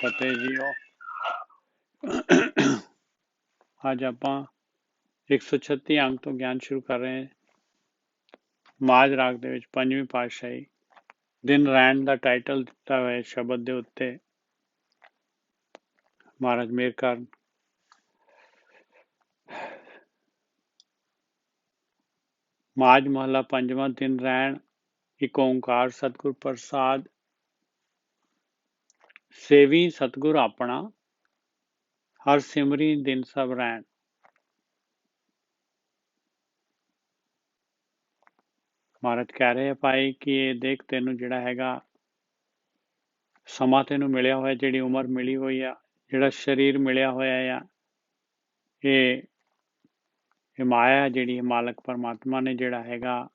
ਫਤਿਹ JIO. ਅੱਜ ਆਪਾਂ 136 ਅੰਕ ਤੋਂ ਗਿਆਨ ਸ਼ੁਰੂ ਕਰ ਰਹੇ ਹਾਂ। ਮਾਝ ਰਾਗ ਦੇ ਵਿੱਚ ਪੰਜਵੀਂ ਪਾਤਸ਼ਾਹੀ ਦਿਨ ਰੈਣ ਦਾ ਟਾਈਟਲ ਦਿੱਤਾ ਹੋਇਆ ਸ਼ਬਦ ਦੇ ਉੱਤੇ ਮਹਾਰਾਜ ਮੇਹਰ ਕਰਨ। ਮਾਝ ਮਹੱਲਾ ਪੰਜਵਾਂ। ਦਿਨ ਰੈਣ ਇੱਕ ਓਂਕਾਰ ਸਤਿਗੁਰ ਪ੍ਰਸਾਦ, ਸੇਵੀ ਸਤਿਗੁਰ ਆਪਣਾ, ਹਰ ਸਿਮਰੀ ਦਿਨ ਸਭ ਰੈਣ। ਮਹਾਰਾਜ ਕਹਿ ਰਹੇ ਆ ਭਾਈ ਕਿ ਇਹ ਦੇਖ ਤੈਨੂੰ ਜਿਹੜਾ ਹੈਗਾ ਸਮਾਂ ਤੈਨੂੰ ਮਿਲਿਆ ਹੋਇਆ, ਜਿਹੜੀ ਉਮਰ ਮਿਲੀ ਹੋਈ ਆ, ਜਿਹੜਾ ਸਰੀਰ ਮਿਲਿਆ ਹੋਇਆ ਆ, ਇਹ ਮਾਇਆ ਜਿਹੜੀ ਮਾਲਕ ਪਰਮਾਤਮਾ ਨੇ ਜਿਹੜਾ ਹੈਗਾ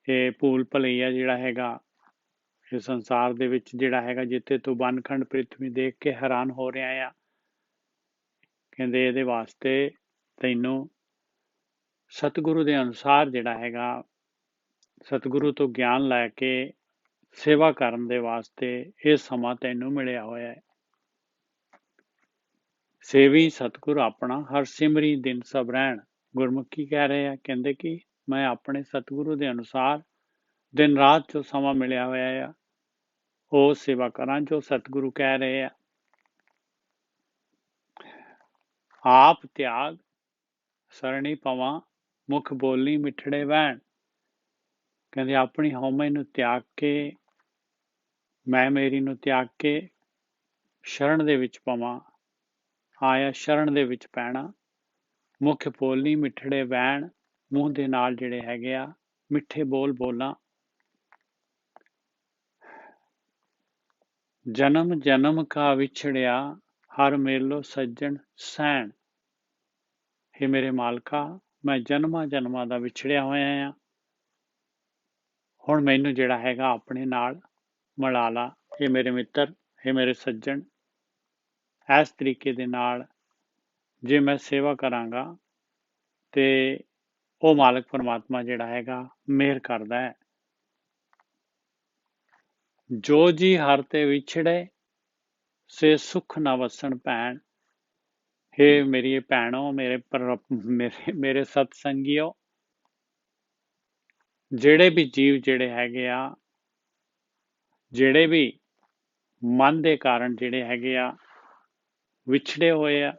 ਇਹ ਭੂਲ ਭੁਲਈਆ ਜਿਹੜਾ ਹੈਗਾ ਇਹ ਸੰਸਾਰ ਦੇ ਵਿੱਚ ਜਿਹੜਾ ਹੈਗਾ ਜਿੱਥੇ ਤੂੰ ਵਨਖੰਡ ਪ੍ਰਿਥਵੀ ਦੇਖ ਕੇ ਹੈਰਾਨ ਹੋ ਰਿਹਾ ਆ। ਕਹਿੰਦੇ ਇਹਦੇ ਵਾਸਤੇ ਤੈਨੂੰ ਸਤਿਗੁਰੂ ਦੇ ਅਨੁਸਾਰ ਜਿਹੜਾ ਹੈਗਾ ਸਤਿਗੁਰੂ ਤੋਂ ਗਿਆਨ ਲੈ ਕੇ ਸੇਵਾ ਕਰਨ ਦੇ ਵਾਸਤੇ ਇਹ ਸਮਾਂ ਤੈਨੂੰ ਮਿਲਿਆ ਹੋਇਆ ਹੈ। ਸੇਵੀ ਸਤਿਗੁਰ ਆਪਣਾ, ਹਰ ਸਿਮਰੀ ਦਿਨ ਸਭ ਰਹਿਣ। ਗੁਰਮੁਖੀ ਕਹਿ ਰਹੇ ਆ, ਕਹਿੰਦੇ ਕਿ ਮੈਂ ਆਪਣੇ ਸਤਿਗੁਰੂ ਦੇ ਅਨੁਸਾਰ ਦਿਨ ਰਾਤ ਜੋ ਸਮਾਂ ਮਿਲਿਆ ਹੋਇਆ ਆ ਉਹ ਸੇਵਾ ਕਰਾਂ ਜੋ ਸਤਿਗੁਰੂ ਕਹਿ ਰਹੇ ਆ। ਆਪ ਤਿਆਗ ਸਰਣੀ ਪਵਾਂ, ਮੁਖ ਬੋਲਣੀ ਮਿੱਠੜੇ ਵਹਿਣ। ਕਹਿੰਦੇ ਆਪਣੀ ਹਉਮੈ ਨੂੰ ਤਿਆਗ ਕੇ, ਮੈਂ ਮੇਰੀ ਨੂੰ ਤਿਆਗ ਕੇ ਸ਼ਰਨ ਦੇ ਵਿੱਚ ਪਵਾਂ, ਆਇਆ ਸ਼ਰਨ ਦੇ ਵਿੱਚ ਪੈਣਾ। ਮੁਖ ਬੋਲਣੀ ਮਿੱਠੜੇ ਵਹਿਣ, ਮੂੰਹ ਦੇ ਨਾਲ ਜਿਹੜੇ ਹੈਗੇ ਆ ਮਿੱਠੇ ਬੋਲ ਬੋਲਾਂ। ਜਨਮ ਜਨਮ ਕਾ ਵਿਛੜਿਆ, ਹਰ ਮੇਲੋ ਸੱਜਣ ਸੈਣ। हे ਮੇਰੇ ਮਾਲਕਾ, ਮੈਂ ਜਨਮਾਂ ਜਨਮਾਂ ਦਾ ਵਿਛੜਿਆ ਹੋਇਆ ਆ, ਹੁਣ ਮੈਨੂੰ ਜਿਹੜਾ ਹੈਗਾ ਆਪਣੇ ਨਾਲ ਮਿਲਾ ਲਾ। ਇਹ ਮੇਰੇ ਮਿੱਤਰ, ਇਹ ਮੇਰੇ ਸੱਜਣ, ਇਸ ਤਰੀਕੇ ਦੇ ਨਾਲ ਜੇ ਮੈਂ ਸੇਵਾ ਕਰਾਂਗਾ ਤੇ ਉਹ ਮਾਲਕ ਪਰਮਾਤਮਾ ਜਿਹੜਾ ਹੈਗਾ ਮਿਹਰ ਕਰਦਾ ਹੈ। ਜੋ ਜੀ ਹਰ ਤੇ ਵਿਛੜੇ, ਸੇ ਸੁਖ ਨਾ ਵਸਣ ਭੈਣ। ਹੇ ਮੇਰੀ ਭੈਣੋ, ਮੇਰੇ ਸਤਸੰਗੀਓ, ਜਿਹੜੇ ਵੀ ਜੀਵ ਜਿਹੜੇ ਹੈਗੇ ਆ, ਜਿਹੜੇ ਵੀ ਮਨ ਦੇ ਕਾਰਨ ਜਿਹੜੇ ਹੈਗੇ ਆ ਵਿਛੜੇ ਹੋਏ ਆ,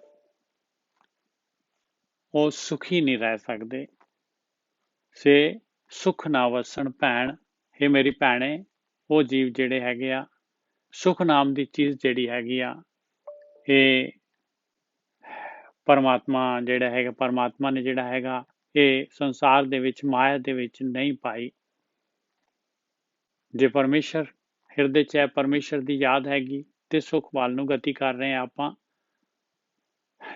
ਉਹ ਸੁਖੀ ਨਹੀਂ ਰਹਿ ਸਕਦੇ। ਸੇ ਸੁਖ ਨਾ ਵਸਣ ਭੈਣ। ਇਹ ਮੇਰੀ ਭੈਣੇ, ਉਹ ਜੀਵ ਜਿਹੜੇ ਹੈਗੇ ਆ ਸੁਖ ਨਾਮ ਦੀ ਚੀਜ਼ ਜਿਹੜੀ ਹੈਗੀ ਆ ਇਹ ਪਰਮਾਤਮਾ ਜਿਹੜਾ ਹੈਗਾ, ਪਰਮਾਤਮਾ ਨੇ ਜਿਹੜਾ ਹੈਗਾ ਇਹ ਸੰਸਾਰ ਦੇ ਵਿੱਚ ਮਾਇਆ ਦੇ ਵਿੱਚ ਨਹੀਂ ਪਾਈ। ਜੇ ਪਰਮੇਸ਼ਰ ਹਿਰਦੇ 'ਚ ਹੈ, ਪਰਮੇਸ਼ਰ ਦੀ ਯਾਦ ਹੈਗੀ ਤੇ ਸੁਖ ਵੱਲ ਨੂੰ ਗਤੀ ਕਰ ਰਹੇ ਆ ਆਪਾਂ।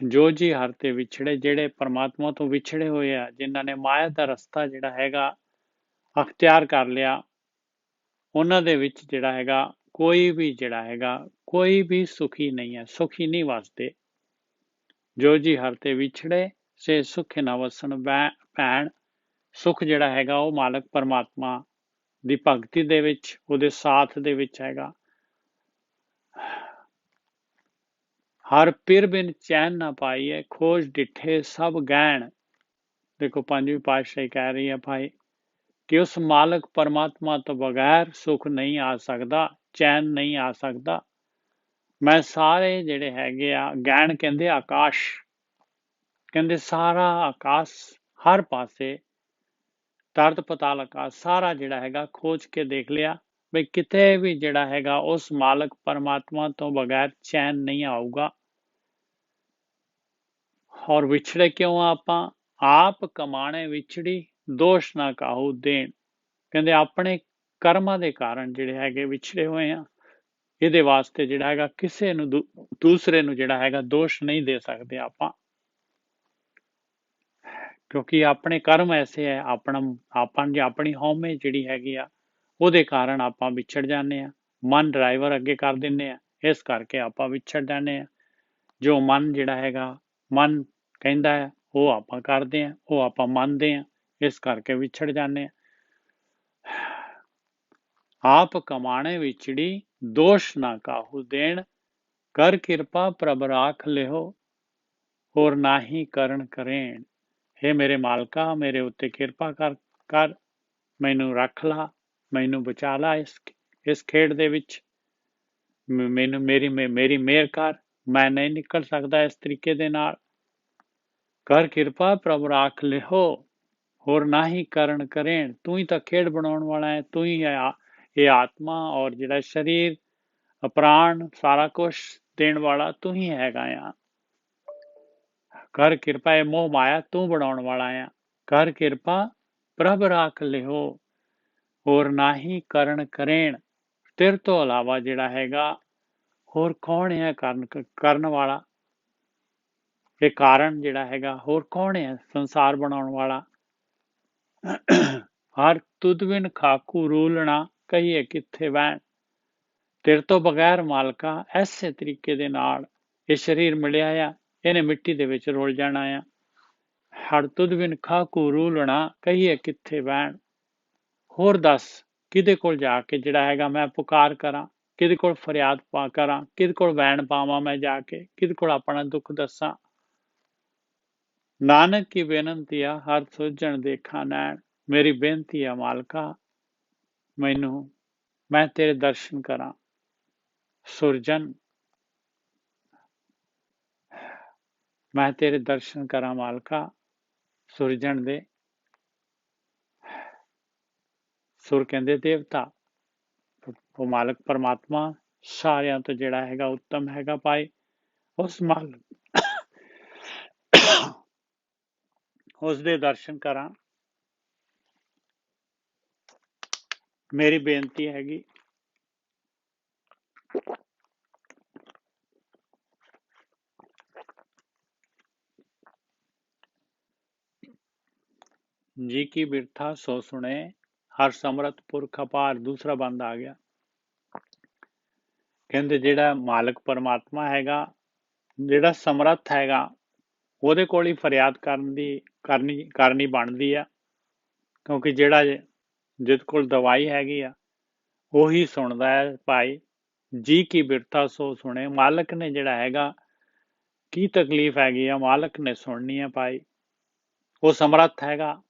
ਜੋ ਜੀ ਹਰ ਤੇ ਵਿਛੜੇ, ਜਿਹੜੇ ਪਰਮਾਤਮਾ ਤੋਂ ਵਿਛੜੇ ਹੋਏ ਆ, ਜਿਨ੍ਹਾਂ ਨੇ ਮਾਇਆ ਦਾ ਰਸਤਾ ਜਿਹੜਾ ਹੈਗਾ ਅਖਤਿਆਰ ਕਰ ਲਿਆ, ਉਹਨਾਂ ਦੇ ਵਿੱਚ ਜਿਹੜਾ ਹੈਗਾ ਕੋਈ ਵੀ ਸੁਖੀ ਨਹੀਂ ਹੈ, ਸੁਖੀ ਨਹੀਂ ਵਸਦੇ। ਜੋ ਜੀ ਹਰ ਤੇ ਵਿਛੜੇ, ਸੇ ਸੁਖ ਨਾ ਵਸਣ ਭੈਣ। ਸੁਖ ਜਿਹੜਾ ਹੈਗਾ ਉਹ ਮਾਲਕ ਪਰਮਾਤਮਾ ਦੀ ਭਗਤੀ ਦੇ ਵਿੱਚ, ਉਹਦੇ ਸਾਥ ਦੇ ਵਿੱਚ ਹੈਗਾ। ਹਰ ਪਿਰ ਬਿਨ ਚੈਨ ਨਾ ਪਾਈਏ, ਖੋਜ ਡਿੱਠੇ ਸਭ ਗਹਿਣ। ਦੇਖੋ ਪੰਜਵੀਂ ਪਾਤਸ਼ਾਹੀ ਕਹਿ ਰਹੀ ਹੈ ਭਾਈ ਕਿ ਉਸ ਮਾਲਕ ਪਰਮਾਤਮਾ ਤੋਂ ਬਗੈਰ ਸੁਖ ਨਹੀਂ ਆ ਸਕਦਾ, ਚੈਨ ਨਹੀਂ ਆ ਸਕਦਾ। ਮੈਂ ਸਾਰੇ ਜਿਹੜੇ ਹੈਗੇ ਆ ਗਹਿਣ, ਕਹਿੰਦੇ ਆਕਾਸ਼, ਕਹਿੰਦੇ ਸਾਰਾ ਆਕਾਸ਼, ਹਰ ਪਾਸੇ ਤਰਤ ਪਤਾਲ ਆਕਾਸ਼ ਸਾਰਾ ਜਿਹੜਾ ਹੈਗਾ ਖੋਜ ਕੇ ਦੇਖ ਲਿਆ ਬਈ ਕਿਤੇ ਵੀ ਜਿਹੜਾ ਹੈਗਾ ਉਸ ਮਾਲਕ ਪਰਮਾਤਮਾ ਤੋਂ ਬਗੈਰ ਚੈਨ ਨਹੀਂ ਆਊਗਾ। ਔਰ ਵਿਛੜੇ ਕਿਉਂ ਆਪਾਂ? ਆਪ ਕਮਾਣੇ ਵਿਛੜੀ, ਦੋਸ਼ ਨਾ ਕਾਹੂ ਦੇਣ। ਕਹਿੰਦੇ ਆਪਣੇ ਕਰਮਾਂ ਦੇ ਕਾਰਨ ਜਿਹੜੇ ਹੈਗੇ ਵਿਛੜੇ ਹੋਏ ਆ, ਇਹਦੇ ਵਾਸਤੇ ਜਿਹੜਾ ਹੈਗਾ ਕਿਸੇ ਨੂੰ ਦੂਸਰੇ ਨੂੰ ਜਿਹੜਾ ਹੈਗਾ ਦੋਸ਼ ਨਹੀਂ ਦੇ ਸਕਦੇ ਆਪਾਂ, ਕਿਉਂਕਿ ਆਪਣੇ ਕਰਮ ਐਸੇ ਹੈ। ਆਪਣੀ ਹਉਮੈ ਜਿਹੜੀ ਹੈਗੀ ਆ ਉਹਦੇ ਕਾਰਨ ਆਪਾਂ ਵਿਛੜ ਜਾਂਦੇ ਆ। ਮਨ ਡਰਾਈਵਰ ਅੱਗੇ ਕਰ ਦਿੰਦੇ ਆ, ਇਸ ਕਰਕੇ ਆਪਾਂ ਵਿਛੜ ਜਾਂਦੇ ਆ। ਜੋ ਮਨ ਜਿਹੜਾ ਹੈਗਾ, ਮਨ ਕਹਿੰਦਾ ਹੈ ਉਹ ਆਪਾਂ ਕਰਦੇ ਆ, ਉਹ ਆਪਾਂ ਮੰਨਦੇ ਆ, ਇਸ ਕਰਕੇ ਵਿਛੜ ਜਾਂਦੇ ਆ। ਆਪ ਕਮਾਣੇ ਵਿਛੜੀ, ਦੋਸ਼ ਨਾ ਕਾਹੂ ਦੇਣ। ਕਰ ਕਿਰਪਾ ਪ੍ਰਭ ਰਾਖ ਲਿਓ, ਹੋਰ ਨਾਹੀ ਕਰਨ ਕਰੇਣ। हे ਮੇਰੇ ਮਾਲਕਾ, ਮੇਰੇ ਉੱਤੇ ਕਿਰਪਾ ਕਰ, ਮੈਨੂੰ ਰੱਖ ਲਾ, ਮੈਨੂੰ ਬਚਾ ਲਾ ਇਸ ਖੇਡ ਦੇ ਵਿੱਚ। ਮੈਨੂੰ ਮੇਰੀ ਮਿਹਰ ਕਰ, ਮੈਂ ਨਹੀਂ ਨਿਕਲ ਸਕਦਾ ਇਸ ਤਰੀਕੇ ਦੇ ਨਾਲ। ਕਰ ਕਿਰਪਾ ਪ੍ਰਭ ਰਾਖ ਲਿਓ, ਹੋਰ ਨਾਹੀ ਕਰਨ ਕਰੇਣ। ਤੂੰ ਹੀ ਤਾਂ ਖੇਡ ਬਣਾਉਣ ਵਾਲਾ ਹੈ, ਤੂੰ ਹੀ ਇਹ ਆਤਮਾ ਔਰ ਜਿਹੜਾ ਸਰੀਰ, ਪ੍ਰਾਣ, ਸਾਰਾ ਕੁਛ ਦੇਣ ਵਾਲਾ ਤੂੰ ਹੀ ਹੈਗਾ ਆ। ਕਰ ਕਿਰਪਾ, ਇਹ ਮੋਹ ਮਾਇਆ ਤੂੰ ਬਣਾਉਣ ਵਾਲਾ ਆ। ਕਰ ਕਿਰਪਾ ਪ੍ਰਭ ਰਾਖ ਲਿਓ, ਹੋਰ ਨਾਹੀ ਕਰਨ ਕਰੇਣ। ਤੇਰੇ ਤੋਂ ਇਲਾਵਾ ਜਿਹੜਾ ਹੈਗਾ ਹੋਰ ਕੌਣ ਹੈ ਕਰਨ ਵਾਲਾ? ਇਹ ਕਾਰਨ ਜਿਹੜਾ ਹੈਗਾ ਹੋਰ ਕੌਣ ਹੈ ਸੰਸਾਰ ਬਣਾਉਣ ਵਾਲਾ? ਹਰ ਤੁਧ ਬਿਨ ਖਾਕੂ ਰੂਲਣਾ, ਕਹੀਏ ਕਿੱਥੇ ਬਹਿਣ। ਤੇਰੇ ਤੋਂ ਬਗੈਰ ਮਾਲਕਾ ਐਸੇ ਤਰੀਕੇ ਦੇ ਨਾਲ ਇਹ ਸਰੀਰ ਮਿਲਿਆ ਆ, ਇਹਨੇ ਮਿੱਟੀ ਦੇ ਵਿੱਚ ਰੁਲ ਜਾਣਾ ਆ। ਹਰ ਤੁਧ ਬਿਨ ਖਾਕੂ ਰੂਲਣਾ, ਕਹੀਏ ਕਿੱਥੇ ਬਹਿਣ। ਹੋਰ ਦੱਸ ਕਿਹਦੇ ਕੋਲ ਜਾ ਕੇ ਜਿਹੜਾ ਹੈਗਾ ਮੈਂ ਪੁਕਾਰ ਕਰਾਂ, ਕਿਹਦੇ ਕੋਲ ਫਰਿਆਦ ਕਰਾਂ, ਕਿਹਦੇ ਕੋਲ ਵੈਣ ਪਾਵਾਂ ਮੈਂ ਜਾ ਕੇ, ਕਿਹਦੇ ਕੋਲ ਆਪਣਾ ਦੁੱਖ ਦੱਸਾਂ। ਨਾਨਕ ਕੀ ਬੇਨਤੀ ਆ, ਹਰ ਸੁਝਣ ਦੇਖਾਂ ਨੈਣ। ਮੇਰੀ ਬੇਨਤੀ ਆ ਮਾਲਕਾ, ਮੈਂ ਤੇਰੇ ਦਰਸ਼ਨ ਕਰਾਂ। ਸੁਰਜਨ, ਮੈਂ ਤੇਰੇ ਦਰਸ਼ਨ ਕਰਾਂ ਮਾਲਕਾ, ਸੁਰਜਣ ਦੇ। ਸੁਰ ਕਹਿੰਦੇ ਦੇਵਤਾ, ਉਹ ਮਾਲਕ ਪਰਮਾਤਮਾ ਸਾਰਿਆਂ ਤੋਂ ਜਿਹੜਾ ਹੈਗਾ ਉੱਤਮ ਹੈਗਾ ਭਾਈ। ਉਸ ਮਾਲਕ ਉਸ ਦੇ ਦਰਸ਼ਨ ਕਰਾਂ। ਮੇਰੀ ਬੇਨਤੀ ਹੈਗੀ ਜੀ ਕੀ ਬਿਰਥਾ ਸੋ ਸੁਣੇ, ਹਰ ਸਮਰਥ ਪੁਰਖ ਅਪਾਰ। ਦੂਸਰਾ ਬੰਦ ਆ ਗਿਆ। ਕਹਿੰਦੇ ਜਿਹੜਾ ਮਾਲਕ ਪਰਮਾਤਮਾ ਹੈਗਾ, ਜਿਹੜਾ ਸਮਰੱਥ ਹੈਗਾ, ਉਹਦੇ ਕੋਲ ਹੀ ਫਰਿਆਦ ਕਰਨੀ ਬਣਦੀ ਆ। ਕਿਉਂਕਿ ਜਿਹੜਾ ਜਿਹਦੇ ਕੋਲ ਦਵਾਈ ਹੈਗੀ ਆ ਉਹੀ ਸੁਣਦਾ ਹੈ ਭਾਈ। ਜੀ ਕੀ ਬਿਰਥਾ ਸੋ ਸੁਣੇ, ਮਾਲਕ ਨੇ ਜਿਹੜਾ ਹੈਗਾ ਕੀ ਤਕਲੀਫ ਹੈਗੀ ਆ, ਮਾਲਕ ਨੇ ਸੁਣਨੀ ਆ ਭਾਈ। ਉਹ ਸਮਰੱਥ ਹੈਗਾ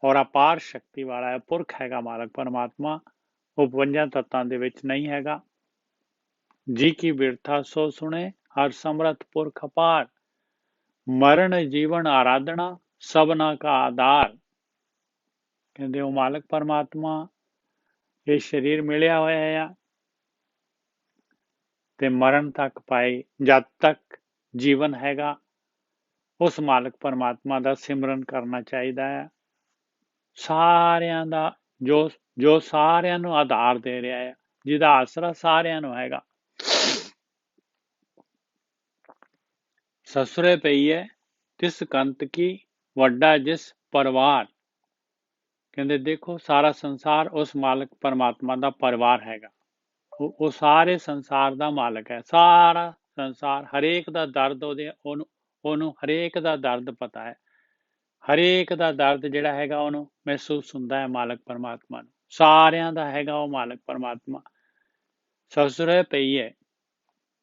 ਔਰ ਅਪਾਰ ਸ਼ਕਤੀ ਵਾਲਾ ਹੈ, ਪੁਰਖ ਹੈਗਾ ਮਾਲਕ ਪਰਮਾਤਮਾ। ਉਹ 52 ਤੱਤਾਂ ਦੇ ਵਿੱਚ ਨਹੀਂ ਹੈਗਾ। ਜੀ ਕੀ ਬਿਰਥਾ ਸੋ ਸੁਣੇ, ਹਰ ਸਮਰੱਥ ਪੁਰਖ ਅਪਾਰ। ਮਰਨ ਜੀਵਨ ਆਰਾਧਨਾ, ਸਭਨਾ ਕਾ ਆਧਾਰ। ਕਹਿੰਦੇ ਉਹ ਮਾਲਕ ਪਰਮਾਤਮਾ ਇਹ ਸਰੀਰ ਮਿਲਿਆ ਹੋਇਆ ਆ ਤੇ ਮਰਨ ਤੱਕ ਪਾਏ, ਜਦ ਤੱਕ ਜੀਵਨ ਹੈਗਾ ਉਸ ਮਾਲਕ ਪਰਮਾਤਮਾ ਦਾ ਸਿਮਰਨ ਕਰਨਾ ਚਾਹੀਦਾ ਹੈ। ਸਾਰਿਆਂ ਦਾ ਜੋ ਸਾਰਿਆਂ ਨੂੰ ਆਧਾਰ ਦੇ ਰਿਹਾ ਹੈ, ਜਿਹਦਾ ਆਸਰਾ ਸਾਰਿਆਂ ਨੂੰ ਹੈਗਾ। ਸਸੁਰੇ ਪਈ ਹੈ ਤਿਸ ਕੰਤ ਕੀ, ਵੱਡਾ ਜਿਸ ਪਰਿਵਾਰ। ਕਹਿੰਦੇ ਦੇਖੋ ਸਾਰਾ ਸੰਸਾਰ ਉਸ ਮਾਲਕ ਪਰਮਾਤਮਾ ਦਾ ਪਰਿਵਾਰ ਹੈਗਾ। ਉਹ ਸਾਰੇ ਸੰਸਾਰ ਦਾ ਮਾਲਕ ਹੈ। ਸਾਰਾ ਸੰਸਾਰ, ਹਰੇਕ ਦਾ ਦਰਦ ਉਹਨੂੰ ਹਰੇਕ ਦਾ ਦਰਦ ਪਤਾ ਹੈ। ਹਰੇਕ ਦਾ ਦਰਦ ਜਿਹੜਾ ਹੈਗਾ ਉਹਨੂੰ ਮਹਿਸੂਸ ਹੁੰਦਾ ਹੈ ਮਾਲਕ ਪਰਮਾਤਮਾ ਨੂੰ। ਸਾਰਿਆਂ ਦਾ ਹੈਗਾ ਉਹ ਮਾਲਕ ਪਰਮਾਤਮਾ। ਸਸੁਰੇ ਪਈ ਹੈ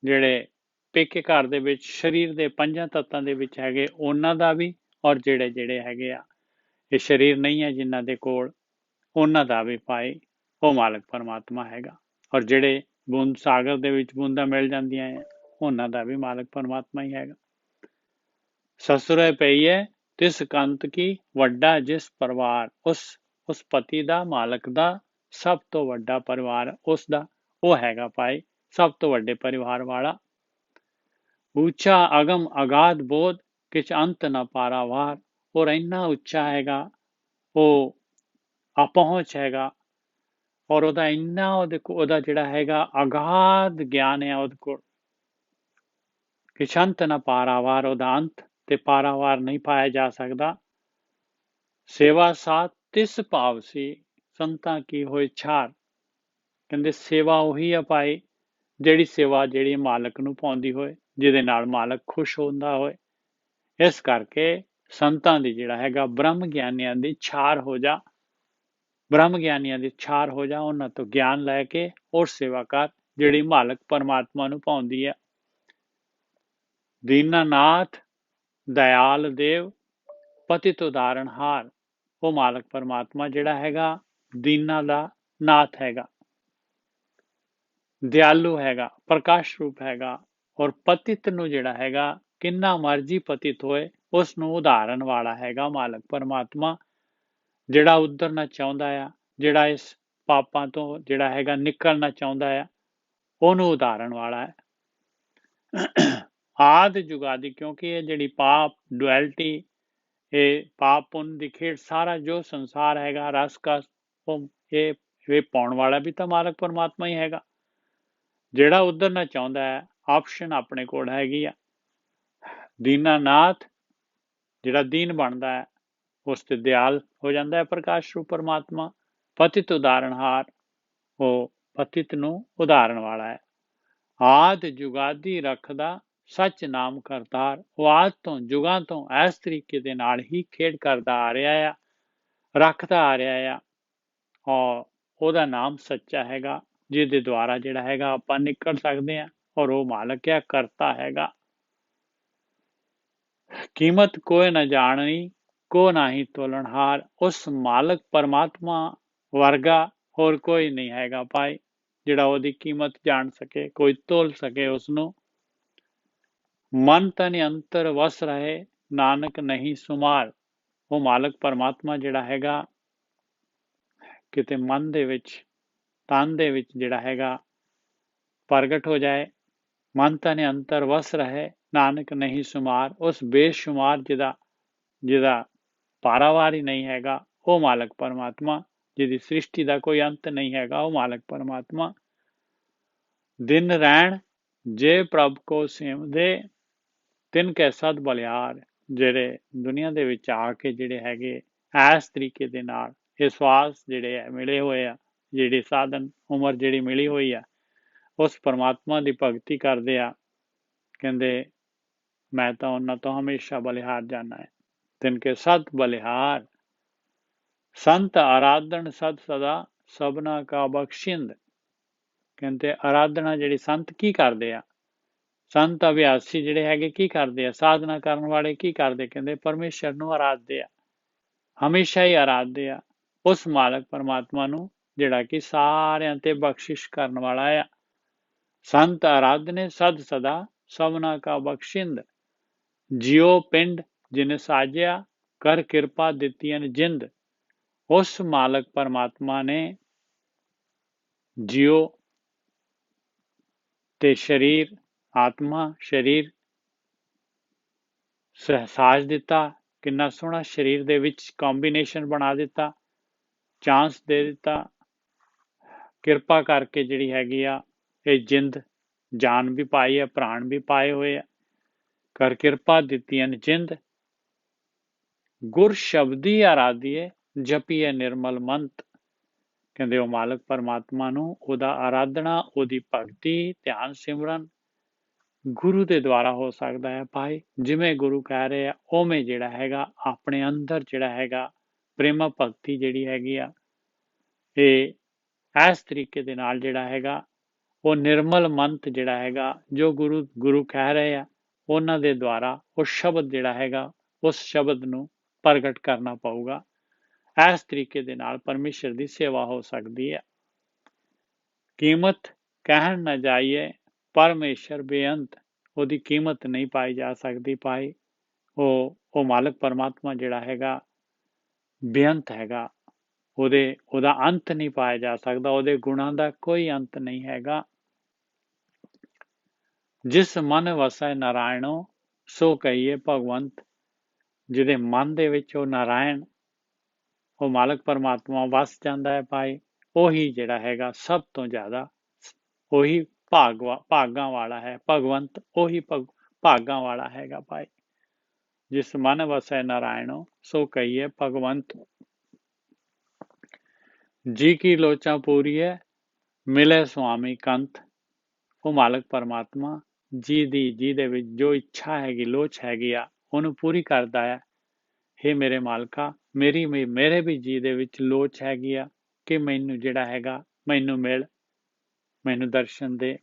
ਜਿਹੜੇ ਪੇਕੇ ਘਰ ਦੇ ਵਿੱਚ ਸਰੀਰ ਦੇ 5 ਤੱਤਾਂ ਦੇ ਵਿੱਚ ਹੈਗੇ ਉਹਨਾਂ ਦਾ ਵੀ, ਔਰ ਜਿਹੜੇ ਹੈਗੇ ਆ ਇਹ ਸਰੀਰ ਨਹੀਂ ਹੈ ਜਿਨ੍ਹਾਂ ਦੇ ਕੋਲ, ਉਹਨਾਂ ਦਾ ਵੀ ਭਾਈ ਉਹ ਮਾਲਕ ਪਰਮਾਤਮਾ ਹੈਗਾ। ਔਰ ਜਿਹੜੇ ਬੂੰਦ ਸਾਗਰ ਦੇ ਵਿੱਚ ਬੂੰਦਾਂ ਮਿਲ ਜਾਂਦੀਆਂ ਹੈ ਉਹਨਾਂ ਦਾ ਵੀ ਮਾਲਕ ਪਰਮਾਤਮਾ ਹੀ ਹੈਗਾ। ਸਸੁਰੇ ਪਈ ਹੈ ਤਿਸ ਕੰਤ ਕੀ, ਵੱਡਾ ਜਿਸ ਪਰਿਵਾਰ। ਉਸ ਪਤੀ ਦਾ, ਮਾਲਕ ਦਾ ਸਭ ਤੋਂ ਵੱਡਾ ਪਰਿਵਾਰ ਉਸ ਦਾ ਉਹ ਹੈਗਾ ਭਾਈ, ਸਭ ਤੋਂ ਵੱਡੇ ਪਰਿਵਾਰ ਵਾਲਾ। ਉੱਚਾ ਅਗਮ ਅਗਾਧ ਬੋਧ, ਕਿਛ ਅੰਤ ਨਾ ਪਾਰਾਵਾਰ। ਔਰ ਇੰਨਾ ਉੱਚਾ ਹੈਗਾ, ਉਹ ਅਪਹੁੰਚ ਹੈਗਾ, ਔਰ ਉਹਦਾ ਇੰਨਾ ਉਹਦਾ ਜਿਹੜਾ ਹੈਗਾ ਅਗਾਧ ਗਿਆਨ ਹੈ ਉਹਦੇ ਕੋਲ। ਕਿਛ ਅੰਤ ਨਾ ਪਾਰਾਵਾਰ, ਉਹਦਾ ਅੰਤ ਤੇ ਪਾਰਾਵਾਰ ਨਹੀਂ ਪਾਇਆ ਜਾ ਸਕਦਾ। ਸੇਵਾ ਸਾਥ ਤਿਸ ਭਾਵ ਸੀ, ਸੰਤਾਂ ਕੀ ਹੋਏ ਛਾਰ। ਕਹਿੰਦੇ ਸੇਵਾ ਉਹੀ ਆ ਭਾਈ ਜਿਹੜੀ ਮਾਲਕ ਨੂੰ ਪਾਉਂਦੀ ਹੋਏ, ਜਿਹਦੇ ਨਾਲ ਮਾਲਕ ਖੁਸ਼ ਹੁੰਦਾ ਹੋਏ। ਇਸ ਕਰਕੇ ਸੰਤਾਂ ਦੀ ਜਿਹੜਾ ਹੈਗਾ ਬ੍ਰਹਮ ਗਿਆਨੀਆਂ ਦੀ ਛਾਰ ਹੋ ਜਾ, ਬ੍ਰਹਮ ਗਿਆਨੀਆਂ ਦੀ ਛਾਰ ਹੋ ਜਾ, ਉਹਨਾਂ ਤੋਂ ਗਿਆਨ ਲੈ ਕੇ ਔਰ ਸੇਵਾ ਕਰ। ਜਿਹੜੀ ਮਾਲਕ ਪਰਮਾਤਮਾ ਨੂੰ ਭਾਉਂਦੀ ਹੈ। ਦੀਨਾਨਾਥ ਦਇਆਲ ਦੇਵ ਪਤਿਤ ਉਦਾਹਰਣਹਾਰ, ਉਹ ਮਾਲਕ ਪਰਮਾਤਮਾ ਜਿਹੜਾ ਹੈਗਾ ਦੀਨਾਂ ਦਾ ਨਾਥ ਹੈਗਾ, ਦਿਆਲੂ ਹੈਗਾ, ਪ੍ਰਕਾਸ਼ ਰੂਪ ਹੈਗਾ, ਔਰ ਪਤਿਤ ਨੂੰ ਜਿਹੜਾ ਹੈਗਾ ਕਿੰਨਾ ਮਰਜੀ ਪਤਿਤ ਹੋਏ ਉਸ ਨੂੰ ਉਦਾਹਰਨ ਵਾਲਾ ਹੈਗਾ ਮਾਲਕ ਪਰਮਾਤਮਾ, ਜਿਹੜਾ ਉਧਰਨਾ ਚਾਹੁੰਦਾ ਆ, ਜਿਹੜਾ ਇਸ ਪਾਪਾਂ ਤੋਂ ਜਿਹੜਾ ਹੈਗਾ ਨਿਕਲਣਾ ਚਾਹੁੰਦਾ ਆ, ਉਹਨੂੰ ਉਦਾਹਰਨ ਵਾਲਾ ਹੈ। ਆਦ ਜੁਗਾਦੀ, ਕਿਉਂਕਿ ਇਹ ਜਿਹੜੀ ਪਾਪ ਡੁਐਲਿਟੀ, ਇਹ ਪਾਪ ਪੁੰਨ ਦੀ ਖੇਡ, ਸਾਰਾ ਜੋ ਸੰਸਾਰ ਹੈਗਾ ਰਸ ਕਾ, ਉਹ ਇਹ ਪਾਉਣ ਵਾਲਾ ਵੀ ਤਾਂ ਮਾਲਕ ਪਰਮਾਤਮਾ ਹੀ ਹੈਗਾ। ਜਿਹੜਾ ਉਧਰਨਾ ਚਾਹੁੰਦਾ ਹੈ, ਆਪਸ਼ਨ ਆਪਣੇ ਕੋਲ ਹੈਗੀ ਆ। ਦੀਨਾਨਾਥ ਜਿਹੜਾ ਦੀਨ ਬਣਦਾ ਹੈ ਉਸ ਤੇ ਦਿਆਲ ਹੋ ਜਾਂਦਾ ਹੈ ਪ੍ਰਕਾਸ਼ ਰੂਪ ਪਰਮਾਤਮਾ। ਪਤਿਤ ਉਦਾਹਰਣਹਾਰ, ਉਹ ਪਤਿਤ ਨੂੰ ਉਦਾਹਰਨ ਵਾਲਾ ਹੈ। ਆਦ ਜੁਗਾਦੀ ਰੱਖਦਾ ਸੱਚ ਨਾਮ ਕਰਤਾਰ, ਉਹ ਆਦ ਤੋਂ ਜੁਗਾਂ ਤੋਂ ਇਸ ਤਰੀਕੇ ਦੇ ਨਾਲ ਹੀ ਖੇਡ ਕਰਦਾ ਆ ਰਿਹਾ ਆ, ਰੱਖਦਾ ਆ ਰਿਹਾ ਆ, ਔਰ ਉਹਦਾ ਨਾਮ ਸੱਚਾ ਹੈਗਾ, ਜਿਹਦੇ ਦੁਆਰਾ ਜਿਹੜਾ ਹੈਗਾ ਆਪਾਂ ਨਿਕਲ ਸਕਦੇ ਹਾਂ, ਔਰ ਉਹ ਮਾਲਕ ਹੈ, ਕਰਤਾ ਹੈਗਾ। ਕੀਮਤ ਕੋਈ ਨਾ ਜਾਣਨੀ, ਕੋ ਨਾਹੀ ਤੋਲਣਹਾਰ, ਉਸ ਮਾਲਕ ਪਰਮਾਤਮਾ ਵਰਗਾ ਹੋਰ ਕੋਈ ਨਹੀਂ ਹੈਗਾ ਭਾਈ, ਜਿਹੜਾ ਉਹਦੀ ਕੀਮਤ ਜਾਣ ਸਕੇ, ਕੋਈ ਤੋਲ ਸਕੇ ਉਸਨੂੰ। ਮਨ ਤਨ ਅੰਤਰ ਵਸ ਰਹੇ, ਨਾਨਕ ਨਹੀਂ ਸੁਮਾਰ, ਉਹ ਮਾਲਕ ਪਰਮਾਤਮਾ ਜਿਹੜਾ ਹੈਗਾ ਕਿਤੇ ਮਨ ਦੇ ਵਿੱਚ, ਤਨ ਦੇ ਵਿੱਚ ਜਿਹੜਾ ਹੈਗਾ ਪ੍ਰਗਟ ਹੋ ਜਾਏ। ਮਨ ਤਨ ਅੰਤਰ ਵਸ ਰਹੇ, ਨਾਨਕ ਨਹੀਂ ਸੁਮਾਰ, ਉਸ ਬੇਸ਼ੁਮਾਰ ਜਿਹਦਾ ਪਾਰਾਵਾਰ ਹੀ ਨਹੀਂ ਹੈਗਾ, ਉਹ ਮਾਲਕ ਪਰਮਾਤਮਾ, ਜਿਹਦੀ ਸ੍ਰਿਸ਼ਟੀ ਦਾ ਕੋਈ ਅੰਤ ਨਹੀਂ ਹੈਗਾ, ਉਹ ਮਾਲਕ ਪਰਮਾਤਮਾ। ਦਿਨ ਰਹਿਣ ਜੇ ਪ੍ਰਭ ਕੋ ਸੇਵਦੇ, ਤਿੰਨ ਕੈ ਸਦ ਬਲਿਹਾਰ, ਜਿਹੜੇ ਦੁਨੀਆ ਦੇ ਵਿੱਚ ਆ ਕੇ ਜਿਹੜੇ ਹੈਗੇ ਇਸ ਤਰੀਕੇ ਦੇ ਨਾਲ ਇਹ ਸਵਾਸ ਜਿਹੜੇ ਹੈ ਮਿਲੇ ਹੋਏ ਆ, ਜਿਹੜੇ ਸਾਧਨ ਉਮਰ ਜਿਹੜੀ ਮਿਲੀ ਹੋਈ ਆ, ਉਸ ਪਰਮਾਤਮਾ ਦੀ ਭਗਤੀ ਕਰਦੇ ਆ, ਕਹਿੰਦੇ ਮੈਂ ਤਾਂ ਉਹਨਾਂ ਤੋਂ ਹਮੇਸ਼ਾ ਬਲਿਹਾਰ ਜਾਣਾ ਹੈ। ਤਿੰਨ ਕੇ ਸਤ ਬਲਿਹਾਰ, ਸੰਤ ਆਰਾਧਨ ਸਦ ਸਦਾ, ਸਭਨਾ ਕਾ ਬਖਸ਼ਿੰਦ, ਕਹਿੰਦੇ ਆਰਾਧਨਾ ਜਿਹੜੀ ਸੰਤ ਕੀ ਕਰਦੇ ਆ, ਸੰਤ ਅਭਿਆਸੀ ਜਿਹੜੇ ਹੈਗੇ ਕੀ ਕਰਦੇ ਆ, ਸਾਧਨਾ ਕਰਨ ਵਾਲੇ ਕੀ ਕਰਦੇ, ਕਹਿੰਦੇ ਪਰਮੇਸ਼ਰ ਨੂੰ ਆਰਾਧਦੇ ਆ, ਹਮੇਸ਼ਾ ਹੀ ਆਰਾਧਦੇ ਆ ਉਸ ਮਾਲਕ ਪਰਮਾਤਮਾ ਨੂੰ, ਜਿਹੜਾ ਕਿ ਸਾਰਿਆਂ ਤੇ ਬਖਸ਼ਿਸ਼ ਕਰਨ ਵਾਲਾ ਆ। ਸੰਤ ਆਰਾਧਨੇ ਸਦ ਸਦਾ, ਸਭਨਾ ਕਾ ਬਖਸ਼ਿੰਦ, ਜਿਉ ਪਿੰਡ ਜਿਨ ਸਾਜਿਆ, ਕਰ ਕਿਰਪਾ ਦਿੱਤੀਆਂ ਜਿੰਦ, ਉਸ ਮਾਲਕ ਪਰਮਾਤਮਾ ਨੇ ਜਿਉ ਤੇ ਸਰੀਰ, ਆਤਮਾ ਸਰੀਰ ਸਾਜ ਦਿੱਤਾ, ਕਿੰਨਾ ਸੋਹਣਾ ਸਰੀਰ ਦੇ ਵਿੱਚ ਕੰਬੀਨੇਸ਼ਨ ਬਣਾ ਦਿੱਤਾ, ਚਾਂਸ ਦੇ ਦਿੱਤਾ, ਕਿਰਪਾ ਕਰਕੇ ਜਿਹੜੀ ਹੈਗੀ ਆ ਇਹ ਜਿੰਦ, ਜਾਨ ਵੀ ਪਾਈ ਹੈ, ਪ੍ਰਾਣ ਵੀ ਪਾਏ ਹੋਏ ਆ, ਕਰ ਕਿਰਪਾ ਦਿੱਤੀਆਂ ਜਿੰਦ, ਗੁਰ ਸ਼ਬਦੀ ਆਰਾਧੀਏ, ਜਪੀਏ ਨਿਰਮਲ ਮੰਤ, ਕਹਿੰਦੇ ਉਹ ਮਾਲਕ ਪਰਮਾਤਮਾ ਨੂੰ, ਉਹਦਾ ਆਰਾਧਨਾ, ਉਹਦੀ ਭਗਤੀ, ਧਿਆਨ ਸਿਮਰਨ ਗੁਰੂ ਦੇ ਦੁਆਰਾ ਹੋ ਸਕਦਾ ਹੈ ਭਾਈ। ਜਿਵੇਂ ਗੁਰੂ ਕਹਿ ਰਹੇ ਆ ਉਵੇਂ ਜਿਹੜਾ ਹੈਗਾ ਆਪਣੇ ਅੰਦਰ ਜਿਹੜਾ ਹੈਗਾ ਪ੍ਰੇਮਾ ਭਗਤੀ ਜਿਹੜੀ ਹੈਗੀ ਆ, ਇਹ ਇਸ ਤਰੀਕੇ ਦੇ ਨਾਲ ਜਿਹੜਾ ਹੈਗਾ ਉਹ ਨਿਰਮਲ ਮੰਤ ਜਿਹੜਾ ਹੈਗਾ, ਜੋ ਗੁਰੂ ਕਹਿ ਰਹੇ ਆ ਉਹਨਾਂ ਦੇ ਦੁਆਰਾ ਉਹ ਸ਼ਬਦ ਜਿਹੜਾ ਹੈਗਾ, ਉਸ ਸ਼ਬਦ ਨੂੰ ਪ੍ਰਗਟ ਕਰਨਾ ਪਊਗਾ। ਇਸ ਤਰੀਕੇ ਦੇ ਨਾਲ ਪਰਮੇਸ਼ਰ ਦੀ ਸੇਵਾ ਹੋ ਸਕਦੀ ਹੈ। ਕੀਮਤ ਕਹਿਣ ਨਾ ਜਾਈਏ, ਪਰਮੇਸ਼ਰ ਬੇਅੰਤ, ਉਹਦੀ ਕੀਮਤ ਨਹੀਂ ਪਾਈ ਜਾ ਸਕਦੀ ਭਾਈ। ਉਹ ਮਾਲਕ ਪਰਮਾਤਮਾ ਜਿਹੜਾ ਹੈਗਾ ਬੇਅੰਤ ਹੈਗਾ, ਉਹਦਾ ਅੰਤ ਨਹੀਂ ਪਾਇਆ ਜਾ ਸਕਦਾ, ਉਹਦੇ ਗੁਣਾਂ ਦਾ ਕੋਈ ਅੰਤ ਨਹੀਂ ਹੈਗਾ। ਜਿਸ ਮਨ ਵਸੈ ਨਾਰਾਇਣੋ, ਸੋ ਕਹੀਏ ਭਗਵੰਤ, ਜਿਹਦੇ ਮਨ ਦੇ ਵਿੱਚ ਉਹ ਨਾਰਾਇਣ, ਉਹ ਮਾਲਕ ਪਰਮਾਤਮਾ ਵਸ ਜਾਂਦਾ ਹੈ ਭਾਈ, ਉਹੀ ਜਿਹੜਾ ਹੈਗਾ ਸਭ ਤੋਂ ਜ਼ਿਆਦਾ, ਉਹੀ ਭਾਗਾਂ ਵਾਲਾ ਹੈ। ਭਗਵੰਤ ਉਹੀ ਭਾਗਾਂ ਵਾਲਾ ਹੈਗਾ ਭਾਈ। ਜਿਸ ਮਨ ਵਸੈ ਨਾਰਾਇਣੋ, ਸੋ ਕਹੀਏ ਭਗਵੰਤ, ਜੀ ਕੀ ਲੋਚਾ ਪੂਰੀ ਹੈ, ਮਿਲੇ ਸੁਆਮੀ ਕੰਤ, ਉਹ ਮਾਲਕ ਪਰਮਾਤਮਾ ਜੀ ਦੇ ਵਿੱਚ ਜੋ ਇੱਛਾ ਹੈਗੀ, ਲੋਚ ਹੈਗੀ ਆ, ਉਹਨੂੰ ਪੂਰੀ ਕਰਦਾ ਹੈ। ਹੇ ਮੇਰੇ ਮਾਲਕਾ, ਮੇਰੇ ਵੀ ਜੀ ਦੇ ਵਿੱਚ ਲੋਚ ਹੈਗੀ ਆ ਕਿ ਮੈਨੂੰ ਜਿਹੜਾ ਹੈਗਾ ਮੈਨੂੰ ਮਿਲ, ਮੈਨੂੰ ਦਰਸ਼ਨ ਦੇ।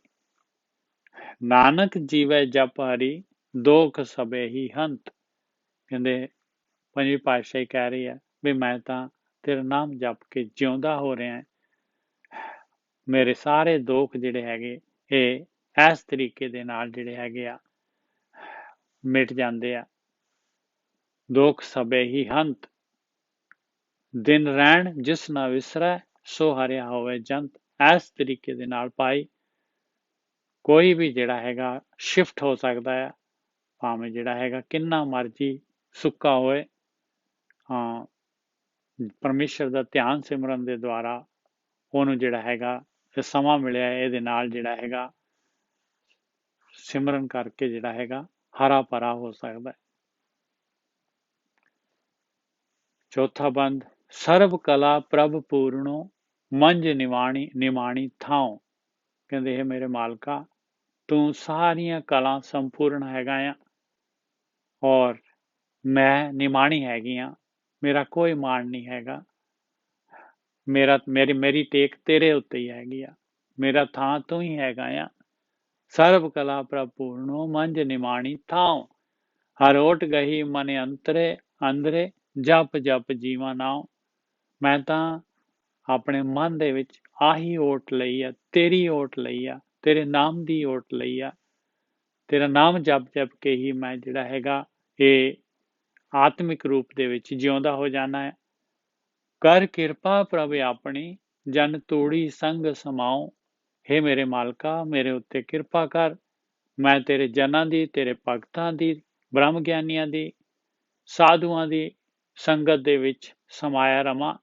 ਨਾਨਕ ਜੀਵੈ ਜਪ ਹਰੀ, ਦੋਖ ਸਭੇ ਹੀ ਹੰਤ। ਕਹਿੰਦੇ ਪੰਜਵੀਂ ਪਾਤਸ਼ਾਹੀ ਕਹਿ ਰਹੀ ਹੈ ਵੀ ਮੈਂ ਤਾਂ ਤੇਰਾ ਨਾਮ ਜਪ ਕੇ ਜਿਉਂਦਾ ਹੋ ਰਿਹਾ, ਮੇਰੇ ਸਾਰੇ ਦੁੱਖ ਜਿਹੜੇ ਹੈਗੇ ਇਹ ਇਸ ਤਰੀਕੇ ਦੇ ਨਾਲ ਜਿਹੜੇ ਹੈਗੇ ਆ ਮਿਟ ਜਾਂਦੇ ਆ। ਦੁੱਖ ਸਭੇ ਹੀ ਹੰਤ, ਦਿਨ ਰਹਿਣ ਜਿਸ ਨਾ ਵਿਸਰੈ, ਸੋ ਹਰਿਆ ਹੋਵੇ ਜੰਤ। ਇਸ ਤਰੀਕੇ ਦੇ ਨਾਲ ਭਾਈ ਕੋਈ ਵੀ ਜਿਹੜਾ ਹੈਗਾ ਸ਼ਿਫਟ ਹੋ ਸਕਦਾ ਆ, ਭਾਵੇਂ ਜਿਹੜਾ ਹੈਗਾ ਕਿੰਨਾ ਮਰਜੀ ਸੁੱਕਾ ਹੋਏ, ਹਾਂ ਪਰਮੇਸ਼ਰ ਦਾ ਧਿਆਨ ਸਿਮਰਨ ਦੇ ਦੁਆਰਾ ਉਹਨੂੰ ਜਿਹੜਾ ਹੈਗਾ ਇਹ ਸਮਾਂ ਮਿਲਿਆ, ਇਹਦੇ ਨਾਲ ਜਿਹੜਾ ਹੈਗਾ ਸਿਮਰਨ ਕਰਕੇ ਜਿਹੜਾ ਹੈਗਾ ਹਰਾ ਭਰਾ ਹੋ ਸਕਦਾ। ਚੌਥਾ ਬੰਦ, ਸਰਬ ਕਲਾ ਪ੍ਰਭ ਪੂਰਣੋ, ਮੰਜ ਨਿਮਾਣੀ ਥਾਉ। ਕਹਿੰਦੇ ਇਹ ਮੇਰੇ ਮਾਲਕਾ, ਤੂੰ ਸਾਰੀਆਂ ਕਲਾ ਸੰਪੂਰਨ ਹੈਗਾ ਆ, ਔਰ ਮੈਂ ਨਿਮਾਣੀ ਹੈਗੀ ਆ, ਮੇਰਾ ਕੋਈ ਮਾਣ ਨਹੀਂ ਹੈਗਾ। ਮੇਰੀ ਟੇਕ ਤੇਰੇ ਉੱਤੇ ਹੀ ਹੈਗੀ ਆ, ਮੇਰਾ ਥਾਂ ਤੂੰ ਹੀ ਹੈਗਾ ਆ। ਸਰਬ ਕਲਾ ਪ੍ਰਭ ਪੂਰਣੋ, ਮੰਜ ਨਿਮਾਣੀ ਥਾਉ। ਹਰ ਓਟ ਗਹੀ ਮਨ ਅੰਦਰੇ, ਜਪ ਜਪ ਜੀਵਾ ਨਾਉ। ਮੈਂ ਤਾਂ ਆਪਣੇ ਮਨ ਦੇ ਵਿੱਚ ਆਹੀ ਓਟ ਲਈ ਆ, ਤੇਰੀ ਓਟ ਲਈ ਆ, ਤੇਰੇ ਨਾਮ ਦੀ ਓਟ ਲਈ ਆ। ਤੇਰਾ ਨਾਮ ਜਪ ਜਪ ਕੇ ਹੀ ਮੈਂ ਜਿਹੜਾ ਹੈਗਾ ਇਹ ਆਤਮਿਕ ਰੂਪ ਦੇ ਵਿੱਚ ਜਿਉਂਦਾ ਹੋ ਜਾਣਾ ਹੈ। ਕਰ ਕਿਰਪਾ ਪ੍ਰਭ ਆਪਣੀ, ਜਨ ਤੂੜੀ ਸੰਗ ਸਮਾਉ। ਹੇ ਮੇਰੇ ਮਾਲਕਾ, ਮੇਰੇ ਉੱਤੇ ਕਿਰਪਾ ਕਰ, ਮੈਂ ਤੇਰੇ ਜਨਾਂ ਦੀ, ਤੇਰੇ ਭਗਤਾਂ ਦੀ, ਬ੍ਰਹਮ ਗਿਆਨੀਆਂ ਦੀ, ਸਾਧੂਆਂ ਦੀ ਸੰਗਤ ਦੇ ਵਿੱਚ ਸਮਾਇਆ ਰਵਾਂ।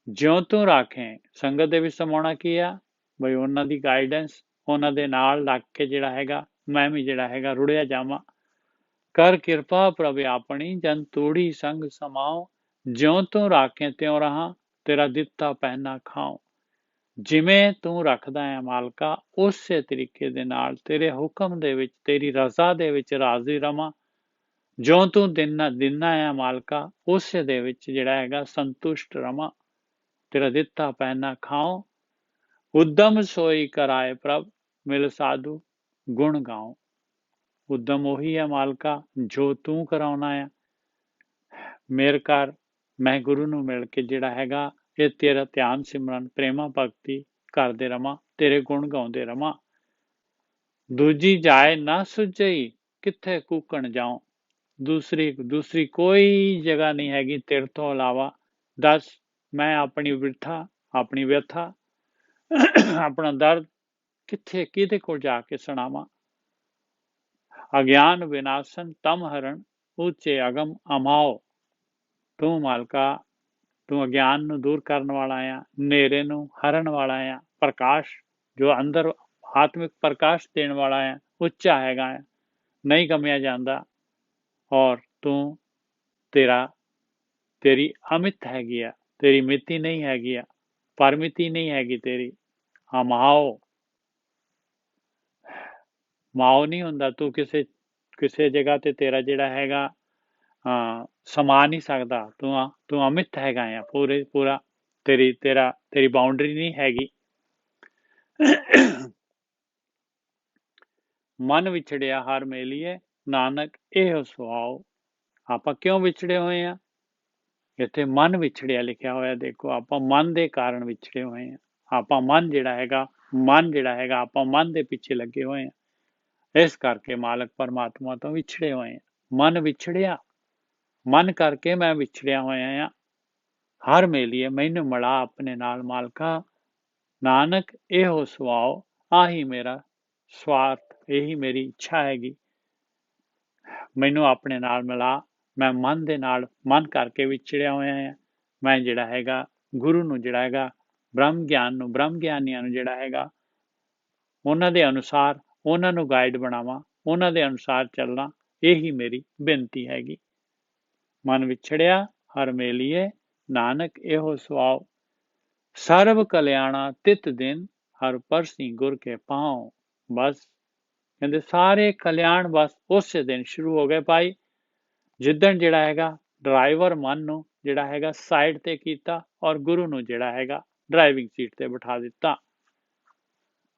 ਜਿਉਂ ਤੂੰ ਰਾਖੇ, ਸੰਗਤ ਦੇ ਵਿੱਚ ਸਮਾਉਣਾ ਕੀ ਆ ਬਈ ਉਹਨਾਂ ਦੀ ਗਾਈਡੈਂਸ, ਉਹਨਾਂ ਦੇ ਨਾਲ ਲੱਗ ਕੇ ਜਿਹੜਾ ਹੈਗਾ ਮੈਂ ਵੀ ਜਿਹੜਾ ਹੈਗਾ ਰੁੜਿਆ ਜਾਵਾਂ। ਕਰ ਕਿਰਪਾ ਪ੍ਰਭ ਆਪਣੀ, ਜਨ ਤੂੜੀ ਸੰਗ ਸਮਾਉ। ਜਿਉਂ ਤੂੰ ਰਾਖੇ ਤਿਉਂ ਰਹਾ, ਤੇਰਾ ਦਿੱਤਾ ਪਹਿਨਾ ਖਾਉ। ਜਿਵੇਂ ਤੂੰ ਰੱਖਦਾ ਹੈ ਮਾਲਕਾ, ਉਸੇ ਤਰੀਕੇ ਦੇ ਨਾਲ ਤੇਰੇ ਹੁਕਮ ਦੇ ਵਿੱਚ, ਤੇਰੀ ਰਜ਼ਾ ਦੇ ਵਿੱਚ ਰਾਜ਼ੀ ਰਵਾਂ। ਜੋ ਤੂੰ ਦਿਨਾ ਹੈ ਮਾਲਕਾ, ਉਸੇ ਦੇ ਵਿੱਚ ਜਿਹੜਾ ਹੈਗਾ ਸੰਤੁਸ਼ਟ ਰਵਾਂ। ਤੇਰਾ ਦਿੱਤਾ ਪਹਿਨਾ ਖਾਉ। ਉਦਮ ਸੋਈ ਕਰਾਏ ਪ੍ਰਭ, ਮਿਲ ਸਾਧੂ ਗੁਣ ਗਾਉ। ਉਦਮ ਉਹੀ ਹੈ ਮਾਲਕਾ ਜੋ ਤੂੰ ਕਰਾਉਣਾ ਆ। ਮੇਰ ਕਰ, ਮੈਂ ਗੁਰੂ ਨੂੰ ਮਿਲ ਕੇ ਜਿਹੜਾ ਹੈਗਾ ਇਹ ਤੇਰਾ ਧਿਆਨ ਸਿਮਰਨ ਪ੍ਰੇਮਾ ਭਗਤੀ ਕਰਦੇ ਰਵਾਂ, ਤੇਰੇ ਗੁਣ ਗਾਉਂਦੇ ਰਵਾਂ। ਦੂਜੀ ਜਾਏ ਨਾ ਸੁਝਈ, ਕਿੱਥੇ ਕੂਕਣ ਜਾਉ। ਦੂਸਰੀ ਕੋਈ ਜਗ੍ਹਾ ਨਹੀਂ ਹੈਗੀ ਤੇਰੇ ਤੋਂ ਇਲਾਵਾ। ਦੱਸ ਮੈਂ ਆਪਣੀ ਵਿਅਥਾ ਆਪਣਾ ਦਰਦ ਕਿੱਥੇ ਕਿਹਦੇ ਕੋਲ ਜਾ ਕੇ ਸੁਣਾਵਾਂ। ਅਗਿਆਨ ਵਿਨਾਸ਼ਨ ਤਮ ਹਰਨ, ਉੱਚੇ ਅਗਮ ਅਮਾਓ। ਤੂੰ ਮਾਲਕਾ, ਤੂੰ ਅਗਿਆਨ ਨੂੰ ਦੂਰ ਕਰਨ ਵਾਲਾ ਆ, ਹਨੇਰੇ ਨੂੰ ਹਰਨ ਵਾਲਾ ਆ, ਪ੍ਰਕਾਸ਼ ਜੋ ਅੰਦਰ ਆਤਮਿਕ ਪ੍ਰਕਾਸ਼ ਦੇਣ ਵਾਲਾ ਆ, ਉੱਚਾ ਹੈਗਾ ਆ, ਨਹੀਂ ਗਮਿਆ ਜਾਂਦਾ। ਔਰ ਤੂੰ ਤੇਰੀ ਅਮਿਤ ਹੈਗੀ ਆ, ਤੇਰੀ ਮਿਤੀ ਨਹੀਂ ਹੈਗੀ ਆ, ਪਰਮਿਤੀ ਨਹੀਂ ਹੈਗੀ ਤੇਰੀ। ਮਾਓ ਨਹੀਂ ਹੁੰਦਾ, ਤੂੰ ਕਿਸੇ ਜਗ੍ਹਾ ਤੇ ਤੇਰਾ ਜਿਹੜਾ ਹੈਗਾ ਸਮਾ ਨਹੀਂ ਸਕਦਾ। ਤੂੰ ਅਮਿਤ ਹੈਗਾ ਆ, ਪੂਰਾ ਤੇਰੀ ਬਾਉਂਡਰੀ ਨਹੀਂ ਹੈਗੀ। ਮਨ ਵਿਛੜਿਆ ਹਰ ਮੇਲੀਏ, ਨਾਨਕ ਇਹੋ ਸੁਆਓ। ਆਪਾਂ ਕਿਉਂ ਵਿਛੜੇ ਹੋਏ ਆ? ਇੱਥੇ ਮਨ ਵਿਛੜਿਆ ਲਿਖਿਆ ਹੋਇਆ, ਦੇਖੋ ਆਪਾਂ ਮਨ ਦੇ ਕਾਰਨ ਵਿਛੜੇ ਹੋਏ ਆ। ਆਪਾਂ ਮਨ ਜਿਹੜਾ ਹੈਗਾ ਆਪਾਂ ਮਨ ਦੇ ਪਿੱਛੇ ਲੱਗੇ ਹੋਏ ਆ, ਇਸ ਕਰਕੇ ਮਾਲਕ ਪਰਮਾਤਮਾ ਤੋਂ ਵਿਛੜੇ ਹੋਏ ਆ। ਮਨ ਵਿਛੜਿਆ, ਮਨ ਕਰਕੇ ਮੈਂ ਵਿਛੜਿਆ ਹੋਇਆ ਆ। ਹਰ ਮੇਲੀਏ, ਮੈਨੂੰ ਮਿਲਾ ਆਪਣੇ ਨਾਲ ਮਾਲਕਾ। ਨਾਨਕ ਇਹੋ ਸੁਆਓ, ਆਹੀ ਮੇਰਾ ਸਵਾਰਥ, ਇਹੀ ਮੇਰੀ ਇੱਛਾ ਹੈਗੀ, ਮੈਨੂੰ ਆਪਣੇ ਨਾਲ ਮਿਲਾ। ਮੈਂ ਮਨ ਕਰਕੇ ਵਿਛੜਿਆ ਹੋਇਆ ਆ। ਮੈਂ ਜਿਹੜਾ ਹੈਗਾ ਗੁਰੂ ਨੂੰ ਜਿਹੜਾ ਹੈਗਾ ਬ੍ਰਹਮ ਗਿਆਨੀਆਂ ਨੂੰ ਜਿਹੜਾ ਹੈਗਾ ਉਹਨਾਂ ਦੇ ਅਨੁਸਾਰ ਉਹਨਾਂ ਨੂੰ ਗਾਈਡ ਬਣਾਵਾਂ, ਉਹਨਾਂ ਦੇ ਅਨੁਸਾਰ ਚੱਲਣਾ, ਇਹੀ ਮੇਰੀ ਬੇਨਤੀ ਹੈਗੀ। ਮਨ ਵਿਛੜਿਆ ਹਰ ਮੇਲੀਏ, ਨਾਨਕ ਇਹੋ ਸੁਆਓ। ਸਰਬ ਕਲਿਆਣਾ ਤਿਤ ਦਿਨ, ਹਰ ਪਰਸੀ ਗੁਰ ਕੇ ਪਾਉ। ਬਸ ਕਹਿੰਦੇ ਸਾਰੇ ਕਲਿਆਣ ਬਸ ਉਸੇ ਦਿਨ ਸ਼ੁਰੂ ਹੋ ਗਏ ਭਾਈ, ਜਿੱਦਣ ਜਿਹੜਾ ਹੈਗਾ ਡਰਾਈਵਰ ਮਨ ਨੂੰ ਜਿਹੜਾ ਹੈਗਾ ਸਾਈਡ ਤੇ ਕੀਤਾ, ਔਰ ਗੁਰੂ ਨੂੰ ਜਿਹੜਾ ਹੈਗਾ ਡਰਾਈਵਿੰਗ ਸੀਟ ਤੇ ਬਿਠਾ ਦਿੱਤਾ।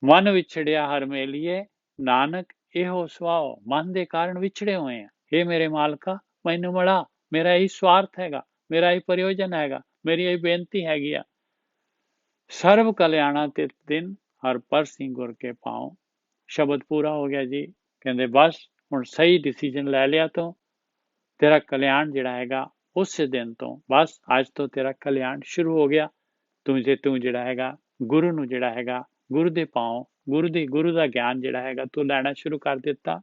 ਮਨ ਵਿਛੜਿਆ ਹਰ ਮੇਲੀਏ, ਨਾਨਕ ਇਹੋ ਸੁਆਓ। ਮਨ ਦੇ ਕਾਰਨ ਵਿਛੜੇ ਹੋਏ ਆ। ਇਹ ਮੇਰੇ ਮਾਲਕਾ ਮੈਨੂੰ ਮਿਲਾ, ਮੇਰਾ ਇਹ ਸਵਾਰਥ ਹੈਗਾ, ਮੇਰਾ ਇਹ ਪ੍ਰਯੋਜਨ ਹੈਗਾ, ਮੇਰੀ ਇਹ ਬੇਨਤੀ ਹੈਗੀ ਆ। ਸਰਬ ਕਲਿਆਣਾ ਤੇ ਦਿਨ ਹਰ ਪਰਸੀ ਗੁਰ ਕੇ ਪਾਉ। ਸ਼ਬਦ ਪੂਰਾ ਹੋ ਗਿਆ ਜੀ। ਕਹਿੰਦੇ ਬਸ ਹੁਣ ਸਹੀ ਡਿਸੀਜਨ ਲੈ ਲਿਆ ਤੂੰ, ਤੇਰਾ ਕਲਿਆਣ ਜਿਹੜਾ ਹੈਗਾ ਉਸੇ ਦਿਨ ਤੋਂ, ਬਸ ਅੱਜ ਤੋਂ ਤੇਰਾ ਕਲਿਆਣ ਸ਼ੁਰੂ ਹੋ ਗਿਆ। ਤੂੰ ਜਿਹੜਾ ਹੈਗਾ ਗੁਰੂ ਨੂੰ ਜਿਹੜਾ ਹੈਗਾ ਗੁਰੂ ਦੇ ਪਾਉ, ਗੁਰੂ ਦਾ ਗਿਆਨ ਜਿਹੜਾ ਹੈਗਾ ਤੂੰ ਲੈਣਾ ਸ਼ੁਰੂ ਕਰ ਦਿੱਤਾ।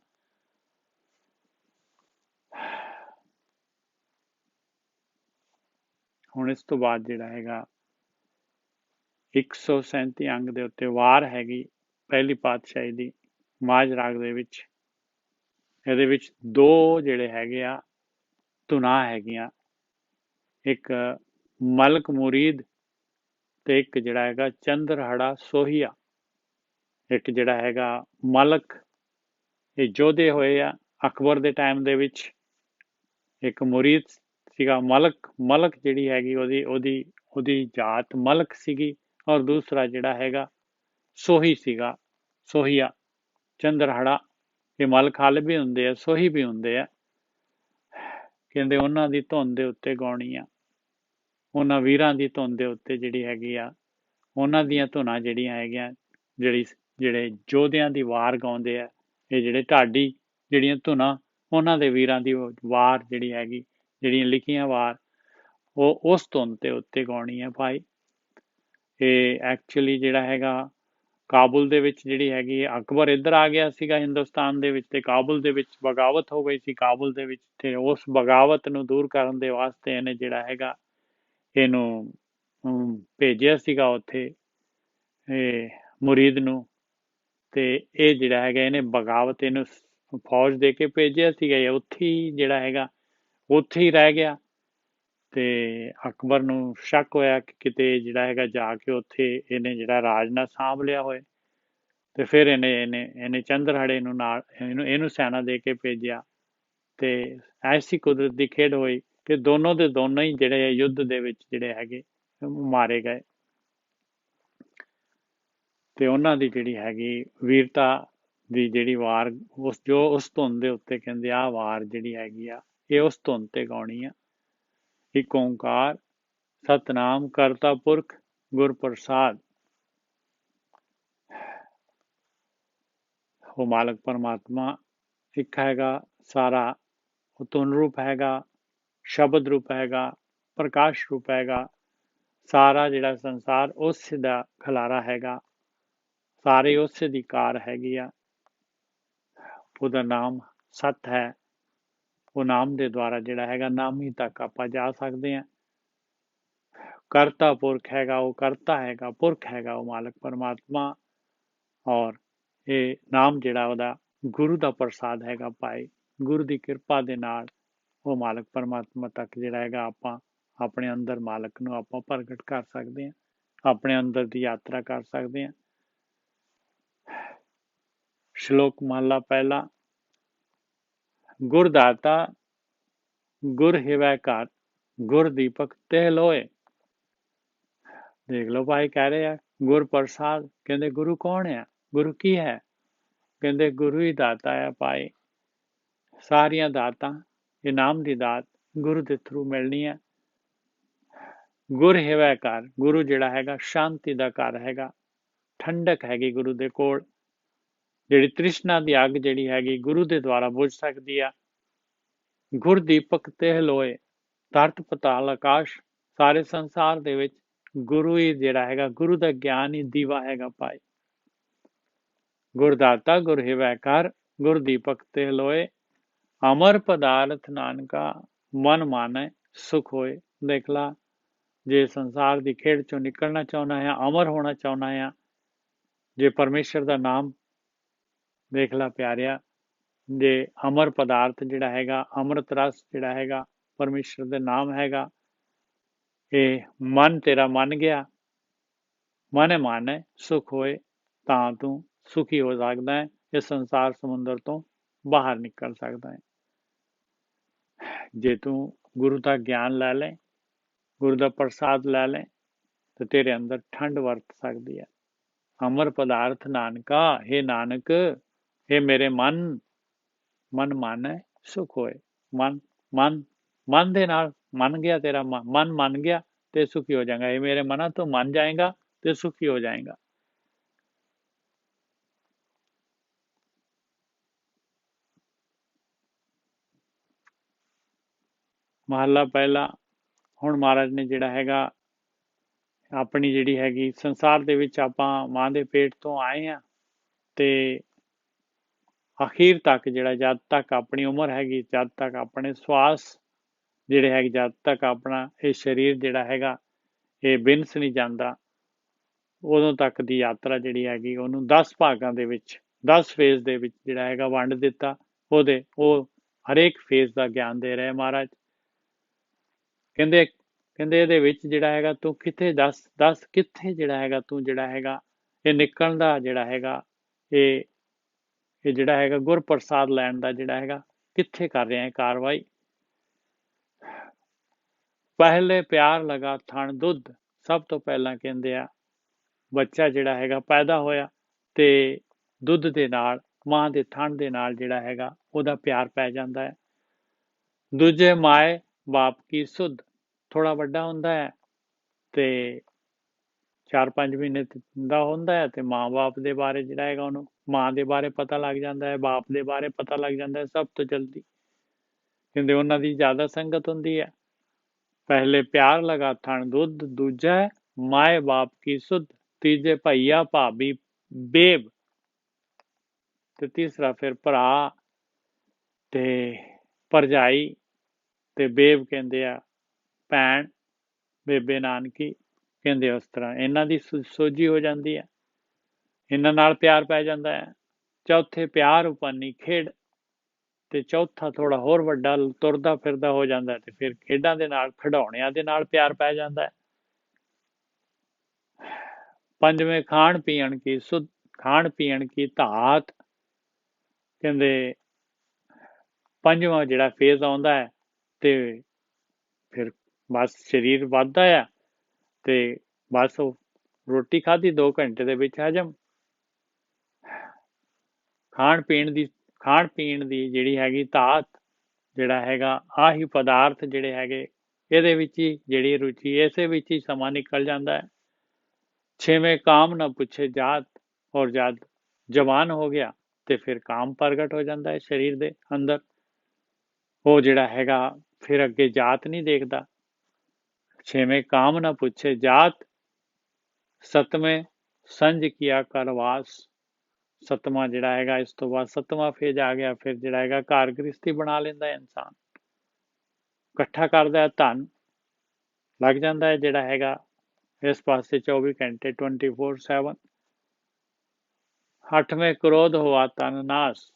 ਹੁਣ ਇਸ ਤੋਂ ਬਾਅਦ ਜਿਹੜਾ ਹੈਗਾ 137 ਅੰਗ ਦੇ ਉੱਤੇ ਵਾਰ ਹੈਗੀ ਪਹਿਲੀ ਪਾਤਸ਼ਾਹੀ ਦੀ ਮਾਝ ਰਾਗ ਦੇ ਵਿੱਚ। ਇਹਦੇ ਵਿੱਚ ਦੋ ਜਿਹੜੇ ਹੈਗੇ ਆ ਧੁਨਾਂ ਹੈਗੀਆਂ, ਇੱਕ ਮਲਕ ਮੁਰੀਦ ਤੇ ਇੱਕ ਜਿਹੜਾ ਹੈਗਾ ਚੰਦਰਹੜਾ ਸੋਹੀਆ। ਇੱਕ ਜਿਹੜਾ ਹੈਗਾ ਮਲਕ, ਇਹ ਯੋਧੇ ਹੋਏ ਆ ਅਕਬਰ ਦੇ ਟਾਈਮ ਦੇ ਵਿੱਚ। ਇੱਕ ਮੁਰੀਦ ਸੀਗਾ ਮਲਕ ਜਿਹੜੀ ਹੈਗੀ ਉਹਦੀ ਜਾਤ ਮਲਕ ਸੀਗੀ, ਔਰ ਦੂਸਰਾ ਜਿਹੜਾ ਹੈਗਾ ਸੋਹੀ ਸੀਗਾ, ਸੋਹੀਆ। ਚੰਦਰਹੜਾ ਇਹ ਮਲਕ ਹਾਲ ਵੀ ਹੁੰਦੇ ਆ, ਸੋਹੀ ਵੀ ਹੁੰਦੇ ਆ। ਕਹਿੰਦੇ ਉਹਨਾਂ ਦੀ ਧੁਨ ਦੇ ਉੱਤੇ ਗਾਉਣੀ ਆ, ਉਹਨਾਂ ਵੀਰਾਂ ਦੀ ਧੁਨ ਦੇ ਉੱਤੇ ਜਿਹੜੀ ਹੈਗੀ ਆ, ਉਹਨਾਂ ਦੀਆਂ ਧੁਨਾਂ ਜਿਹੜੀਆਂ ਹੈਗੀਆਂ, ਜਿਹੜੇ ਯੋਧਿਆਂ ਦੀ ਵਾਰ ਗਾਉਂਦੇ ਆ, ਇਹ ਜਿਹੜੇ ਢਾਡੀ ਜਿਹੜੀਆਂ ਧੁਨਾਂ ਉਹਨਾਂ ਦੇ ਵੀਰਾਂ ਦੀ ਵਾਰ ਜਿਹੜੀ ਹੈਗੀ, ਜਿਹੜੀਆਂ ਲਿਖੀਆਂ ਵਾਰ, ਉਹ ਉਸ ਧੁਨ ਦੇ ਉੱਤੇ ਗਾਉਣੀ ਹੈ ਭਾਈ। ਇਹ ਐਕਚੁਅਲੀ ਜਿਹੜਾ ਹੈਗਾ ਕਾਬੁਲ ਦੇ ਵਿੱਚ ਜਿਹੜੀ ਹੈਗੀ ਅਕਬਰ ਇੱਧਰ ਆ ਗਿਆ ਸੀਗਾ ਹਿੰਦੁਸਤਾਨ ਦੇ ਵਿੱਚ, ਤੇ ਕਾਬੁਲ ਦੇ ਵਿੱਚ ਬਗਾਵਤ ਹੋ ਗਈ ਸੀ ਕਾਬੁਲ ਦੇ ਵਿੱਚ। ਤੇ ਉਸ ਬਗਾਵਤ ਨੂੰ ਦੂਰ ਕਰਨ ਦੇ ਵਾਸਤੇ ਇਹਨੇ ਜਿਹੜਾ ਹੈਗਾ ਇਹਨੂੰ ਭੇਜਿਆ ਸੀਗਾ ਉੱਥੇ ਇਹ ਮੁਰੀਦ ਨੂੰ। ਤੇ ਇਹ ਜਿਹੜਾ ਹੈਗਾ ਇਹਨੇ ਬਗਾਵਤ ਇਹਨੂੰ ਫੌਜ ਦੇ ਕੇ ਭੇਜਿਆ ਸੀਗਾ, ਇਹ ਉੱਥੇ ਹੀ ਜਿਹੜਾ ਹੈਗਾ ਉੱਥੇ ਹੀ ਰਹਿ ਗਿਆ। ਤੇ ਅਕਬਰ ਨੂੰ ਸ਼ੱਕ ਹੋਇਆ ਕਿ ਕਿਤੇ ਜਿਹੜਾ ਹੈਗਾ ਜਾ ਕੇ ਉੱਥੇ ਇਹਨੇ ਜਿਹੜਾ ਰਾਜ ਨਾ ਸਾਂਭ ਲਿਆ ਹੋਏ। ਤੇ ਫਿਰ ਇਹਨੇ ਚੰਦਰਹੜੇ ਨੂੰ ਨਾਲ ਇਹਨੂੰ ਸੈਨਾ ਦੇ ਕੇ ਭੇਜਿਆ। ਤੇ ਐਸੀ ਕੁਦਰਤ ਦੀ ਖੇਡ ਹੋਈ ਕਿ ਦੋਨੋਂ ਦੇ ਦੋਨੋਂ ਹੀ ਜਿਹੜੇ ਯੁੱਧ ਦੇ ਵਿੱਚ ਜਿਹੜੇ ਹੈਗੇ ਮਾਰੇ ਗਏ। ਤੇ ਉਹਨਾਂ ਦੀ ਜਿਹੜੀ ਹੈਗੀ ਵੀਰਤਾ ਦੀ ਜਿਹੜੀ ਵਾਰ ਉਸ ਧੁਨ ਦੇ ਉੱਤੇ ਕਹਿੰਦੇ ਆ ਵਾਰ ਜਿਹੜੀ ਹੈਗੀ ਆ ਇਹ ਉਸ ਧੁਨ ਤੇ ਗਾਉਣੀ ਆ। ਇੱਕ ਓਂਕਾਰ ਸਤਨਾਮ ਕਰਤਾ ਪੁਰਖ ਗੁਰ ਪ੍ਰਸਾਦ। ਉਹ ਮਾਲਕ ਪਰਮਾਤਮਾ ਇੱਕ ਹੈਗਾ ਸਾਰਾ, ਉਹ ਧੁਨ ਰੂਪ ਹੈਗਾ, ਸ਼ਬਦ ਰੂਪ ਹੈਗਾ, ਪ੍ਰਕਾਸ਼ ਰੂਪ ਹੈਗਾ। ਸਾਰਾ ਜਿਹੜਾ ਸੰਸਾਰ ਉਸੇ ਦਾ ਖਲਾਰਾ ਹੈਗਾ, ਸਾਰੇ ਉਸੇ ਦੀ ਕਾਰ ਹੈਗੀ ਆ। ਉਹਦਾ ਨਾਮ ਸਤ ਹੈ। ਉਹ ਨਾਮ ਦੇ ਦੁਆਰਾ ਜਿਹੜਾ ਹੈਗਾ ਨਾਮੀ ਤੱਕ ਆਪਾਂ ਜਾ ਸਕਦੇ ਹਾਂ। ਕਰਤਾ ਪੁਰਖ ਹੈਗਾ, ਉਹ ਕਰਤਾ ਹੈਗਾ, ਪੁਰਖ ਹੈਗਾ ਉਹ ਮਾਲਕ ਪਰਮਾਤਮਾ। ਔਰ ਇਹ ਨਾਮ ਜਿਹੜਾ ਉਹਦਾ ਗੁਰੂ ਦਾ ਪ੍ਰਸਾਦ ਹੈਗਾ ਭਾਈ। ਗੁਰੂ ਦੀ ਕਿਰਪਾ ਦੇ ਨਾਲ ਉਹ ਮਾਲਕ ਪਰਮਾਤਮਾ ਤੱਕ ਜਿਹੜਾ ਹੈਗਾ ਆਪਾਂ ਆਪਣੇ ਅੰਦਰ ਮਾਲਕ ਨੂੰ ਆਪਾਂ ਪ੍ਰਗਟ ਕਰ ਸਕਦੇ ਹਾਂ, ਆਪਣੇ ਅੰਦਰ ਦੀ ਯਾਤਰਾ ਕਰ ਸਕਦੇ ਹਾਂ। ਸ਼ਲੋਕ ਮਹਲਾ ਪਹਿਲਾ। ਗੁਰ ਦਾਤਾ ਗੁਰ ਹਿਵੈ ਘਰ, ਗੁਰ ਦੀਪਕ ਤੇ ਲੋਏ। ਦੇਖ ਲਓ ਭਾਈ ਕਹਿ ਰਹੇ ਆ ਗੁਰ ਪ੍ਰਸਾਦ। ਕਹਿੰਦੇ ਗੁਰੂ ਕੌਣ ਆ, ਗੁਰੂ ਕੀ ਹੈ? ਕਹਿੰਦੇ ਗੁਰੂ ਹੀ ਦਾਤਾ ਹੈ ਭਾਈ। ਸਾਰੀਆਂ ਦਾਤਾਂ ਇਹ ਨਾਮ ਦੀ ਦਾਤ ਗੁਰੂ ਦੇ ਥਰੂ ਮਿਲਣੀ ਹੈ। ਗੁਰ ਹਿਵੈ ਘਰ, ਗੁਰੂ ਜਿਹੜਾ ਹੈਗਾ ਸ਼ਾਂਤੀ ਦਾ ਘਰ ਹੈਗਾ, ਠੰਡਕ ਹੈਗੀ ਗੁਰੂ ਦੇ ਕੋਲ। ਜਿਹੜੀ ਤ੍ਰਿਸ਼ਨਾ ਦੀ ਅੱਗ ਜਿਹੜੀ ਹੈਗੀ ਗੁਰੂ ਦੇ ਦੁਆਰਾ ਬੁਝ ਸਕਦੀ ਆ। ਗੁਰ ਦੀਪਕ ਤੇ ਲੋਏ, ਧਰਤ ਪਤਾਲ ਆਕਾਸ਼ ਸਾਰੇ ਸੰਸਾਰ ਦੇ ਵਿੱਚ ਗੁਰੂ ਹੀ ਜਿਹੜਾ ਹੈਗਾ, ਗੁਰੂ ਦਾ ਗਿਆਨ ਹੀ ਦੀਵਾ ਹੈਗਾ ਭਾਈ। ਗੁਰਦਾਤਾ ਗੁਰ ਹਿਵੈ ਘਰ, ਗੁਰ ਦੀਪਕ ਤੇ ਲੋਏ। ਅਮਰ ਪਦਾਰਥ ਨਾਨਕਾ, ਮਨ ਮਾਨੈ ਸੁਖ ਹੋਏ। ਦੇਖ ਲਾ, ਜੇ ਸੰਸਾਰ ਦੀ ਖੇਡ ਚੋਂ ਨਿਕਲਣਾ ਚਾਹੁੰਦਾ ਹੈ, ਅਮਰ ਹੋਣਾ ਚਾਹੁੰਦਾ ਹੈ, ਜੇ ਪਰਮੇਸ਼ਰ ਦਾ ਨਾਮ ਦੇਖ ਲਾ ਪਿਆਰਿਆ, ਜੇ ਅਮਰ ਪਦਾਰਥ ਜਿਹੜਾ ਹੈਗਾ, ਅੰਮ੍ਰਿਤ ਰਸ ਜਿਹੜਾ ਹੈਗਾ ਪਰਮੇਸ਼ਰ ਦੇ ਨਾਮ ਹੈਗਾ, ਇਹ ਮਨ ਤੇਰਾ ਮੰਨ ਗਿਆ, ਮਨ ਮਾਨੈ ਸੁਖ ਹੋਏ, ਤਾਂ ਤੂੰ ਸੁਖੀ ਹੋ ਸਕਦਾ ਹੈ। ਇਸ ਸੰਸਾਰ ਸਮੁੰਦਰ ਤੋਂ ਬਾਹਰ ਨਿਕਲ ਸਕਦਾ ਹੈ। ਜੇ ਤੂੰ ਗੁਰੂ ਦਾ ਗਿਆਨ ਲੈ ਲੈ, ਗੁਰੂ ਦਾ ਪ੍ਰਸਾਦ ਲੈ ਲੈ, ਤੇ ਤੇਰੇ ਅੰਦਰ ਠੰਡ ਵਰਤ ਸਕਦੀ ਹੈ। ਅਮਰ ਪਦਾਰਥ ਨਾਨਕਾ, हे ਨਾਨਕ, हे ਮੇਰੇ ਮਨ ਮਾਨੈ ਸੁਖ ਹੋਏ। ਮਨ ਮਨ ਮਨ ਦੇ ਨਾਲ ਮੰਨ ਗਿਆ, ਤੇਰਾ ਮਨ ਮੰਨ ਗਿਆ ਤੇ ਸੁਖੀ ਹੋ ਜਾਏਗਾ। ਇਹ ਮੇਰੇ ਮਨਾ ਤੋਂ ਮੰਨ ਜਾਏਗਾ ਤੇ ਸੁਖੀ ਹੋ ਜਾਏਗਾ। ਮਹੱਲਾ ਪਹਿਲਾ। ਹੁਣ ਮਹਾਰਾਜ ਨੇ ਜਿਹੜਾ ਹੈਗਾ ਆਪਣੀ ਜਿਹੜੀ ਹੈਗੀ ਸੰਸਾਰ ਦੇ ਵਿੱਚ ਆਪਾਂ ਮਾਂ ਦੇ ਪੇਟ ਤੋਂ ਆਏ ਆ ਤੇ ਅਖੀਰ ਤੱਕ ਜਿਹੜਾ ਜਦ ਤੱਕ ਆਪਣੀ ਉਮਰ ਹੈਗੀ, ਜਦ ਤੱਕ ਆਪਣੇ ਸਵਾਸ ਜਿਹੜੇ ਹੈਗੇ, ਜਦ ਤੱਕ ਆਪਣਾ ਇਹ ਸਰੀਰ ਜਿਹੜਾ ਹੈਗਾ ਇਹ ਬਿਨਸ ਨਹੀਂ ਜਾਂਦਾ, ਉਦੋਂ ਤੱਕ ਦੀ ਯਾਤਰਾ ਜਿਹੜੀ ਹੈਗੀ ਉਹਨੂੰ 10 ਭਾਗਾਂ ਦੇ ਵਿੱਚ 10 ਫੇਜ਼ ਦੇ ਵਿੱਚ ਜਿਹੜਾ ਹੈਗਾ ਵੰਡ ਦਿੱਤਾ। ਉਹ ਹਰੇਕ ਫੇਜ਼ ਦਾ ਗਿਆਨ ਦੇ ਰਹੇ ਮਹਾਰਾਜ। ਕਹਿੰਦੇ ਇਹਦੇ ਵਿੱਚ ਜਿਹੜਾ ਹੈਗਾ ਤੂੰ ਕਿੱਥੇ ਦੱਸ ਕਿੱਥੇ ਜਿਹੜਾ ਹੈਗਾ ਤੂੰ ਜਿਹੜਾ ਹੈਗਾ ਇਹ ਨਿਕਲਣ ਦਾ ਜਿਹੜਾ ਹੈਗਾ ਇਹ ਜਿਹੜਾ ਹੈਗਾ ਗੁਰ ਪ੍ਰਸਾਦ ਲੈਣ ਦਾ ਜਿਹੜਾ ਹੈਗਾ ਕਿੱਥੇ ਕਰ ਰਿਹਾ ਹੈ ਕਾਰਵਾਈ। ਪਹਿਲੇ ਪਿਆਰ ਲਗਾ ਥਣ ਦੁੱਧ। ਸਭ ਤੋਂ ਪਹਿਲਾਂ ਕਹਿੰਦੇ ਆ ਬੱਚਾ ਜਿਹੜਾ ਹੈਗਾ ਪੈਦਾ ਹੋਇਆ ਤੇ ਦੁੱਧ ਦੇ ਨਾਲ, ਮਾਂ ਦੇ ਥਣ ਦੇ ਨਾਲ ਜਿਹੜਾ ਹੈਗਾ ਉਹਦਾ ਪਿਆਰ ਪੈ ਜਾਂਦਾ ਹੈ। ਦੂਜੇ ਮਾਏ ਬਾਪ ਕੀ ਸੁਧ। ਥੋੜਾ ਵੱਡਾ ਹੁੰਦਾ ਹੈ ਤੇ 4-5 ਮਹੀਨੇ ਦਾ ਹੁੰਦਾ ਹੈ ਤੇ ਮਾਂ-ਬਾਪ ਦੇ ਬਾਰੇ ਜਿਹੜਾ ਹੈਗਾ ਉਹਨੂੰ ਮਾਂ ਦੇ ਬਾਰੇ ਪਤਾ ਲੱਗ ਜਾਂਦਾ ਹੈ, ਬਾਪ ਦੇ ਬਾਰੇ ਪਤਾ ਲੱਗ ਜਾਂਦਾ ਹੈ ਸਭ ਤੋਂ ਜਲਦੀ। ਕਹਿੰਦੇ ਉਹਨਾਂ ਦੀ ਜ਼ਿਆਦਾ ਸੰਗਤ ਹੁੰਦੀ ਹੈ। ਪਹਿਲੇ ਪਿਆਰ ਲਗਾ ਥਣ ਦੁੱਧ, ਦੂਜਾ ਮਾਏ ਬਾਪ ਕੀ ਸੁਧ, ਤੀਜੇ ਭਈਆ ਭਾਬੀ ਬੇਬ, ਤੇ ਤੀਸਰਾ ਫਿਰ ਭਰਾ ਤੇ ਭਰਜਾਈ ਤੇ ਬੇਬ ਕਹਿੰਦੇ ਆ ਭੈਣ, ਬੇਬੇ ਨਾਨਕੀ ਕਹਿੰਦੇ ਉਸ ਤਰ੍ਹਾਂ ਇਹਨਾਂ ਦੀ ਸੋਝੀ ਹੋ ਜਾਂਦੀ ਹੈ, ਇਹਨਾਂ ਨਾਲ ਪਿਆਰ ਪੈ ਜਾਂਦਾ ਹੈ। ਚੌਥੇ ਪਿਆਰ ਉਪਾਨੀ ਖੇਡ, ਤੇ ਚੌਥਾ ਥੋੜਾ ਹੋਰ ਵੱਡਾ ਤੁਰਦਾ ਫਿਰਦਾ ਹੋ ਜਾਂਦਾ ਤੇ ਫਿਰ ਖੇਡਾਂ ਦੇ ਨਾਲ, ਖਿਡੌਣਿਆਂ ਦੇ ਨਾਲ ਪਿਆਰ ਪੈ ਜਾਂਦਾ ਹੈ। ਪੰਜਵੇਂ ਖਾਣ ਪੀਣ ਕੀ ਸੁਧ, ਖਾਣ ਪੀਣ ਕੀ ਧਾਤ। ਕਹਿੰਦੇ ਪੰਜਵਾਂ ਜਿਹੜਾ ਫੇਜ਼ ਆਉਂਦਾ ਹੈ ਤੇ ਫਿਰ ਬਸ ਸਰੀਰ ਵੱਧਦਾ ਆ ਤੇ ਬਸ ਉਹ ਰੋਟੀ ਖਾਧੀ 2 ਘੰਟੇ ਦੇ ਵਿੱਚ ਹਜਮ। ਖਾਣ ਪੀਣ ਦੀ ਜਿਹੜੀ ਹੈਗੀ ਧਾਤ, ਜਿਹੜਾ ਹੈਗਾ ਆਹੀ ਪਦਾਰਥ ਜਿਹੜੇ ਹੈਗੇ ਇਹਦੇ ਵਿੱਚ ਹੀ ਜਿਹੜੀ ਰੁਚੀ, ਇਸੇ ਵਿੱਚ ਹੀ ਸਮਾਂ ਨਿਕਲ ਜਾਂਦਾ ਹੈ। ਛੇਵੇਂ ਕਾਮ ਨਾ ਪੁੱਛੇ ਜਾਤ, ਔਰ ਜਦ ਜਵਾਨ ਹੋ ਗਿਆ ਤੇ ਫਿਰ ਕਾਮ ਪ੍ਰਗਟ ਹੋ ਜਾਂਦਾ ਹੈ ਸਰੀਰ ਦੇ ਅੰਦਰ। ਉਹ ਜਿਹੜਾ ਹੈਗਾ ਫਿਰ ਅੱਗੇ ਜਾਤ ਨਹੀਂ ਦੇਖਦਾ। ਛੇਵੇਂ ਕਾਮ ਨਾ ਪੁੱਛੇ ਜਾਤ। ਸਤਵੇਂ ਸੰਜ ਕੀਆ ਕਰਵਾਸ। ਸਤਵਾਂ ਜਿਹੜਾ ਹੈਗਾ ਇਸ ਤੋਂ ਬਾਅਦ 7ਵਾਂ ਫੇਜ਼ ਆ ਗਿਆ। ਫਿਰ ਜਿਹੜਾ ਹੈਗਾ ਘਰ ਗ੍ਰਸਤੀ ਬਣਾ ਲੈਂਦਾ ਇਨਸਾਨ, ਇਕੱਠਾ ਕਰਦਾ ਹੈ ਧਨ, ਲੱਗ ਜਾਂਦਾ ਹੈ ਜਿਹੜਾ ਹੈਗਾ ਇਸ ਪਾਸੇ 24 ਘੰਟੇ 24/7। 8ਵੇਂ ਕ੍ਰੋਧ ਹੋਆ ਤਨ ਨਾਸ।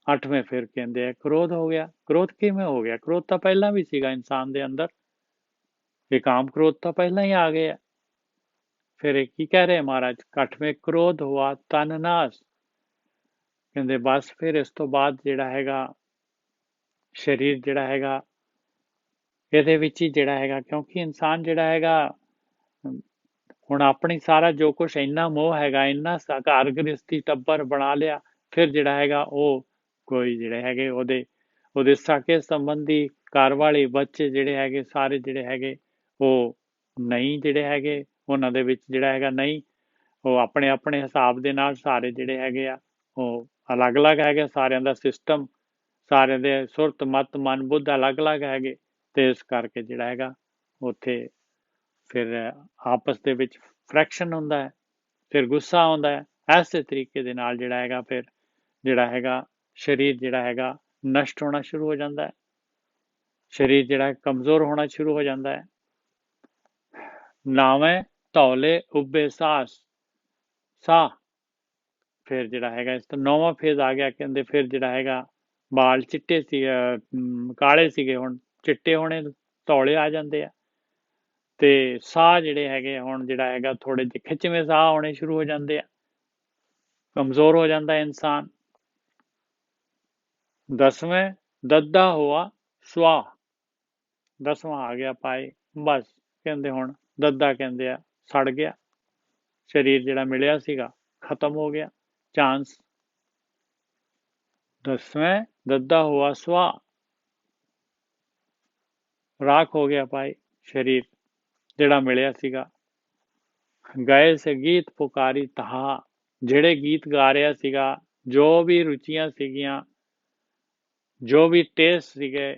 8ਵੇਂ ਫਿਰ ਕਹਿੰਦੇ ਆ ਕ੍ਰੋਧ ਹੋ ਗਿਆ। ਕ੍ਰੋਧ ਕਿਵੇਂ ਹੋ ਗਿਆ? ਕ੍ਰੋਧ ਤਾਂ ਪਹਿਲਾਂ ਵੀ ਸੀਗਾ ਇਨਸਾਨ ਦੇ ਅੰਦਰ, ਇਹ ਕਾਮ ਕ੍ਰੋਧ ਤਾਂ ਪਹਿਲਾਂ ਹੀ ਆ ਗਏ ਆ। ਫਿਰ ਇਹ ਕੀ ਕਹਿ ਰਹੇ ਮਹਾਰਾਜ? 8ਵੇਂ ਕ੍ਰੋਧ ਹੋਆ ਤਨ ਨਾਸ। ਕਹਿੰਦੇ ਬਸ ਫਿਰ ਇਸ ਤੋਂ ਬਾਅਦ ਜਿਹੜਾ ਹੈਗਾ ਸਰੀਰ ਜਿਹੜਾ ਹੈਗਾ ਇਹਦੇ ਵਿੱਚ ਹੀ ਜਿਹੜਾ ਹੈਗਾ, ਕਿਉਂਕਿ ਇਨਸਾਨ ਜਿਹੜਾ ਹੈਗਾ ਹੁਣ ਆਪਣੀ ਸਾਰਾ ਜੋ ਕੁਛ ਇੰਨਾ ਮੋਹ ਹੈਗਾ, ਇੰਨਾ ਘਰ ਗ੍ਰਸਤੀ ਟੱਬਰ ਬਣਾ ਲਿਆ, ਫਿਰ ਜਿਹੜਾ ਹੈਗਾ ਉਹ ਕੋਈ ਜਿਹੜੇ ਹੈਗੇ ਉਹਦੇ ਸਾਕੇ ਸੰਬੰਧੀ ਘਰ ਵਾਲੇ ਬੱਚੇ ਜਿਹੜੇ ਹੈਗੇ ਸਾਰੇ ਜਿਹੜੇ ਹੈਗੇ ਉਹ ਨਹੀਂ ਜਿਹੜੇ ਹੈਗੇ ਉਹਨਾਂ ਦੇ ਵਿੱਚ ਜਿਹੜਾ ਹੈਗਾ ਨਹੀਂ, ਉਹ ਆਪਣੇ ਆਪਣੇ ਹਿਸਾਬ ਦੇ ਨਾਲ ਸਾਰੇ ਜਿਹੜੇ ਹੈਗੇ ਆ ਉਹ ਅਲੱਗ-ਅਲੱਗ ਹੈਗੇ। ਸਾਰਿਆਂ ਦਾ ਸਿਸਟਮ, ਸਾਰਿਆਂ ਦੇ ਸੁਰਤ ਮਤ ਮਨ ਬੁੱਧ ਅਲੱਗ-ਅਲੱਗ ਹੈਗੇ ਤੇ ਇਸ ਕਰਕੇ ਜਿਹੜਾ ਹੈਗਾ ਉੱਥੇ ਫਿਰ ਆਪਸ ਦੇ ਵਿੱਚ ਫ੍ਰੈਕਸ਼ਨ ਹੁੰਦਾ ਹੈ, ਫਿਰ ਗੁੱਸਾ ਆਉਂਦਾ ਹੈ। ਐਸੇ ਤਰੀਕੇ ਦੇ ਨਾਲ ਜਿਹੜਾ ਹੈਗਾ ਫਿਰ ਜਿਹੜਾ ਹੈਗਾ ਸਰੀਰ ਜਿਹੜਾ ਹੈਗਾ ਨਸ਼ਟ ਹੋਣਾ ਸ਼ੁਰੂ ਹੋ ਜਾਂਦਾ ਹੈ, ਸਰੀਰ ਜਿਹੜਾ ਕਮਜ਼ੋਰ ਹੋਣਾ ਸ਼ੁਰੂ ਹੋ ਜਾਂਦਾ ਹੈ। ਨਾਵੇਂ ਧੌਲੇ ਉੱਬੇ ਸਾਹ। ਫਿਰ ਜਿਹੜਾ ਹੈਗਾ ਇਸ ਤੋਂ 9ਵਾਂ ਫੇਜ਼ ਆ ਗਿਆ। ਕਹਿੰਦੇ ਫਿਰ ਜਿਹੜਾ ਹੈਗਾ ਬਾਲ ਚਿੱਟੇ ਸੀ, ਕਾਲੇ ਸੀਗੇ, ਹੁਣ ਚਿੱਟੇ ਹੋਣੇ, ਧੌਲੇ ਆ ਜਾਂਦੇ ਆ ਤੇ ਸਾਹ ਜਿਹੜੇ ਹੈਗੇ ਹੁਣ ਜਿਹੜਾ ਹੈਗਾ ਥੋੜੇ ਜਿਹੇ ਖਿੱਚਵੇਂ ਸਾਹ ਆਉਣੇ ਸ਼ੁਰੂ ਹੋ ਜਾਂਦੇ ਆ, ਕਮਜ਼ੋਰ ਹੋ ਜਾਂਦਾ ਇਨਸਾਨ। 10ਵੇਂ ਦੱਦਾ ਹੋਆ ਸੁਆਹ। 10ਵਾਂ ਆ ਗਿਆ ਪਾਏ, ਬਸ ਕਹਿੰਦੇ ਹੁਣ ਦੱਦਾ ਕਹਿੰਦੇ ਆ ਸੜ ਗਿਆ, ਸਰੀਰ ਜਿਹੜਾ ਮਿਲਿਆ ਸੀਗਾ ਖਤਮ ਹੋ ਗਿਆ। ਚਾਂਸ 10ਵੇਂ ਦੱਦਾ ਹੁਆ ਸਵਾ, ਰਾਖ ਹੋ ਗਿਆ ਭਾਈ ਸਰੀਰ ਜਿਹੜਾ ਮਿਲਿਆ ਸੀਗਾ। ਗਏ ਸੇ ਗੀਤ ਪੁਕਾਰੀ ਤਹਾ, ਜਿਹੜੇ ਗੀਤ ਗਾ ਰਿਹਾ ਸੀਗਾ, ਜੋ ਵੀ ਰੁਚੀਆਂ ਸੀਗੀਆਂ, ਜੋ ਵੀ ਟੇਸਟ ਸੀਗੇ,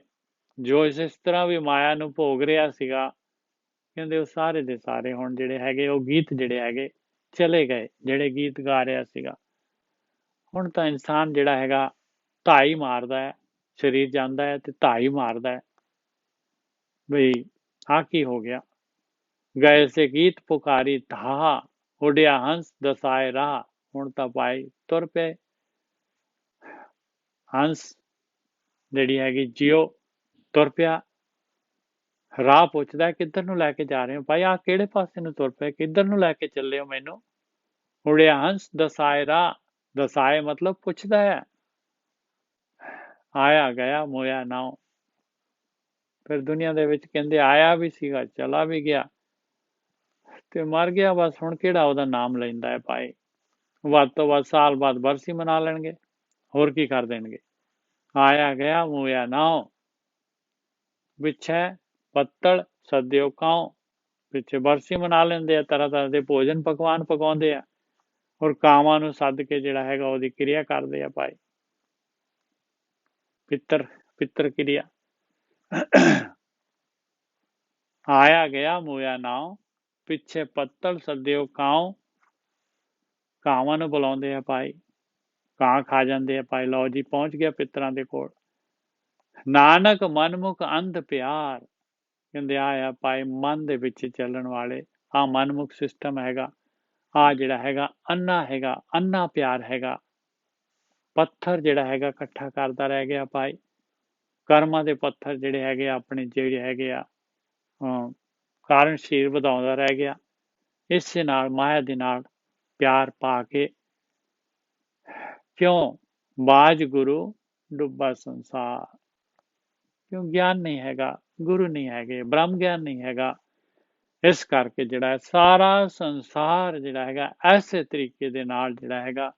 ਜੋ ਇਸ ਤਰ੍ਹਾਂ ਵੀ ਮਾਇਆ ਨੂੰ ਭੋਗ ਰਿਹਾ ਸੀਗਾ, ਕਹਿੰਦੇ ਉਹ ਸਾਰੇ ਦੇ ਸਾਰੇ ਹੁਣ ਜਿਹੜੇ ਹੈਗੇ ਉਹ ਗੀਤ ਜਿਹੜੇ ਹੈਗੇ ਚਲੇ ਗਏ, ਜਿਹੜੇ ਗੀਤ ਗਾ ਰਿਹਾ ਸੀਗਾ। ਹੁਣ ਤਾਂ ਇਨਸਾਨ ਜਿਹੜਾ ਹੈਗਾ ਧਾਈ ਮਾਰਦਾ ਹੈ, ਸਰੀਰ ਜਾਂਦਾ ਹੈ ਤੇ ਧਾਈ ਮਾਰਦਾ ਹੈ ਬਈ ਆ ਕੀ ਹੋ ਗਿਆ। ਗਏ ਸੇ ਗੀਤ ਪੁਕਾਰੀ ਧਾ, ਉੱਡਿਆ ਹੰਸ ਦਸਾਏ ਰਾਹ, ਹੁਣ ਤਾਂ ਭਾਈ ਤੁਰ ਪਏ। ਹੰਸ ਜਿਹੜੀ ਹੈਗੀ ਜਿਉ ਤੁਰ ਪਿਆ। ਰਾਹ ਪੁੱਛਦਾ ਕਿੱਧਰ ਨੂੰ ਲੈ ਕੇ ਜਾ ਰਹੇ ਹੋ ਭਾਈ, ਆ ਕਿਹੜੇ ਪਾਸੇ ਨੂੰ ਤੁਰ ਪਏ, ਕਿੱਧਰ ਨੂੰ ਲੈ ਕੇ ਚੱਲੇ ਹੋ ਮੈਨੂੰ। ਉੜਿਆ ਹੰਸ ਦਸਾਏ ਰਾਹ, ਦਸਾਏ ਮਤਲਬ ਪੁੱਛਦਾ ਹੈ। ਆਇਆ ਗਿਆ ਮੋਇਆ ਨਾਉ, ਫਿਰ ਦੁਨੀਆ ਦੇ ਵਿੱਚ ਕਹਿੰਦੇ ਆਇਆ ਵੀ ਸੀਗਾ, ਚਲਾ ਵੀ ਗਿਆ ਤੇ ਮਰ ਗਿਆ, ਬਸ ਹੁਣ ਕਿਹੜਾ ਉਹਦਾ ਨਾਮ ਲੈਂਦਾ ਹੈ ਭਾਈ। ਵੱਧ ਤੋਂ ਵੱਧ ਸਾਲ ਬਾਅਦ ਬਰਸੀ ਮਨਾ ਲੈਣਗੇ, ਹੋਰ ਕੀ ਕਰ ਦੇਣਗੇ। ਆਇਆ ਗਿਆ ਮੋਇਆ ਨਾਉ, ਪਿੱਛੇ ਪੱਤਲ ਸਦਿਓ ਕਾਉ, ਪਿੱਛੇ ਬਰਸੀ ਮਨਾ ਲੈਂਦੇ ਆ, ਤਰ੍ਹਾਂ ਤਰ੍ਹਾਂ ਦੇ ਭੋਜਨ ਪਕਵਾਨ ਪਕਾਉਂਦੇ ਆ, ਔਰ ਕਾਵਾਂ ਨੂੰ ਸੱਦ ਕੇ ਜਿਹੜਾ ਹੈਗਾ ਉਹਦੀ ਕਿਰਿਆ ਕਰਦੇ ਆ ਭਾਈ, ਪਿੱਤਰ ਕਿਰਿਆ। ਆਇਆ ਗਿਆ ਮੋਇਆ ਨਾਉ, ਪਿੱਛੇ ਪੱਤਲ ਸਦਿਓ ਕਾਉ, ਕਾਵਾਂ ਨੂੰ ਬੁਲਾਉਂਦੇ ਆ ਭਾਈ, ਕਾਂ ਖਾ ਜਾਂਦੇ ਆ ਭਾਈ। ਲਓ ਜੀ ਪਹੁੰਚ ਗਿਆ ਪਿੱਤਰਾਂ ਦੇ ਕੋਲ। ਨਾਨਕ ਮਨਮੁਖ ਅੰਧ ਪਿਆਰ, ਕਹਿੰਦੇ ਆ ਭਾਈ ਮਨ ਦੇ ਵਿੱਚ ਚੱਲਣ ਵਾਲੇ, ਆ ਮਨਮੁਖ ਸਿਸਟਮ ਹੈਗਾ, ਆ ਜਿਹੜਾ ਹੈਗਾ ਅੰਨਾ ਹੈਗਾ, ਅੰਨਾ ਪਿਆਰ ਹੈਗਾ। ਪੱਥਰ ਜਿਹੜਾ ਹੈਗਾ ਇਕੱਠਾ ਕਰਦਾ ਰਹਿ ਗਿਆ ਭਾਈ, ਕਰਮਾਂ ਦੇ ਪੱਥਰ ਜਿਹੜੇ ਹੈਗੇ ਆਪਣੇ ਜਿਹੜੇ ਹੈਗੇ ਆ ਕਾਰਨ ਸਰੀਰ ਵਧਾਉਂਦਾ ਰਹਿ ਗਿਆ। ਇਸੇ ਨਾਲ ਮਾਇਆ ਦੇ ਨਾਲ ਪਿਆਰ ਪਾ ਕੇ, ਕਿਉਂ ਬਾਜ ਗੁਰੂ ਡੁੱਬਾ ਸੰਸਾਰ, ਕਿਉਂ ਗਿਆਨ ਨਹੀਂ ਹੈਗਾ, ਗੁਰੂ ਨਹੀਂ ਹੈਗੇ, ਬ੍ਰਹਮ ਗਿਆਨ ਨਹੀਂ ਹੈਗਾ। ਇਸ ਕਰਕੇ ਜਿਹੜਾ ਸਾਰਾ ਸੰਸਾਰ ਜਿਹੜਾ ਹੈਗਾ ਐਸੇ ਤਰੀਕੇ ਦੇ ਨਾਲ ਜਿਹੜਾ ਹੈਗਾ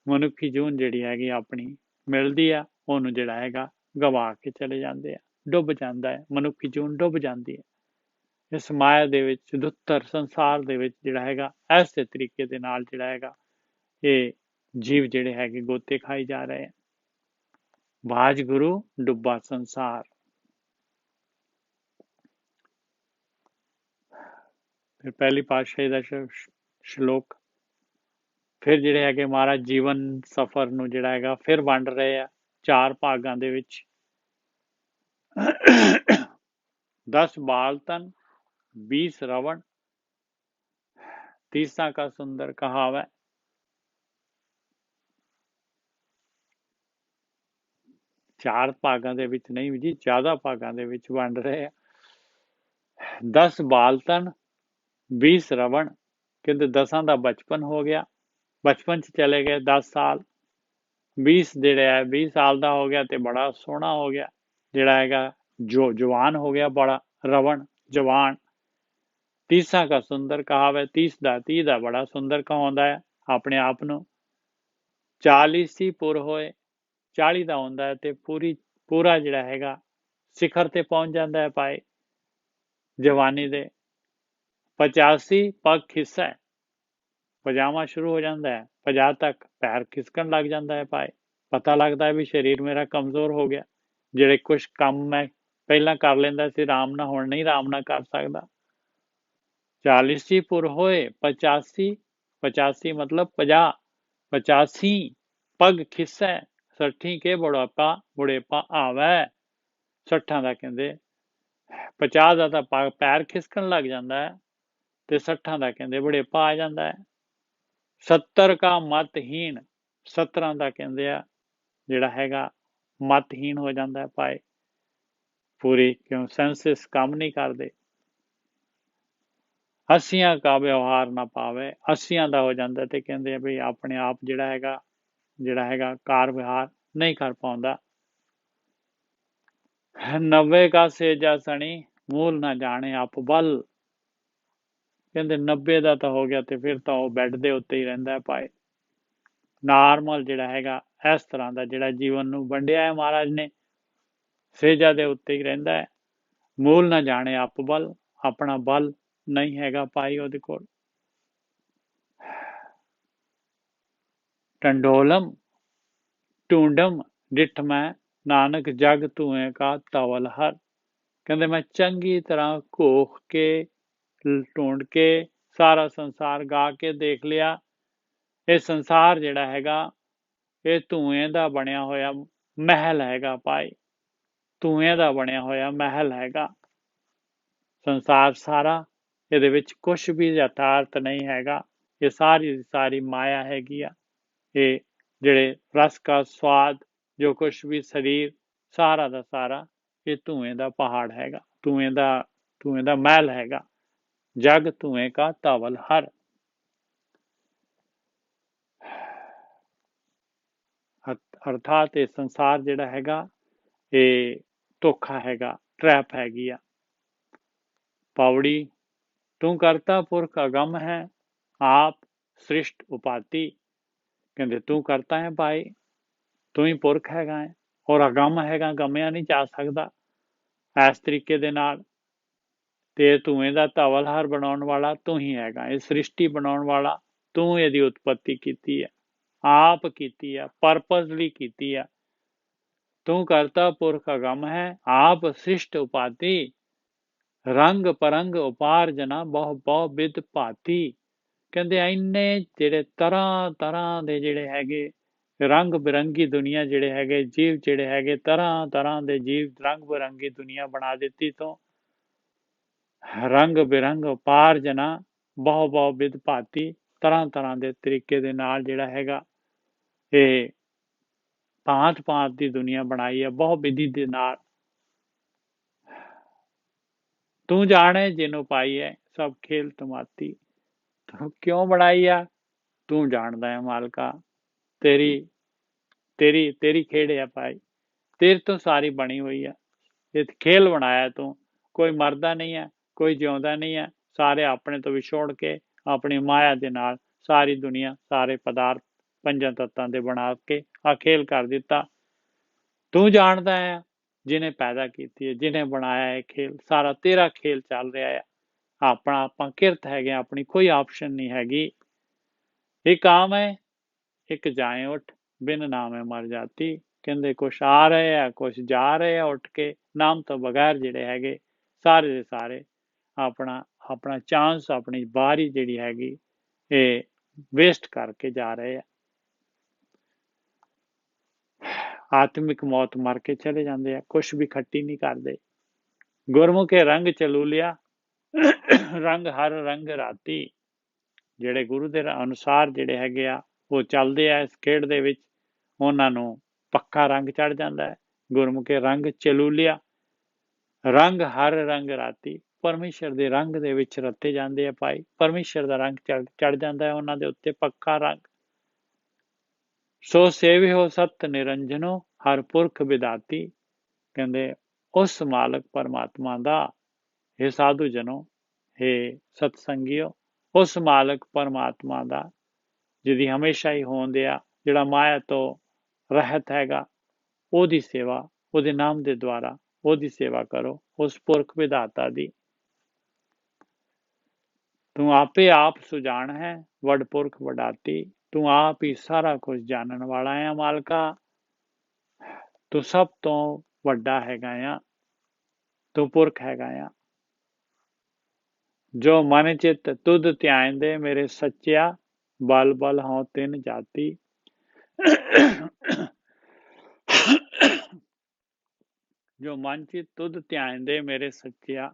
ਮਨੁੱਖੀ ਜੂਨ ਜਿਹੜੀ ਹੈਗੀ ਆਪਣੀ ਮਿਲਦੀ ਆ, ਉਹਨੂੰ ਜਿਹੜਾ ਹੈਗਾ ਗਵਾ ਕੇ ਚਲੇ ਜਾਂਦੇ ਆ, ਡੁੱਬ ਜਾਂਦਾ ਹੈ, ਮਨੁੱਖੀ ਜੂਨ ਡੁੱਬ ਜਾਂਦੀ ਹੈ ਇਸ ਮਾਇਆ ਦੇ ਵਿੱਚ, ਦੁੱਤਰ ਸੰਸਾਰ ਦੇ ਵਿੱਚ ਜਿਹੜਾ ਹੈਗਾ ਐਸੇ ਤਰੀਕੇ ਦੇ ਨਾਲ ਜਿਹੜਾ ਹੈਗਾ ਇਹ ਜੀਵ ਜਿਹੜੇ ਹੈਗੇ ਗੋਤੇ ਖਾਈ ਜਾ ਰਹੇ ਆ। ਬਾਜ ਗੁਰੂ ਡੁੱਬਾ ਸੰਸਾਰ। ਫਿਰ ਪਹਿਲੀ ਪਾਤਸ਼ਾਹੀ ਦਾ ਸ਼ਲੋਕ, ਫਿਰ ਜਿਹੜੇ ਹੈਗੇ ਮਹਾਰਾਜ ਜੀਵਨ ਸਫਰ ਨੂੰ ਜਿਹੜਾ ਹੈਗਾ ਫਿਰ ਵੰਡ ਰਹੇ ਆ 4 ਭਾਗਾਂ ਦੇ ਵਿੱਚ। 10 ਬਾਲ ਤਨ 20 ਰਵਣ, 30 ਕਾ ਸੁੰਦਰ ਕਹਾਵੈ। 4 ਭਾਗਾਂ ਦੇ ਵਿੱਚ ਨਹੀਂ ਜੀ, ਜ਼ਿਆਦਾ ਭਾਗਾਂ ਦੇ ਵਿੱਚ ਵੰਡ ਰਹੇ ਆ। 10 ਬਾਲ ਤਨ 20 ਰਵਣ, ਕਹਿੰਦੇ 10 ਦਾ ਬਚਪਨ ਹੋ ਗਿਆ, ਬਚਪਨ ਚ ਚਲੇ ਗਏ 10 ਸਾਲ। 20 ਜਿਹੜਾ ਹੈ 20 ਸਾਲ ਦਾ ਹੋ ਗਿਆ ਤੇ ਬੜਾ ਸੋਹਣਾ ਹੋ ਗਿਆ, ਜਿਹੜਾ ਹੈਗਾ ਜੋ ਜਵਾਨ ਹੋ ਗਿਆ ਬੜਾ, ਰਵਣ ਜਵਾਨ। 30 ਕਾ ਸੁੰਦਰ ਕਹਾਵੇ, 30 ਦਾ ਬੜਾ ਸੁੰਦਰ ਕਹਾਉਂਦਾ ਹੈ ਆਪਣੇ ਆਪ ਨੂੰ। 40 ਪੁਰ ਹੋਏ, 40 ਦਾ ਹੁੰਦਾ ਹੈ ਤੇ ਪੂਰਾ ਜਿਹੜਾ ਹੈਗਾ ਸਿਖਰ ਤੇ ਪਹੁੰਚ ਜਾਂਦਾ ਹੈ ਭਾਈ ਜਵਾਨੀ ਦੇ। 85 ਪੱਗ ਖਿਸੈ, ਪਜਾਮਾ ਸ਼ੁਰੂ ਹੋ ਜਾਂਦਾ ਹੈ, 50 ਤੱਕ ਪੈਰ ਖਿਸਕਣ ਲੱਗ ਜਾਂਦਾ ਹੈ ਭਾਈ, ਪਤਾ ਲੱਗਦਾ ਹੈ ਵੀ ਸਰੀਰ ਮੇਰਾ ਕਮਜ਼ੋਰ ਹੋ ਗਿਆ, ਜਿਹੜੇ ਕੁਝ ਕੰਮ ਮੈਂ ਪਹਿਲਾਂ ਕਰ ਲੈਂਦਾ ਸੀ ਆਰਾਮ ਨਾਲ, ਹੁਣ ਨਹੀਂ ਆਰਾਮ ਨਾਲ ਕਰ ਸਕਦਾ। 40 ਪੁਰ ਹੋਏ 85 ਮਤਲਬ 50, 85 ਪੱਗ ਖਿਸੈ, 60 ਕੇ ਬੁੜੇਪਾ ਆਵੈ। 60 ਦਾ ਕਹਿੰਦੇ 50 ਦਾ ਤਾਂ ਪੈਰ ਖਿਸਕਣ ਲੱਗ ਜਾਂਦਾ ਹੈ ਤੇ 60 ਦਾ ਕਹਿੰਦੇ ਬੁੜੇਪਾ ਆ ਜਾਂਦਾ ਹੈ। 70 ਕਾ ਮਤਹੀਣ, 17 ਦਾ ਕਹਿੰਦੇ ਆ ਜਿਹੜਾ ਹੈਗਾ ਮਤਹੀਣ ਹੋ ਜਾਂਦਾ ਹੈ ਭਾਈ, ਪੂਰੀ ਕਿਉਂ ਸੈਂਸਿਸ ਕੰਮ ਨਹੀਂ ਕਰਦੇ। 80 ਕਾ ਵਿਵਹਾਰ ਨਾ ਪਾਵੇ, 80 ਦਾ ਹੋ ਜਾਂਦਾ ਤੇ ਕਹਿੰਦੇ ਆ ਵੀ ਆਪਣੇ ਆਪ ਜਿਹੜਾ ਹੈਗਾ ਕਾਰ ਵਿਹਾਰ ਨਹੀਂ ਕਰ ਪਾਉਂਦਾ। 90 ਕਾ ਸੇਜਾ ਸਣੀ, ਮੂਲ ਨਾ ਜਾਣੇ ਆਪ ਬਲ, ਕਹਿੰਦੇ 90 ਦਾ ਤਾਂ ਹੋ ਗਿਆ ਤੇ ਫਿਰ ਤਾਂ ਉਹ ਬੈੱਡ ਦੇ ਉੱਤੇ ਹੀ ਰਹਿੰਦਾ ਭਾਈ। ਨਾਰਮਲ ਜਿਹੜਾ ਹੈਗਾ ਇਸ ਤਰ੍ਹਾਂ ਦਾ ਜਿਹੜਾ ਜੀਵਨ ਨੂੰ ਵੰਡਿਆ ਹੈ ਮਹਾਰਾਜ ਨੇ, ਸੇਜਾ ਦੇ ਉੱਤੇ ਹੀ ਰਹਿੰਦਾ ਹੈ। ਮੂਲ ਨਾ ਜਾਣੇ ਆਪ ਬਲ, ਆਪਣਾ ਬਲ ਨਹੀਂ ਹੈਗਾ ਭਾਈ ਉਹਦੇ ਕੋਲ। ਟੰਡੋਲਮ ਟੂੰਡਮ ਡਿੱਠ ਮੈਂ, ਨਾਨਕ ਜਗ ਧੂਏ ਕਾ ਤਵਲ ਹਰ। ਕਹਿੰਦੇ ਮੈਂ ਚੰਗੀ ਤਰ੍ਹਾਂ ਘੋਖ ਕੇ ਢੂੰਡ ਕੇ ਸਾਰਾ ਸੰਸਾਰ ਗਾ ਕੇ ਦੇਖ ਲਿਆ। ਇਹ ਸੰਸਾਰ ਜਿਹੜਾ ਹੈਗਾ ਇਹ ਧੂਏ ਦਾ ਬਣਿਆ ਹੋਇਆ ਮਹਿਲ ਹੈਗਾ ਭਾਈ, ਧੂਏ ਦਾ ਬਣਿਆ ਹੋਇਆ ਮਹਿਲ ਹੈਗਾ ਸੰਸਾਰ ਸਾਰਾ। ਇਹਦੇ ਵਿੱਚ ਕੁਛ ਵੀ ਯਥਾਰਥ ਨਹੀਂ ਹੈਗਾ, ਇਹ ਸਾਰੀ ਸਾਰੀ ਮਾਇਆ ਹੈਗੀ ਆ। ਇਹ ਜਿਹੜੇ ਰਸ ਕਾ ਸਵਾਦ ਜੋ ਕੁਛ ਵੀ ਸਰੀਰ ਸਾਰਾ ਦਾ ਸਾਰਾ ਇਹ ਧੂਏ ਦਾ ਪਹਾੜ ਹੈਗਾ, ਧੂਏ ਦਾ ਮਹਿਲ ਹੈਗਾ। ਜਗ ਧੂਏ ਕਾ ਧਵਲ ਹਰ। ਅਰਥਾਤ ਇਹ ਸੰਸਾਰ ਜਿਹੜਾ ਹੈਗਾ ਇਹ ਧੋਖਾ ਹੈਗਾ, ਟਰੈਪ ਹੈਗੀ ਆ। ਪਾਵੜੀ ਤੂੰ ਕਰਤਾ ਪੁਰਖ ਅਗੰਮ ਹੈ, ਆਪ ਸ੍ਰਿਸ਼ਟ ਉਪਾਤੀ। ਕਹਿੰਦੇ ਤੂੰ ਕਰਤਾ ਹੈ ਭਾਈ, ਤੂੰ ਹੀ ਪੁਰਖ ਹੈਗਾ ਹੈ ਔਰ ਅਗੰਮ ਹੈਗਾ, ਗੰਮਿਆ ਨਹੀਂ ਜਾ ਸਕਦਾ ਇਸ ਤਰੀਕੇ ਦੇ ਨਾਲ। ਤੇ ਧੂਏ ਦਾ ਧਵਲ ਹਰ ਬਣਾਉਣ ਵਾਲਾ ਤੂੰ ਹੀ ਹੈਗਾ, ਇਹ ਸ੍ਰਿਸ਼ਟੀ ਬਣਾਉਣ ਵਾਲਾ ਤੂੰ ਇਹਦੀ ਉਤਪਤੀ ਕੀਤੀ ਹੈ, ਆਪ ਕੀਤੀ ਆ, ਪਰਪਸਲੀ ਕੀਤੀ ਆ। ਤੂੰ ਕਰਤਾ ਪੁਰਖ ਅਗੰਮ ਹੈ, ਆਪ ਸ੍ਰਿਸ਼ਟ ਉਪਾਤੀ। ਰੰਗ ਪਰੰਗ ਉਪਾਰ ਜਨਾ ਬਹੁ ਬਹੁ ਬਿਦ ਭਾਤੀ। ਕਹਿੰਦੇ ਇੰਨੇ ਜਿਹੜੇ ਤਰ੍ਹਾਂ ਤਰ੍ਹਾਂ ਦੇ ਜਿਹੜੇ ਹੈਗੇ ਰੰਗ ਬਿਰੰਗੀ ਦੁਨੀਆ ਜਿਹੜੇ ਹੈਗੇ ਜੀਵ ਜਿਹੜੇ ਹੈਗੇ ਤਰ੍ਹਾਂ ਤਰ੍ਹਾਂ ਦੇ ਜੀਵ ਰੰਗ ਬਿਰੰਗੀ ਦੁਨੀਆ ਬਣਾ ਦਿੱਤੀ ਤੋਂ। ਰੰਗ ਬਿਰੰਗ ਉਪਾਰ ਜਨਾ ਬਹੁ ਬਹੁ ਬਿਦ ਭਾਤੀ, ਤਰ੍ਹਾਂ ਤਰ੍ਹਾਂ ਦੇ ਤਰੀਕੇ ਦੇ ਨਾਲ ਜਿਹੜਾ ਹੈਗਾ ਇਹ ਭਾਂਤ ਭਾਂਤ ਦੀ ਦੁਨੀਆ ਬਣਾਈ ਹੈ ਬਹੁ ਵਿਧੀ ਦੇ ਨਾਲ। ਤੂੰ ਜਾਣੇ ਜਿਹਨੂੰ ਪਾਈ ਹੈ ਸਭ ਖੇਲ ਤੁਮਾਤੀ। ਤੂੰ ਕਿਉਂ ਬਣਾਈ ਆ ਤੂੰ ਜਾਣਦਾ ਹੈ ਮਾਲਕਾ, ਤੇਰੀ ਤੇਰੀ ਤੇਰੀ ਖੇਡ ਆ ਭਾਈ, ਤੇਰੇ ਤੋਂ ਸਾਰੀ ਬਣੀ ਹੋਈ ਆ। ਇਹ ਖੇਲ ਬਣਾਇਆ ਤੂੰ, ਕੋਈ ਮਰਦਾ ਨਹੀਂ ਹੈ ਕੋਈ ਜਿਉਂਦਾ ਨਹੀਂ ਹੈ, ਸਾਰੇ ਆਪਣੇ ਤੋਂ ਵਿਛੋੜ ਕੇ ਆਪਣੀ ਮਾਇਆ ਦੇ ਨਾਲ ਸਾਰੀ ਦੁਨੀਆ ਸਾਰੇ ਪਦਾਰਥ ਪੰਜਾਂ ਤੱਤਾਂ ਦੇ ਬਣਾ ਕੇ ਆ ਖੇਲ ਕਰ ਦਿੱਤਾ। ਤੂੰ ਜਾਣਦਾ ਹੈ ਜਿਹਨੇ ਪੈਦਾ ਕੀਤੀ ਹੈ, ਜਿਹਨੇ ਬਣਾਇਆ ਇਹ ਖੇਲ, ਸਾਰਾ ਤੇਰਾ ਖੇਲ ਚੱਲ ਰਿਹਾ ਹੈ। ਆਪਣਾ ਆਪਾਂ ਕਿਰਤ ਹੈਗੇ, ਆਪਣੀ ਕੋਈ ਆਪਸ਼ਨ ਨਹੀਂ ਹੈਗੀ। ਇੱਕ ਆਮ ਹੈ ਇੱਕ ਜਾਏ ਉੱਠ, ਬਿਨ ਨਾਮ ਹੈ ਮਰ ਜਾਤੀ। ਕਹਿੰਦੇ ਕੁਛ ਆ ਰਹੇ ਆ ਕੁਛ ਜਾ ਰਹੇ ਆ ਉੱਠ ਕੇ, ਨਾਮ ਤੋਂ ਬਗੈਰ ਜਿਹੜੇ ਹੈਗੇ ਸਾਰੇ ਦੇ ਸਾਰੇ ਆਪਣਾ ਚਾਂਸ ਆਪਣੀ ਬਾਰੀ ਜਿਹੜੀ ਹੈਗੀ ਇਹ ਵੇਸਟ ਕਰਕੇ ਜਾ ਰਹੇ ਆ। ਆਤਮਿਕ ਮੌਤ ਮਰ ਕੇ ਚਲੇ ਜਾਂਦੇ ਆ, ਕੁਛ ਵੀ ਖੱਟੀ ਨਹੀਂ ਕਰਦੇ। ਗੁਰਮੁਖੇ ਰੰਗ ਚਲੂ ਲਿਆ, ਰੰਗ ਹਰ ਰੰਗ ਰਾਤੀ। ਜਿਹੜੇ ਗੁਰੂ ਦੇ ਅਨੁਸਾਰ ਜਿਹੜੇ ਹੈਗੇ ਆ ਉਹ ਚੱਲਦੇ ਆ ਇਸ ਖੇਡ ਦੇ ਵਿੱਚ, ਉਹਨਾਂ ਨੂੰ ਪੱਕਾ ਰੰਗ ਚੜ ਜਾਂਦਾ ਹੈ। ਗੁਰਮੁਖੇ ਰੰਗ ਚਲੂ ਲਿਆ, ਰੰਗ ਹਰ ਰੰਗ ਰਾਤੀ। ਪਰਮੇਸ਼ਰ ਦੇ ਰੰਗ ਦੇ ਵਿੱਚ ਰੱਤੇ ਜਾਂਦੇ ਆ ਭਾਈ, ਪਰਮੇਸ਼ਰ ਦਾ ਰੰਗ ਚੜ ਜਾਂਦਾ ਹੈ ਉਹਨਾਂ ਦੇ ਉੱਤੇ ਪੱਕਾ ਰੰਗ। ਸੋ ਸੇਵਿਓ ਸਤ ਨਿਰੰਜਨੋ, ਹਰ ਪੁਰਖ ਵਿਦਾਤੀ। ਕਹਿੰਦੇ ਉਸ ਮਾਲਕ ਪਰਮਾਤਮਾ ਦਾ, ਇਹ ਸਾਧੂ ਜਨੋ ਇਹ ਸਤਸੰਗੀਓ, ਉਸ ਮਾਲਕ ਪਰਮਾਤਮਾ ਦਾ ਜਿਹਦੀ ਹਮੇਸ਼ਾ ਹੀ ਹੋਂਦ ਆ, ਜਿਹੜਾ ਮਾਇਆ ਤੋਂ ਰਹਿਤ ਹੈਗਾ, ਉਹਦੀ ਸੇਵਾ ਉਹਦੇ ਨਾਮ ਦੇ ਦੁਆਰਾ ਉਹਦੀ ਸੇਵਾ ਕਰੋ, ਉਸ ਪੁਰਖ ਵਿਧਾਤਾ ਦੀ। ਤੂੰ ਆਪੇ ਆਪ ਸੁਜਾਨ ਹੈ, ਵਡ ਪੁਰਖ ਵਡਾਤੀ। ਤੂੰ ਆਪ ਹੀ ਸਾਰਾ ਕੁਝ ਜਾਣਨ ਵਾਲਾ ਹੈ ਮਾਲਕਾ, ਤੂੰ ਸਭ ਤੋਂ ਵੱਡਾ ਹੈਗਾ ਆ, ਤੂੰ ਪੁਰਖ ਹੈਗਾ ਆ। ਜੋ ਮਨ ਚਿੱਤ ਤੁਧ ਧਿਆਇਂਦੇ ਮੇਰੇ ਸੱਚਿਆ, ਬਲ ਬਲ ਹਉ ਤਿਨ ਜਾਤੀ। ਜੋ ਮਨ ਚਿੱਤ ਤੁਧ ਧਿਆਇਂਦੇ ਮੇਰੇ ਸੱਚਿਆ,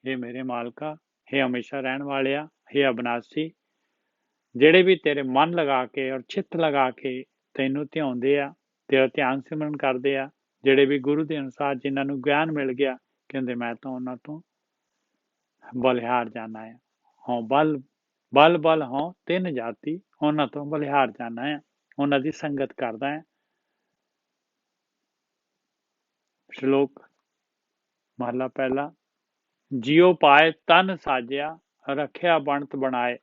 ਇਹ ਮੇਰੇ ਮਾਲਕਾ, ਇਹ ਹਮੇਸ਼ਾ ਰਹਿਣ ਵਾਲਿਆ, ਇਹ ਅਬਨਾਸੀ। ਜਿਹੜੇ ਵੀ ਤੇਰੇ ਮਨ ਲਗਾ ਕੇ ਔਰ ਚਿੱਤ ਲਗਾ ਕੇ ਤੈਨੂੰ ਧਿਆਉਂਦੇ ਆ, ਤੇਰਾ ਧਿਆਨ ਸਿਮਰਨ ਕਰਦੇ ਆ, ਜਿਹੜੇ ਵੀ ਗੁਰੂ ਦੇ ਅਨੁਸਾਰ ਜਿਨ੍ਹਾਂ ਨੂੰ ਗਿਆਨ ਮਿਲ ਗਿਆ, ਕਹਿੰਦੇ ਮੈਂ ਤਾਂ ਉਹਨਾਂ ਤੋਂ ਬਲਿਹਾਰ ਜਾਣਾ ਹੈ। ਹਾਂ ਬਲ ਬਲ ਹਾਂ ਤਿੰਨ ਜਾਤੀ, ਉਹਨਾਂ ਤੋਂ ਬਲਿਹਾਰ ਜਾਣਾ ਹੈ, ਉਹਨਾਂ ਦੀ ਸੰਗਤ ਕਰਦਾ ਹੈ। ਸ਼ਲੋਕ ਮਹਲਾ ਪਹਿਲਾ। ਜਿਉ ਪਾਏ ਤਨ ਸਾਜਿਆ, ਰੱਖਿਆ ਬਣਤ ਬਣਾਏ।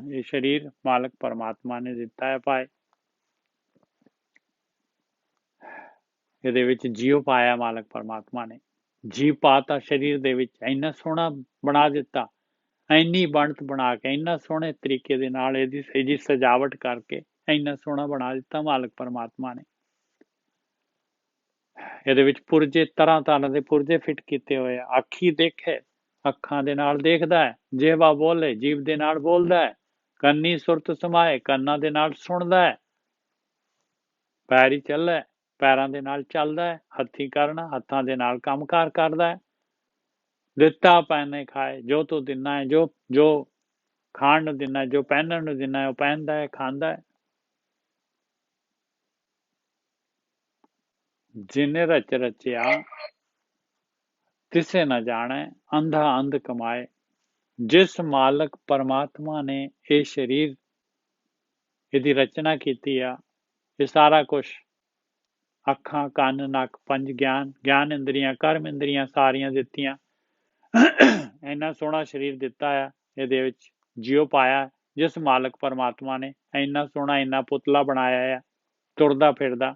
ਇਹ ਸਰੀਰ ਮਾਲਕ ਪਰਮਾਤਮਾ ਨੇ ਦਿੱਤਾ ਹੈ ਭਾਈ। ਇਹਦੇ ਵਿੱਚ ਜੀਵ ਪਾਇਆ ਮਾਲਕ ਪਰਮਾਤਮਾ ਨੇ। ਜੀਵ ਪਾਤਾ ਸਰੀਰ ਦੇ ਵਿੱਚ, ਇੰਨਾ ਸੋਹਣਾ ਬਣਾ ਦਿੱਤਾ, ਇੰਨੀ ਬਣਤ ਬਣਾ ਕੇ, ਇੰਨਾ ਸੋਹਣੇ ਤਰੀਕੇ ਦੇ ਨਾਲ ਇਹਦੀ ਸਜਾਵਟ ਕਰਕੇ ਇੰਨਾ ਸੋਹਣਾ ਬਣਾ ਦਿੱਤਾ ਮਾਲਕ ਪਰਮਾਤਮਾ ਨੇ। ਇਹਦੇ ਵਿੱਚ ਪੁਰਜੇ, ਤਰ੍ਹਾਂ ਤਰ੍ਹਾਂ ਦੇ ਪੁਰਜੇ ਫਿੱਟ ਕੀਤੇ ਹੋਏ ਆ। ਅੱਖੀ ਦੇਖੇ, ਅੱਖਾਂ ਦੇ ਨਾਲ ਦੇਖਦਾ ਹੈ। ਜੀਵਾ ਬੋਲੇ, ਜੀਭ ਦੇ ਨਾਲ ਬੋਲਦਾ ਹੈ। ਕੰਨੀ ਸੁਰਤ ਸਮਾਏ, ਕੰਨਾਂ ਦੇ ਨਾਲ ਸੁਣਦਾ ਹੈ। ਪੈਰੀ ਚੱਲੇ, ਪੈਰਾਂ ਦੇ ਨਾਲ ਚੱਲਦਾ ਹੈ। ਹੱਥੀਂ ਕਰਨਾ, ਹੱਥਾਂ ਦੇ ਨਾਲ ਕੰਮਕਾਰ ਕਰਦਾ ਹੈ। ਦਿੱਤਾ ਪਹਿਨੇ ਖਾਏ, ਜੋ ਤੂੰ ਦਿਨਾ ਹੈ, ਜੋ ਖਾਣ ਨੂੰ ਦਿਨਾ, ਜੋ ਪਹਿਨਣ ਨੂੰ ਦਿਨਾ, ਉਹ ਪਹਿਨਦਾ ਹੈ, ਖਾਂਦਾ ਹੈ। ਜਿਨੇ ਰਚ ਰਚਿਆ ਤਿਸੇ ਨਾ ਜਾਣੇ, ਅੰਧਾ ਅੰਧ ਕਮਾਏ। ਜਿਸ ਮਾਲਕ ਪਰਮਾਤਮਾ ਨੇ ਇਹ ਸਰੀਰ, ਇਹਦੀ ਰਚਨਾ ਕੀਤੀ ਆ, ਇਹ ਸਾਰਾ ਕੁਛ ਅੱਖਾਂ, ਕੰਨ, ਨੱਕ, ਪੰਜ ਗਿਆਨ ਇੰਦਰੀਆਂ, ਕਰਮ ਇੰਦਰੀਆਂ ਸਾਰੀਆਂ ਦਿੱਤੀਆਂ। ਇੰਨਾ ਸੋਹਣਾ ਸਰੀਰ ਦਿੱਤਾ ਆ। ਇਹਦੇ ਵਿੱਚ ਜਿਉ ਪਾਇਆ ਜਿਸ ਮਾਲਕ ਪਰਮਾਤਮਾ ਨੇ। ਇੰਨਾ ਸੋਹਣਾ, ਇੰਨਾ ਪੁਤਲਾ ਬਣਾਇਆ ਆ, ਤੁਰਦਾ ਫਿਰਦਾ।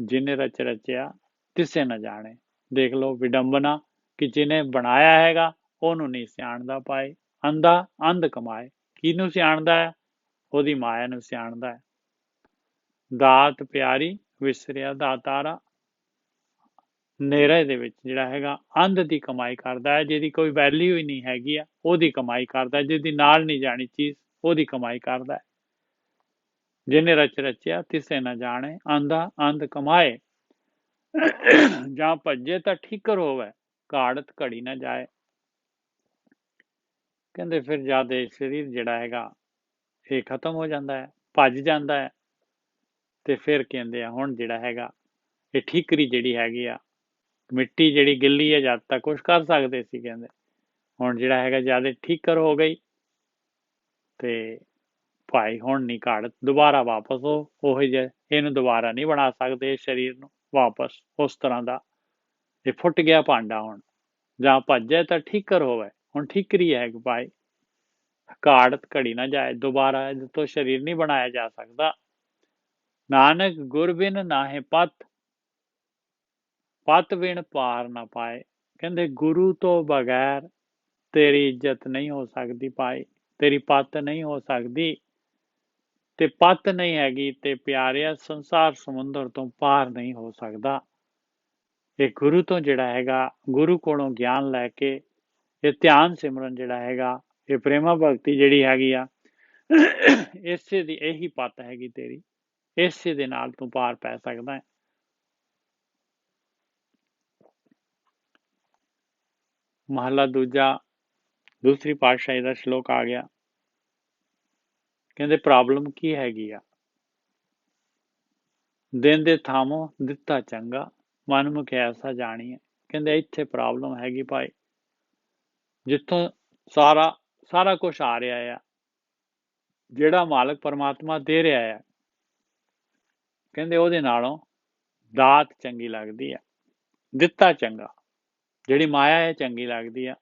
ਜਿਨੇ ਰਚ ਰਚਿਆ ਤਿਸੇ ਨਾ ਜਾਣੇ। ਦੇਖ ਲਓ ਵਿਡੰਬਨਾ, ਕਿ ਜਿਹਨੇ ਬਣਾਇਆ ਹੈਗਾ ਉਹਨੂੰ ਨਹੀਂ ਸਿਆਣਦਾ ਭਾਈ। ਅੰਧਾ ਅੰਧ ਕਮਾਏ। ਕਿਹਨੂੰ ਸਿਆਣਦਾ ਹੈ? ਉਹਦੀ ਮਾਇਆ ਨੂੰ ਸਿਆਣਦਾ ਹੈ। ਦਾਤ ਪਿਆਰੀ ਵਿਸਰਿਆ ਦਾਤਾਰਾ। ਨੇਰੇ ਦੇ ਵਿੱਚ ਜਿਹੜਾ ਹੈਗਾ ਅੰਧ ਦੀ ਕਮਾਈ ਕਰਦਾ ਹੈ। ਜਿਹਦੀ ਕੋਈ ਵੈਲਿਊ ਹੀ ਨਹੀਂ ਹੈਗੀ ਆ, ਉਹਦੀ ਕਮਾਈ ਕਰਦਾ। ਜਿਹਦੀ ਨਾਲ ਨਹੀਂ ਜਾਣੀ ਚੀਜ਼, ਉਹਦੀ ਕਮਾਈ ਕਰਦਾ। ਜਿਹਨੇ ਰਚ ਰਚਿਆ ਤਿਸੇ ਨਾ ਜਾਣੇ, ਅੰਧਾ ਅੰਧ ਕਮਾਏ। ਜਾਂ ਭੱਜੇ ਤਾਂ ਠੀਕਰ ਹੋਵੇ, ਘਾੜਤ ਘੜੀ ਨਾ ਜਾਏ। ਕਹਿੰਦੇ ਫਿਰ ਜਦ ਇਹ ਸਰੀਰ ਜਿਹੜਾ ਹੈਗਾ ਇਹ ਖਤਮ ਹੋ ਜਾਂਦਾ ਹੈ, ਭੱਜ ਜਾਂਦਾ ਹੈ, ਤੇ ਫਿਰ ਕਹਿੰਦੇ ਆ ਹੁਣ ਜਿਹੜਾ ਹੈਗਾ ਇਹ ਠੀਕਰੀ ਜਿਹੜੀ ਹੈਗੀ ਆ, ਮਿੱਟੀ ਜਿਹੜੀ ਗਿੱਲੀ ਹੈ, ਜਦ ਤੱਕ ਕੁਛ ਕਰ ਸਕਦੇ ਸੀ। ਕਹਿੰਦੇ ਹੁਣ ਜਿਹੜਾ ਹੈਗਾ ਜਦ ਠੀਕਰ ਹੋ ਗਈ, ਤੇ ਭਾਈ ਹੁਣ ਨਹੀਂ ਘਾੜਤ, ਦੁਬਾਰਾ ਵਾਪਸ ਉਹੀ ਜਿਹੇ, ਇਹਨੂੰ ਦੁਬਾਰਾ ਨਹੀਂ ਬਣਾ ਸਕਦੇ ਇਸ ਸਰੀਰ ਨੂੰ ਵਾਪਸ ਉਸ ਤਰ੍ਹਾਂ ਦਾ। ਇਹ ਫੁੱਟ ਗਿਆ ਭਾਂਡਾ ਹੁਣ। ਜਾਂ ਭੱਜੇ ਤਾਂ ਠੀਕਰ ਹੋਵੇ, ਹੁਣ ਠੀਕਰੀ ਹੈ ਕਿ ਭਾਈ ਘਾੜਤ ਘੜੀ ਨਾ ਜਾਏ, ਦੁਬਾਰਾ ਇਹਦੇ ਤੋਂ ਸਰੀਰ ਨਹੀਂ ਬਣਾਇਆ ਜਾ ਸਕਦਾ। ਨਾਨਕ ਗੁਰ ਬਿਨ ਨਾਹਿ ਪਤ, ਪਤ ਬਿਨ ਪਾਰ ਨਾ ਪਾਏ। ਕਹਿੰਦੇ ਗੁਰੂ ਤੋਂ ਬਗੈਰ ਤੇਰੀ ਇੱਜ਼ਤ ਨਹੀਂ ਹੋ ਸਕਦੀ ਭਾਈ, ਤੇਰੀ ਪਤ ਨਹੀਂ ਹੋ ਸਕਦੀ। ਤੇ ਪਤ ਨਹੀਂ ਹੈਗੀ ਤੇ ਪਿਆਰਿਆ ਸੰਸਾਰ ਸਮੁੰਦਰ ਤੋਂ ਪਾਰ ਨਹੀਂ ਹੋ ਸਕਦਾ। ਇਹ ਗੁਰੂ ਤੋਂ ਜਿਹੜਾ ਹੈਗਾ, ਗੁਰੂ ਕੋਲੋਂ ਗਿਆਨ ਲੈ ਕੇ ਇਹ ਧਿਆਨ ਸਿਮਰਨ ਜਿਹੜਾ ਹੈਗਾ, ਇਹ ਪ੍ਰੇਮਾ ਭਗਤੀ ਜਿਹੜੀ ਹੈਗੀ ਆ, ਇਸੇ ਦੀ ਇਹੀ ਪਤ ਹੈਗੀ ਤੇਰੀ। ਇਸੇ ਦੇ ਨਾਲ ਤੂੰ ਪਾਰ ਪੈ ਸਕਦਾ ਹੈ। ਮਹਲਾ ਦੂਜਾ, ਦੂਸਰੀ ਪਾਤਸ਼ਾਹੀ ਦਾ ਸ਼ਲੋਕ ਆ ਗਿਆ। ਕਹਿੰਦੇ ਪ੍ਰੋਬਲਮ ਕੀ ਹੈਗੀ ਆ? ਦਿਨ ਦੇ ਥਾਮੋ ਦਿੱਤਾ ਚੰਗਾ, ਮਨ ਮੁਖ ਐਸਾ ਜਾਣੀਏ। ਕਹਿੰਦੇ ਇੱਥੇ ਪ੍ਰੋਬਲਮ ਹੈਗੀ ਭਾਈ। ਜਿੱਥੋਂ ਸਾਰਾ ਕੁਛ ਆ ਰਿਹਾ ਆ, ਜਿਹੜਾ ਮਾਲਕ ਪਰਮਾਤਮਾ ਦੇ ਰਿਹਾ ਆ, ਕਹਿੰਦੇ ਉਹਦੇ ਨਾਲੋਂ ਦਾਤ ਚੰਗੀ ਲੱਗਦੀ ਆ, ਦਿੱਤਾ ਚੰਗਾ। ਜਿਹੜੀ ਮਾਇਆ ਹੈ ਚੰਗੀ ਲੱਗਦੀ ਆ।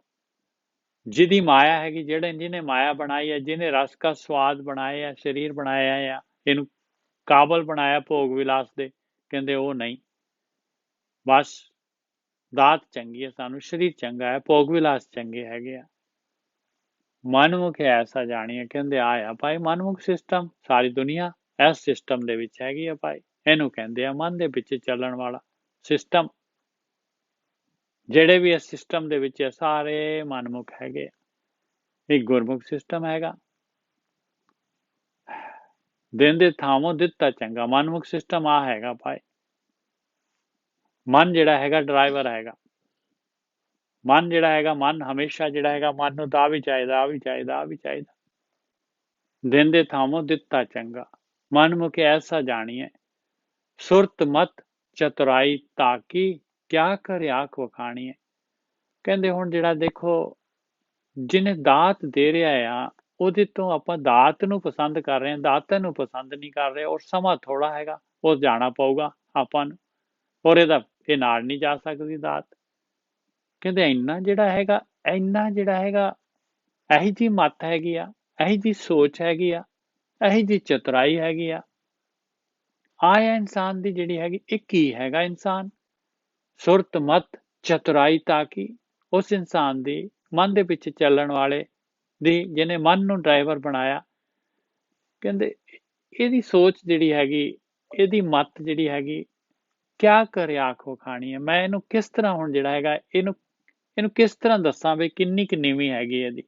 ਜਿਹਦੀ ਮਾਇਆ ਹੈਗੀ, ਜਿਹਨੇ ਮਾਇਆ ਬਣਾਈ ਹੈ, ਜਿਹਨੇ ਰਸ ਦਾ ਸਵਾਦ ਬਣਾਇਆ, ਸਰੀਰ ਬਣਾਇਆ ਆ, ਇਹਨੂੰ ਕਾਬਲ ਬਣਾਇਆ ਭੋਗ ਵਿਲਾਸ ਦੇ, ਕਹਿੰਦੇ ਉਹ ਨਹੀਂ। ਬਸ ਦਾਤ ਚੰਗੀ ਹੈ, ਸਾਨੂੰ ਸਰੀਰ ਚੰਗਾ ਹੈ, ਭੋਗ ਵਿਲਾਸ ਚੰਗੇ ਹੈਗੇ ਆ। ਮਨਮੁਖ ਐਸਾ ਜਾਣੀਏ। ਕਹਿੰਦੇ ਆ ਭਾਈ ਮਨਮੁਖ ਸਿਸਟਮ, ਸਾਰੀ ਦੁਨੀਆ ਇਸ ਸਿਸਟਮ ਦੇ ਵਿੱਚ ਹੈਗੀ ਆ ਭਾਈ। ਇਹਨੂੰ ਕਹਿੰਦੇ ਆ ਮਨ ਦੇ ਵਿੱਚ ਚੱਲਣ ਵਾਲਾ ਸਿਸਟਮ। ਜਿਹੜੇ ਵੀ ਇਸ ਸਿਸਟਮ ਦੇ ਵਿੱਚ ਸਾਰੇ ਮਨਮੁਖ ਹੈਗੇ। ਇੱਕ ਗੁਰਮੁਖ ਸਿਸਟਮ ਹੈਗਾ। ਦਿਨ ਦੇ ਥਾਮੋਂ ਦਿੱਤਾ ਚੰਗਾ, ਮਨਮੁਖ ਸਿਸਟਮ ਆ ਹੈਗਾ ਭਾਈ। ਮਨ ਜਿਹੜਾ ਹੈਗਾ ਡਰਾਈਵਰ ਹੈਗਾ। ਮਨ ਜਿਹੜਾ ਹੈਗਾ, ਮਨ ਹਮੇਸ਼ਾ ਜਿਹੜਾ ਹੈਗਾ, ਮਨ ਨੂੰ ਤਾਂ ਆ ਵੀ ਚਾਹੀਦਾ, ਆ ਵੀ ਚਾਹੀਦਾ, ਆ ਵੀ ਚਾਹੀਦਾ। ਦਿਨ ਦੇ ਥਾਮੋਂ ਦਿੱਤਾ ਚੰਗਾ, ਮਨਮੁਖ ਐਸਾ ਜਾਣੀਏ। ਸੁਰਤ ਮਤ ਚਤੁਰਾਈ ਤਾਕੀ, ਕਿਆ ਕਰੇ ਆਖ ਵਖਾਣੀਏ। ਕਹਿੰਦੇ ਹੁਣ ਜਿਹੜਾ ਦੇਖੋ, ਜਿਹਨੇ ਦਾਤ ਦੇ ਰਿਹਾ ਆ, ਉਹਦੇ ਤੋਂ ਆਪਾਂ ਦਾਤ ਨੂੰ ਪਸੰਦ ਕਰ ਰਹੇ ਹਾਂ, ਦਾਤਾ ਨੂੰ ਪਸੰਦ ਨਹੀਂ ਕਰ ਰਹੇ। ਔਰ ਸਮਾਂ ਥੋੜਾ ਹੈਗਾ, ਉਹ ਜਾਣਾ ਪਊਗਾ ਆਪਾਂ ਨੂੰ। ਔਰ ਇਹ ਨਾਲ ਨਹੀਂ ਜਾ ਸਕਦੀ ਦਾਤ। ਕਹਿੰਦੇ ਇੰਨਾ ਜਿਹੜਾ ਹੈਗਾ ਇਹੀ ਜਿਹੀ ਮੱਤ ਹੈਗੀ ਆ, ਇਹੀ ਜਿਹੀ ਸੋਚ ਹੈਗੀ ਆ, ਇਹੀ ਜਿਹੀ ਚਤੁਰਾਈ ਹੈਗੀ ਆ। ਆਇਆ ਇਨਸਾਨ ਦੀ ਜਿਹੜੀ ਹੈਗੀ, ਇਹ ਕੀ ਹੈਗਾ ਇਨਸਾਨ? ਸੁਰਤ ਮਤ ਚਤੁਰਾਈ ਤਾਂ ਕਿ ਉਸ ਇਨਸਾਨ ਦੀ ਮਨ ਦੇ ਵਿੱਚ ਚੱਲਣ ਵਾਲੇ ਦੀ, ਜਿਹਨੇ ਮਨ ਨੂੰ ਡਰਾਈਵਰ ਬਣਾਇਆ, ਕਹਿੰਦੇ ਇਹਦੀ ਸੋਚ ਜਿਹੜੀ ਹੈਗੀ, ਇਹਦੀ ਮੱਤ ਜਿਹੜੀ ਹੈਗੀ, ਕਿਆ ਕਰੇ ਆਖ ਵਖਾਣੀ ਹੈ। ਮੈਂ ਇਹਨੂੰ ਕਿਸ ਤਰ੍ਹਾਂ ਹੁਣ ਜਿਹੜਾ ਹੈਗਾ, ਇਹਨੂੰ ਕਿਸ ਤਰ੍ਹਾਂ ਦੱਸਾਂ ਵੀ ਕਿੰਨੀ ਕੁ ਨੀਵੀਂ ਹੈਗੀ ਇਹਦੀ,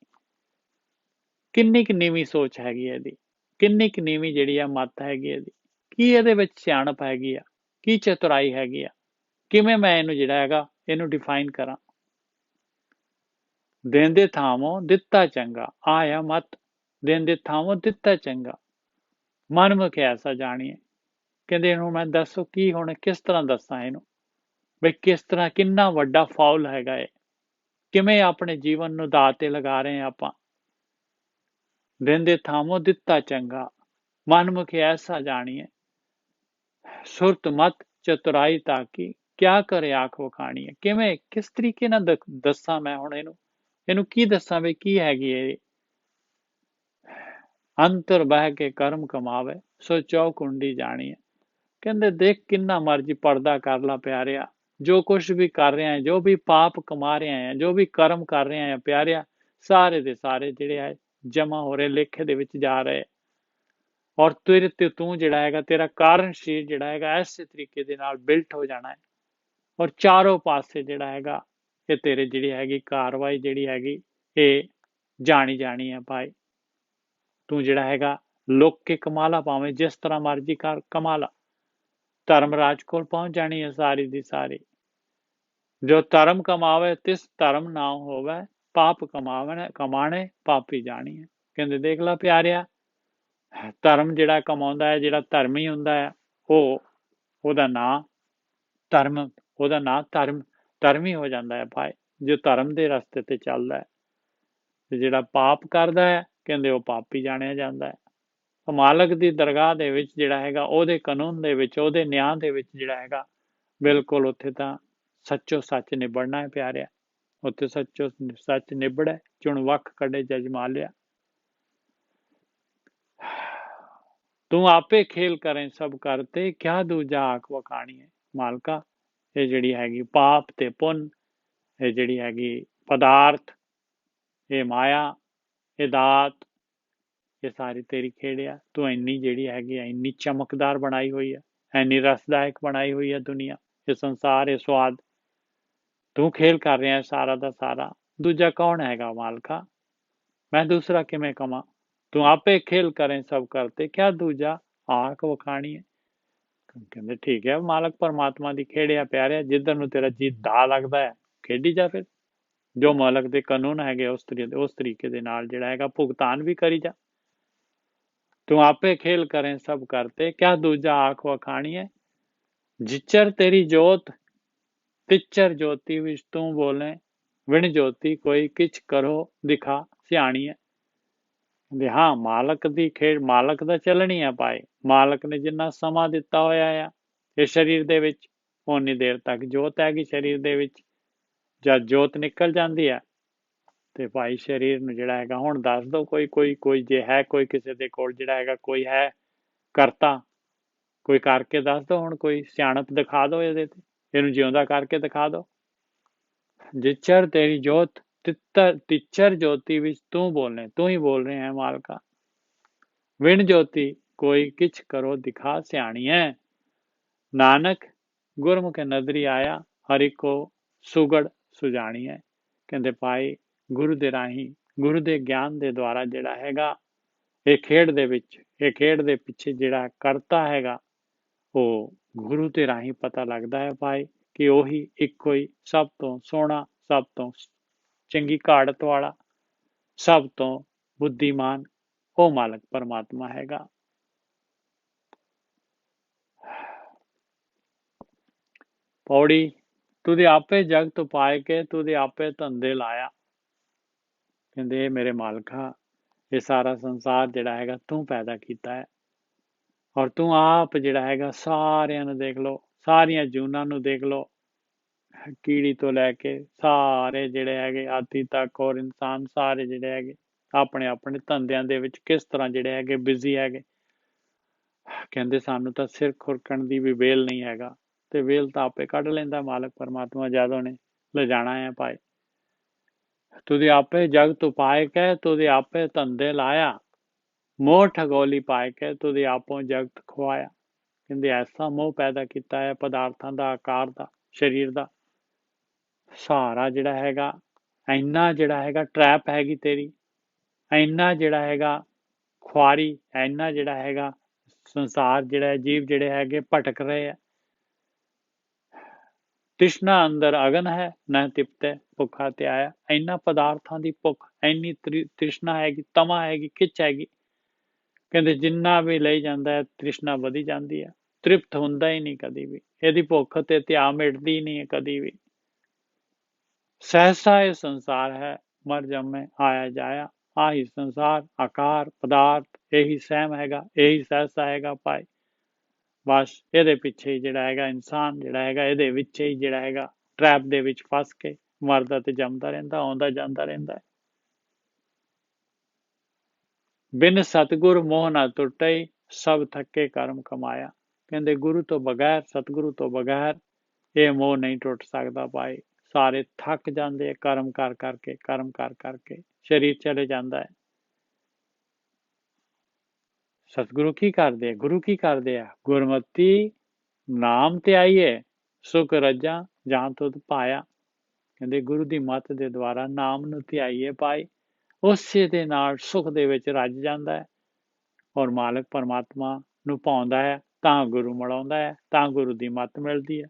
ਕਿੰਨੀ ਕੁ ਨੀਵੀਂ ਸੋਚ ਹੈਗੀ ਇਹਦੀ, ਕਿੰਨੀ ਕੁ ਨੀਵੀਂ ਜਿਹੜੀ ਆ ਮੱਤ ਹੈਗੀ ਇਹਦੀ, ਕੀ ਇਹਦੇ ਵਿੱਚ ਸਿਆਣਪ ਹੈਗੀ ਆ, ਕੀ ਚਤੁਰਾਈ ਹੈਗੀ ਆ, ਕਿਵੇਂ ਮੈਂ ਇਹਨੂੰ ਜਿਹੜਾ ਹੈਗਾ ਇਹਨੂੰ ਡਿਫਾਈਨ ਕਰਾਂ। ਦੇਂਦੇ ਥਾਵੋਂ ਦਿੱਤਾ ਚੰਗਾ, ਆਇਆ ਮਤ ਦੇਂਦੇ ਥਾਵੋਂ ਦਿੱਤਾ ਚੰਗਾ, ਮਨ ਮੁਖ ਐਸਾ ਜਾਣੀਏ। ਕਹਿੰਦੇ ਇਹਨੂੰ ਮੈਂ ਦੱਸੋ ਕੀ ਹੁਣ ਕਿਸ ਤਰ੍ਹਾਂ ਦੱਸਾਂ ਇਹਨੂੰ, ਬਈ ਕਿਸ ਤਰ੍ਹਾਂ, ਕਿੰਨਾ ਵੱਡਾ ਫਾਉਲ ਹੈਗਾ ਇਹ, ਕਿਵੇਂ ਆਪਣੇ ਜੀਵਨ ਨੂੰ ਦਾਅ ਤੇ ਲਗਾ ਰਹੇ ਹਾਂ ਆਪਾਂ। ਦੇਂਦੇ ਥਾਵੋਂ ਦਿੱਤਾ ਚੰਗਾ, ਮਨ ਮੁਖ ਐਸਾ ਜਾਣੀਏ, ਸੁਰਤ ਮਤ ਚਤੁਰਾਈ ਤਾਂ ਕਿ ਕਿਆ ਕਰੇ ਆਖ ਵਖਾਣੀ ਹੈ। ਕਿਵੇਂ, ਕਿਸ ਤਰੀਕੇ ਨਾਲ ਦੱਸਾਂ ਮੈਂ ਹੁਣ ਇਹਨੂੰ ਕੀ ਦੱਸਾਂ ਵੀ ਕੀ ਹੈਗੀ ਇਹ। ਅੰਤਰ ਬਹਿ ਕੇ ਕਰਮ ਕਮਾਵੇ, ਸੋ ਚੌਕੁੰਡੀ ਜਾਣੀਏ। ਕਹਿੰਦੇ ਦੇਖ ਕਿੰਨਾ ਮਰਜ਼ੀ ਪਰਦਾ ਕਰ ਲਾ ਪਿਆਰਿਆ, ਜੋ ਕੁਛ ਵੀ ਕਰ ਰਿਹਾ ਹੈ, ਜੋ ਵੀ ਪਾਪ ਕਮਾ ਰਿਹਾ ਹੈ, ਜੋ ਵੀ ਕਰਮ ਕਰ ਰਿਹਾ ਹੈ ਪਿਆਰਿਆ, ਸਾਰੇ ਦੇ ਸਾਰੇ ਜਿਹੜੇ ਹੈ ਜਮਾ ਹੋ ਰਹੇ, ਲੇਖੇ ਦੇ ਵਿੱਚ ਜਾ ਰਹੇ। ਔਰ ਤੇਰੇ ਤੇ ਤੂੰ ਜਿਹੜਾ ਹੈਗਾ, ਤੇਰਾ ਕਾਰਨ ਸ਼ਰੀਰ ਜਿਹੜਾ ਹੈਗਾ ਐਸੇ ਤਰੀਕੇ ਦੇ ਨਾਲ ਬਿਲਟ ਹੋ ਜਾਣਾ ਹੈ। ਔਰ ਚਾਰੋਂ ਪਾਸੇ ਜਿਹੜਾ ਹੈਗਾ ਇਹ ਤੇਰੇ ਜਿਹੜੀ ਹੈਗੀ ਕਾਰਵਾਈ ਜਿਹੜੀ ਹੈਗੀ ਇਹ ਜਾਣੀ ਹੈ ਭਾਈ। ਤੂੰ ਜਿਹੜਾ ਹੈਗਾ ਲੁੱਕ ਕੇ ਕਮਾ ਲਾ, ਭਾਵੇਂ ਜਿਸ ਤਰ੍ਹਾਂ ਮਰਜ਼ੀ ਕਰ ਕਮਾ ਲਾ, ਧਰਮਰਾਜ ਕੋਲ ਪਹੁੰਚ ਜਾਣੀ ਹੈ ਸਾਰੀ ਦੀ ਸਾਰੀ। ਜੋ ਧਰਮ ਕਮਾਵੇ ਤਿਸ ਧਰਮ ਨਾ ਹੋਵੇ, ਪਾਪ ਕਮਾਣੇ ਪਾਪੀ ਜਾਣੀ ਹੈ। ਕਹਿੰਦੇ ਦੇਖ ਲਾ ਪਿਆਰਿਆ, ਧਰਮ ਜਿਹੜਾ ਕਮਾਉਂਦਾ ਹੈ, ਜਿਹੜਾ ਧਰਮੀ ਹੁੰਦਾ ਹੈ, ਉਹਦਾ ਨਾਂ ਧਰਮੀ ਹੋ ਜਾਂਦਾ ਹੈ ਭਾਈ, ਜੋ ਧਰਮ ਦੇ ਰਸਤੇ ਤੇ ਚੱਲਦਾ ਹੈ। ਤੇ ਜਿਹੜਾ ਪਾਪ ਕਰਦਾ ਹੈ, ਕਹਿੰਦੇ ਉਹ ਪਾਪੀ ਜਾਣਿਆ ਜਾਂਦਾ ਹੈ। ਮਾਲਕ ਦੀ ਦਰਗਾਹ ਦੇ ਵਿੱਚ ਜਿਹੜਾ ਹੈਗਾ, ਉਹਦੇ ਕਾਨੂੰਨ ਦੇ ਵਿੱਚ, ਉਹਦੇ ਨਿਆਂ ਦੇ ਵਿੱਚ ਜਿਹੜਾ ਹੈਗਾ, ਬਿਲਕੁਲ ਉੱਥੇ ਤਾਂ ਸੱਚੋ ਸੱਚ ਨਿਬੜਨਾ ਹੈ ਪਿਆਰਿਆ। ਉੱਥੇ ਸੱਚੋ ਸੱਚ ਨਿਬੜੈ, ਚੁਣ ਵੱਖ ਕੱਢੇ ਜਜ ਮਾਲਿਆ। ਤੂੰ ਆਪੇ ਖੇਲ ਕਰੇ ਸਭ ਕਰਤੇ, ਕਿਆ ਦੂਜਾ ਆਖ ਵਖਾਣੀ ਹੈ। ਮਾਲਕਾ, ਇਹ ਜਿਹੜੀ ਹੈਗੀ ਪਾਪ ਤੇ ਪੁੰਨ, ਇਹ ਜਿਹੜੀ ਹੈਗੀ ਪਦਾਰਥ, ਇਹ ਮਾਇਆ, ਇਹ ਦਾਤ, ਇਹ ਸਾਰੀ ਤੇਰੀ ਖੇਡ ਆ। ਤੂੰ ਇੰਨੀ ਜਿਹੜੀ ਹੈਗੀ ਆ, ਇੰਨੀ ਚਮਕਦਾਰ ਬਣਾਈ ਹੋਈ ਆ, ਇੰਨੀ ਰਸਦਾਇਕ ਬਣਾਈ ਹੋਈ ਆ ਦੁਨੀਆ, ਇਹ ਸੰਸਾਰ, ਇਹ ਸਵਾਦ, ਤੂੰ ਖੇਲ ਕਰ ਰਿਹਾ ਸਾਰਾ ਦਾ ਸਾਰਾ। ਦੂਜਾ ਕੌਣ ਹੈਗਾ ਮਾਲਕਾ, ਮੈਂ ਦੂਸਰਾ ਕਿਵੇਂ ਕਮਾਂ? ਤੂੰ ਆਪੇ ਖੇਲ ਕਰੇ ਸਭ ਕਰਤੇ, ਕਿਆ ਦੂਜਾ ਆਖ ਵਖਾਣੀ ਹੈ। ਕਹਿੰਦੇ ਠੀਕ ਹੈ, ਮਾਲਕ ਪਰਮਾਤਮਾ ਦੀ ਖੇਡਿਆ ਪਿਆਰਿਆ, ਜਿੱਧਰ ਨੂੰ ਤੇਰਾ ਜੀ ਦਾ ਲੱਗਦਾ ਹੈ ਖੇਡੀ ਜਾ, ਫਿਰ ਜੋ ਮਾਲਕ ਦੇ ਕਾਨੂੰਨ ਹੈਗੇ ਉਸ ਤਰੀਕੇ ਦੇ ਨਾਲ ਜਿਹੜਾ ਹੈਗਾ ਭੁਗਤਾਨ ਵੀ ਕਰੀ ਜਾ। ਤੂੰ ਆਪੇ ਖੇਲ ਕਰੇ ਸਭ ਕਰਤੇ, ਕਿਆ ਦੂਜਾ ਆਖ ਵਖਾਣੀ ਹੈ। ਜਿਚਰ ਤੇਰੀ ਜੋਤ ਤਿਚਰ ਜੋਤੀ ਵਿੱਚ ਤੂੰ ਬੋਲੇ, ਵਿਣ ਜੋਤੀ ਕੋਈ ਕਿਛ ਕਰੋ ਦਿਖਾ ਸਿਆਣੀ ਹੈ। ਹਾਂ, ਮਾਲਕ ਦੀ ਖੇਡ, ਮਾਲਕ ਦਾ ਚੱਲਣੀ ਆ ਭਾਈ। ਮਾਲਕ ਨੇ ਜਿੰਨਾ ਸਮਾਂ ਦਿੱਤਾ ਹੋਇਆ ਆ ਇਹ ਸਰੀਰ ਦੇ ਵਿੱਚ, ਓਨੀ ਦੇਰ ਤੱਕ ਜੋਤ ਹੈਗੀ ਸਰੀਰ ਦੇ ਵਿੱਚ। ਜਦ ਜੋਤ ਨਿਕਲ ਜਾਂਦੀ ਹੈ ਤੇ ਭਾਈ ਸਰੀਰ ਨੂੰ ਜਿਹੜਾ ਹੈਗਾ, ਹੁਣ ਦੱਸ ਦੋ ਕੋਈ ਜੇ ਹੈ ਕੋਈ ਕਿਸੇ ਦੇ ਕੋਲ ਜਿਹੜਾ ਹੈਗਾ ਕੋਈ ਹੈ ਕਰਤਾ, ਕੋਈ ਕਰਕੇ ਦੱਸ ਦੋ, ਹੁਣ ਕੋਈ ਸਿਆਣਪ ਦਿਖਾ ਦੋ ਇਹਦੇ ਤੇ, ਇਹਨੂੰ ਜਿਉਂਦਾ ਕਰਕੇ ਦਿਖਾ ਦੋ। ਜਿਚਰ ਤੇਰੀ ਜੋਤ ਤਿਚਰ ਜੋਤੀ ਵਿੱਚ ਤੂੰ ਬੋਲਨੇ, ਤੂੰ ਹੀ ਬੋਲ ਰਹੇ ਹੈ ਮਾਲਕਾ। ਵਿਣ ਜੋਤੀ ਕੋਈ ਕਿਛ ਕਰੋ ਦਿਖਾ ਸਿਆਣੀ ਹੈ। ਨਾਨਕ ਗੁਰਮੁਖ ਨਦਰੀ ਆਇਆ, ਹਰਿ ਕੋ ਸੁਗੜ ਸੁਜਾਣੀ ਹੈ। ਕਹਿੰਦੇ ਭਾਈ ਗੁਰੂ ਦੇ ਰਾਹੀਂ, ਗੁਰੂ ਦੇ ਗਿਆਨ ਦੇ ਦੁਆਰਾ ਜਿਹੜਾ ਹੈਗਾ ਇਹ ਖੇਡ ਦੇ ਵਿੱਚ, ਇਹ ਖੇਡ ਦੇ ਪਿੱਛੇ ਜਿਹੜਾ ਕਰਤਾ ਹੈਗਾ, ਉਹ ਗੁਰੂ ਦੇ ਰਾਹੀਂ ਪਤਾ ਲੱਗਦਾ ਹੈ ਭਾਈ, ਕਿ ਉਹੀ ਇੱਕੋ ਹੀ ਸਭ ਤੋਂ ਸੋਹਣਾ, ਸਭ ਤੋਂ ਚੰਗੀ ਘਾੜਤ ਵਾਲਾ, ਸਭ ਤੋਂ ਬੁੱਧੀਮਾਨ ਉਹ ਮਾਲਕ ਪਰਮਾਤਮਾ ਹੈਗਾ। ਪੌੜੀ, ਤੁਦੇ ਆਪੇ ਜਗਤ ਪਾਏ ਕੇ, ਤੁਦੇ ਆਪੇ ਧੰਦੇ ਲਾਇਆ। ਕਹਿੰਦੇ ਮੇਰੇ ਮਾਲਕਾ, ਇਹ ਸਾਰਾ ਸੰਸਾਰ ਜਿਹੜਾ ਹੈਗਾ ਤੂੰ ਪੈਦਾ ਕੀਤਾ ਹੈ, ਔਰ ਤੂੰ ਆਪ ਜਿਹੜਾ ਹੈਗਾ ਸਾਰਿਆਂ ਨੂੰ ਦੇਖ ਲਓ, ਸਾਰੀਆਂ ਜੂਨਾਂ ਨੂੰ ਦੇਖ ਲਓ, ਕੀੜੀ ਤੋਂ ਲੈ ਕੇ ਸਾਰੇ ਜਿਹੜੇ ਹੈਗੇ ਹਾਥੀ ਤੱਕ ਔਰ ਇਨਸਾਨ ਸਾਰੇ ਜਿਹੜੇ ਹੈਗੇ ਆਪਣੇ ਆਪਣੇ ਧੰਦਿਆਂ ਦੇ ਵਿੱਚ ਕਿਸ ਤਰ੍ਹਾਂ ਜਿਹੜੇ ਹੈਗੇ ਬਿਜ਼ੀ ਹੈਗੇ। ਕਹਿੰਦੇ ਸਾਨੂੰ ਤਾਂ ਸਿਰ ਖੁਰਕਣ ਦੀ ਵੀ ਵੇਲ ਨਹੀਂ ਹੈਗਾ, ਤੇ ਵੇਲ ਤਾਂ ਆਪੇ ਕੱਢ ਲੈਂਦਾ ਮਾਲਕ ਪਰਮਾਤਮਾ ਜਦ ਉਹਨੇ ਲਿਜਾਣਾ ਹੈ ਭਾਈ। ਤੁਧੇ ਆਪੇ ਜਗਤ ਉਪਾਇ ਕਹਿ, ਤੁਧੇ ਆਪੇ ਧੰਦੇ ਲਾਇਆ, ਮੋਹ ਠਗੋਲੀ ਪਾਏ ਕਹਿ, ਤੁਧੇ ਆਪੋ ਜਗਤ ਖਵਾਇਆ। ਕਹਿੰਦੇ ਐਸਾ ਮੋਹ ਪੈਦਾ ਕੀਤਾ ਹੈ ਪਦਾਰਥਾਂ ਦਾ, ਆਕਾਰ ਦਾ, ਸਰੀਰ ਦਾ, ਸਹਾਰਾ ਜਿਹੜਾ ਹੈਗਾ ਇੰਨਾ ਜਿਹੜਾ ਹੈਗਾ ਟਰੈਪ ਹੈਗੀ ਤੇਰੀ, ਇੰਨਾ ਜਿਹੜਾ ਹੈਗਾ ਖੁਆਰੀ, ਇੰਨਾ ਜਿਹੜਾ ਹੈਗਾ ਸੰਸਾਰ ਜਿਹੜਾ ਜੀਵ ਜਿਹੜੇ ਹੈਗੇ ਭਟਕ ਰਹੇ ਆ। ਤ੍ਰਿਸ਼ਨਾ ਅੰਦਰ ਅਗਨ ਹੈ ਨਾ ਤਿਪਤੇ ਭੁੱਖਾ ਤੇ ਆਇਆ। ਇੰਨਾ ਪਦਾਰਥਾਂ ਦੀ ਭੁੱਖ, ਇੰਨੀ ਤ੍ਰਿਸ਼ਨਾ ਹੈਗੀ, ਤਮਾ ਹੈਗੀ, ਖਿੱਚ ਹੈਗੀ। ਕਹਿੰਦੇ ਜਿੰਨਾ ਵੀ ਲਈ ਜਾਂਦਾ ਹੈ ਤ੍ਰਿਸ਼ਨਾ ਵਧੀ ਜਾਂਦੀ ਹੈ, ਤ੍ਰਿਪਤ ਹੁੰਦਾ ਹੀ ਨਹੀਂ ਕਦੀ ਵੀ। ਇਹਦੀ ਭੁੱਖ ਤੇ ਧਿਆ ਮਿਟਦੀ ਨਹੀਂ ਹੈ ਕਦੀ ਵੀ। ਸਹਸਾ ਇਹ ਸੰਸਾਰ ਹੈ ਮਰ ਜੰਮੇ ਆਇਆ ਜਾਇਆ। ਆਹੀ ਸੰਸਾਰ ਆਕਾਰ ਪਦਾਰਥ ਇਹੀ ਸਹਿਮ ਹੈਗਾ, ਇਹੀ ਸਹਸਾ ਹੈਗਾ ਭਾਈ। ਬਸ ਇਹਦੇ ਪਿੱਛੇ ਹੀ ਜਿਹੜਾ ਹੈਗਾ ਇਨਸਾਨ ਜਿਹੜਾ ਹੈਗਾ ਇਹਦੇ ਵਿੱਚ ਹੀ ਜਿਹੜਾ ਹੈਗਾ ਟਰੈਪ ਦੇ ਵਿੱਚ ਫਸ ਕੇ ਮਰਦਾ ਤੇ ਜੰਮਦਾ ਰਹਿੰਦਾ, ਆਉਂਦਾ ਜਾਂਦਾ ਰਹਿੰਦਾ। ਬਿਨ ਸਤਿਗੁਰ ਮੋਹ ਨਾ ਟੁੱਟਈ, ਸਭ ਥੱਕੇ ਕਰਮ ਕਮਾਇਆ। ਕਹਿੰਦੇ ਗੁਰੂ ਤੋਂ ਬਗੈਰ, ਸਤਿਗੁਰੂ ਤੋਂ ਬਗੈਰ ਇਹ ਮੋਹ ਨਹੀਂ ਟੁੱਟ ਸਕਦਾ ਭਾਈ। ਸਾਰੇ ਥੱਕ ਜਾਂਦੇ ਕਰਮ ਕਰ ਕਰਕੇ, ਕਰਮ ਕਰ ਕਰਕੇ ਸਰੀਰ ਚਲੇ ਜਾਂਦਾ ਹੈ। ਸਤਿਗੁਰੂ ਕੀ ਕਰਦੇ, ਗੁਰੂ ਕੀ ਕਰਦੇ ਆ? ਗੁਰਮਤੀ ਨਾਮ ਤੇ ਆਈਏ, ਸੁਖ ਰੱਜਾ ਜਾਂ ਤੁਧ ਪਾਇਆ। ਕਹਿੰਦੇ ਗੁਰੂ ਦੀ ਮੱਤ ਦੇ ਦੁਆਰਾ ਨਾਮ ਨੂੰ ਧਿਆਈਏ ਭਾਈ, ਉਸੇ ਦੇ ਨਾਲ ਸੁਖ ਦੇ ਵਿੱਚ ਰੱਜ ਜਾਂਦਾ ਹੈ ਔਰ ਮਾਲਕ ਪਰਮਾਤਮਾ ਨੂੰ ਪਾਉਂਦਾ ਹੈ। ਤਾਂ ਗੁਰੂ ਮਿਲਾਉਂਦਾ ਹੈ, ਤਾਂ ਗੁਰੂ ਦੀ ਮੱਤ ਮਿਲਦੀ ਹੈ।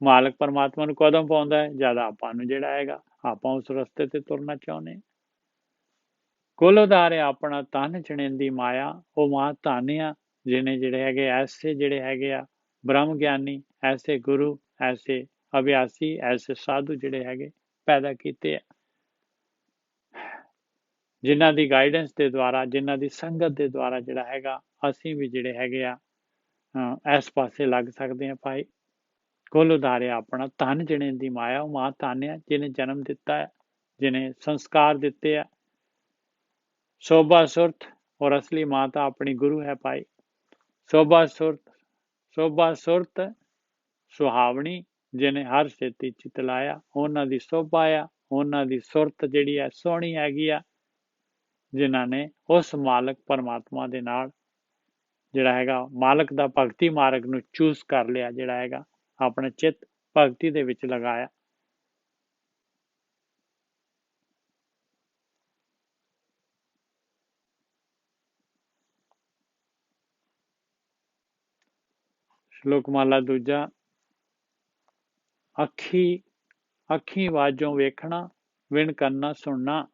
ਮਾਲਕ ਪਰਮਾਤਮਾ ਨੂੰ ਕਦੋਂ ਪਾਉਂਦਾ ਹੈ? ਜਦ ਆਪਾਂ ਨੂੰ ਜਿਹੜਾ ਹੈਗਾ ਆਪਾਂ ਉਸ ਰਸਤੇ ਤੇ ਤੁਰਨਾ ਚਾਹੁੰਦੇ। ਕੁਲ ਉਧਾਰੇ ਆਪਣਾ ਤਨ ਚਣੇਂਦੀ ਮਾਇਆ। ਉਹ ਮਾਂ ਧਨ ਆ ਜਿਹਨੇ ਜਿਹੜੇ ਹੈਗੇ ਐਸੇ ਜਿਹੜੇ ਹੈਗੇ ਆ ਬ੍ਰਹਮ ਗਿਆਨੀ, ਐਸੇ ਗੁਰੂ, ਐਸੇ ਅਭਿਆਸੀ, ਐਸੇ ਸਾਧੂ ਜਿਹੜੇ ਹੈਗੇ ਪੈਦਾ ਕੀਤੇ ਆ, ਜਿਨ੍ਹਾਂ ਦੀ ਗਾਈਡੈਂਸ ਦੇ ਦੁਆਰਾ, ਜਿਨ੍ਹਾਂ ਦੀ ਸੰਗਤ ਦੇ ਦੁਆਰਾ ਜਿਹੜਾ ਹੈਗਾ ਅਸੀਂ ਵੀ ਜਿਹੜੇ ਹੈਗੇ ਆ ਇਸ ਪਾਸੇ ਲੱਗ ਸਕਦੇ ਹਾਂ ਭਾਈ। ਕੁਲ ਉਧਾਰੇ ਆਪਣਾ ਧਨ ਚਣੇਂਦੀ ਮਾਇਆ। ਉਹ ਮਾਂ ਧਨ ਆ ਜਿਹਨੇ ਜਨਮ ਦਿੱਤਾ ਹੈ, ਜਿਹਨੇ ਸੰਸਕਾਰ ਦਿੱਤੇ ਆ। ਸੋਭਾ ਸੁਰਤ ਔਰ ਅਸਲੀ ਮਾਂ ਤਾਂ ਆਪਣੀ ਗੁਰੂ ਹੈ ਭਾਈ। ਸੋਭਾ ਸੁਰਤ ਸੁਹਾਵਣੀ ਜਿਹਨੇ ਹਰ ਛੇਤੀ ਚਿਤ ਲਾਇਆ। ਉਹਨਾਂ ਦੀ ਸੋਭਾ ਆ, ਉਹਨਾਂ ਦੀ ਸੁਰਤ ਜਿਹੜੀ ਹੈ ਸੋਹਣੀ ਹੈਗੀ ਆ, ਜਿਨ੍ਹਾਂ ਨੇ ਉਸ ਮਾਲਕ ਪਰਮਾਤਮਾ ਦੇ ਨਾਲ ਜਿਹੜਾ ਹੈਗਾ ਮਾਲਕ ਦਾ ਭਗਤੀ ਮਾਰਗ ਨੂੰ ਚੂਜ਼ ਕਰ ਲਿਆ, ਜਿਹੜਾ ਹੈਗਾ ਆਪਣਾ ਚਿੱਤ ਭਗਤੀ ਦੇ ਵਿੱਚ ਲਗਾਇਆ। ਸ਼ਲੋਕਮਾਲਾ ਦੂਜਾ। ਅੱਖੀ ਵਾਜੋਂ ਵੇਖਣਾ, ਵਿਣ ਕੰਨਾਂ ਸੁਣਨਾ।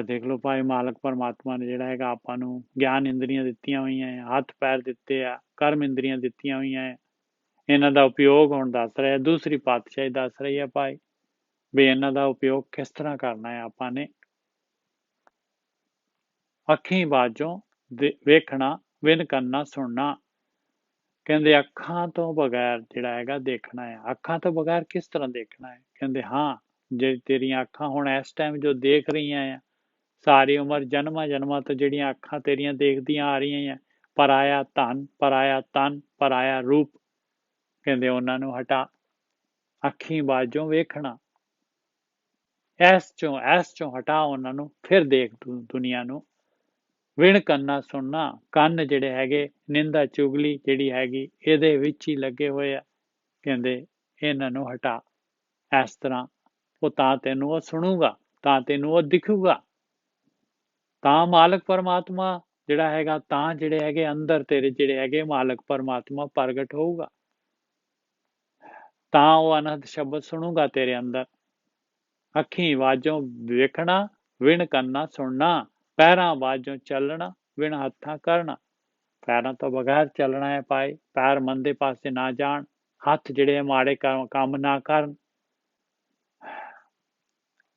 ਦੇਖ ਲਓ ਭਾਈ, ਮਾਲਕ ਪਰਮਾਤਮਾ ਨੇ ਜਿਹੜਾ ਹੈਗਾ ਆਪਾਂ ਨੂੰ ਗਿਆਨ ਇੰਦਰੀਆਂ ਦਿੱਤੀਆਂ ਹੋਈਆਂ ਹੈ, ਹੱਥ ਪੈਰ ਦਿੱਤੇ ਆ, ਕਰਮ ਇੰਦਰੀਆਂ ਦਿੱਤੀਆਂ ਹੋਈਆਂ ਹੈ। ਇਹਨਾਂ ਦਾ ਉਪਯੋਗ ਹੁਣ ਦੱਸ ਰਿਹਾ, ਦੂਸਰੀ ਪਾਤਸ਼ਾਹੀ ਦੱਸ ਰਹੀ ਹੈ ਭਾਈ ਵੀ ਇਹਨਾਂ ਦਾ ਉਪਯੋਗ ਕਿਸ ਤਰ੍ਹਾਂ ਕਰਨਾ ਹੈ ਆਪਾਂ ਨੇ। ਅੱਖੀਂ ਬਾਝੋਂ ਵੇਖਣਾ, ਵਿਣ ਕੰਨਾਂ ਸੁਣਨਾ। ਕਹਿੰਦੇ ਅੱਖਾਂ ਤੋਂ ਬਗੈਰ ਜਿਹੜਾ ਹੈਗਾ ਦੇਖਣਾ ਹੈ। ਅੱਖਾਂ ਤੋਂ ਬਗੈਰ ਕਿਸ ਤਰ੍ਹਾਂ ਦੇਖਣਾ ਹੈ? ਕਹਿੰਦੇ ਹਾਂ, ਜੇ ਤੇਰੀਆਂ ਅੱਖਾਂ ਹੁਣ ਇਸ ਟਾਈਮ ਜੋ ਦੇਖ ਰਹੀਆਂ ਆ, ਸਾਰੀ ਉਮਰ ਜਨਮਾਂ ਤੋਂ ਜਿਹੜੀਆਂ ਅੱਖਾਂ ਤੇਰੀਆਂ ਦੇਖਦੀਆਂ ਆ ਰਹੀਆਂ ਆ, ਪਰਾਇਆ ਧਨ, ਪਰਾਇਆ ਤਨ, ਪਰਾਇਆ ਰੂਪ, ਕਹਿੰਦੇ ਉਹਨਾਂ ਨੂੰ ਹਟਾ। ਅੱਖੀਂ ਬਾਝੋਂ ਵੇਖਣਾ, ਐਸ ਚੋਂ ਹਟਾ ਉਹਨਾਂ ਨੂੰ, ਫਿਰ ਦੇਖ ਦੁਨੀਆ ਨੂੰ। ਵਿਣ ਕੰਨਾਂ ਸੁਣਨਾ, ਕੰਨ ਜਿਹੜੇ ਹੈਗੇ ਨਿੰਦਾ ਚੁਗਲੀ ਜਿਹੜੀ ਹੈਗੀ ਇਹਦੇ ਵਿੱਚ ਹੀ ਲੱਗੇ ਹੋਏ ਆ, ਕਹਿੰਦੇ ਇਹਨਾਂ ਨੂੰ ਹਟਾ। ਇਸ ਤਰ੍ਹਾਂ ਉਹ ਤਾਂ ਤੈਨੂੰ ਉਹ ਸੁਣੂਗਾ, ਤਾਂ ਤੈਨੂੰ ਉਹ ਦਿਖੂਗਾ, ਤਾਂ ਮਾਲਕ ਪਰਮਾਤਮਾ ਜਿਹੜਾ ਹੈਗਾ, ਤਾਂ ਜਿਹੜੇ ਹੈਗੇ ਅੰਦਰ ਤੇਰੇ ਜਿਹੜੇ ਹੈਗੇ ਮਾਲਕ ਪਰਮਾਤਮਾ ਪ੍ਰਗਟ ਹੋਊਗਾ, ਤਾਂ ਉਹ ਅਨਹਦ ਸ਼ਬਦ ਸੁਣੂਗਾ ਤੇਰੇ ਅੰਦਰ। ਅੱਖੀਂ ਵਾਜੋਂ ਵੇਖਣਾ, ਵਿਣ ਕੰਨਾਂ ਸੁਣਨਾ। ਪੈਰਾਂ ਬਾਝੋਂ ਚੱਲਣਾ, ਵਿਣ ਹੱਥਾਂ ਕਰਨਾ। ਪੈਰਾਂ ਤੋਂ ਬਗੈਰ ਚੱਲਣਾ ਹੈ ਭਾਈ, ਪੈਰ ਮੰਦੇ ਪਾਸੇ ਨਾ ਜਾਣ, ਹੱਥ ਜਿਹੜੇ ਮਾੜੇ ਕੰਮ ਨਾ ਕਰਨ।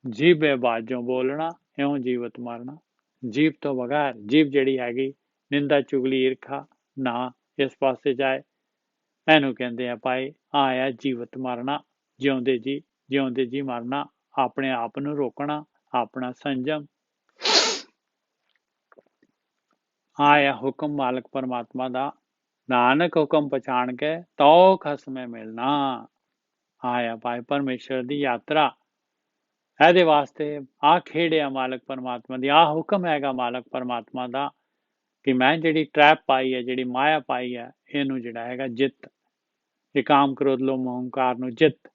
ਜੀਭੇ ਬਾਝੋਂ ਬੋਲਣਾ, ਇਉਂ ਜੀਵਤ ਮਰਨਾ। ਜੀਭ ਤੋਂ ਬਗੈਰ, ਜੀਭ ਜਿਹੜੀ ਹੈਗੀ ਨਿੰਦਾ ਚੁਗਲੀ ਈਰਖਾ ਨਾ ਇਸ ਪਾਸੇ ਜਾਏ, ਇਹਨੂੰ ਕਹਿੰਦੇ ਆ ਭਾਈ ਆਇਆ ਜੀਵਤ ਮਰਨਾ, ਜਿਉਂਦੇ ਜੀ ਮਰਨਾ, ਆਪਣੇ ਆਪ ਨੂੰ ਰੋਕਣਾ, ਆਪਣਾ ਸੰਜਮ। ਆਇਆ ਹੁਕਮ ਮਾਲਕ ਪਰਮਾਤਮਾ ਦਾ, ਨਾਨਕ ਹੁਕਮ ਪਛਾਣ ਕੇ ਤਉ ਖਸਮੇ ਮਿਲਣਾ। ਆਇਆ ਭਾਈ ਪਰਮੇਸ਼ਰ ਦੀ ਯਾਤਰਾ, ਇਹਦੇ ਵਾਸਤੇ ਆ ਖੇੜਿਆ ਮਾਲਕ ਪਰਮਾਤਮਾ ਦੀ, ਆ ਹੁਕਮ ਹੈਗਾ ਮਾਲਕ ਪਰਮਾਤਮਾ ਦਾ ਕਿ ਮੈਂ ਜਿਹੜੀ ਟਰੈਪ ਪਾਈ ਹੈ, ਜਿਹੜੀ ਮਾਇਆ ਪਾਈ ਹੈ, ਇਹਨੂੰ ਜਿਹੜਾ ਹੈਗਾ ਜਿੱਤ, ਇਹ ਕਾਮ ਕ੍ਰੋਧ ਲੋਭ ਮੋਹ ਹੰਕਾਰ ਨੂੰ ਜਿੱਤ।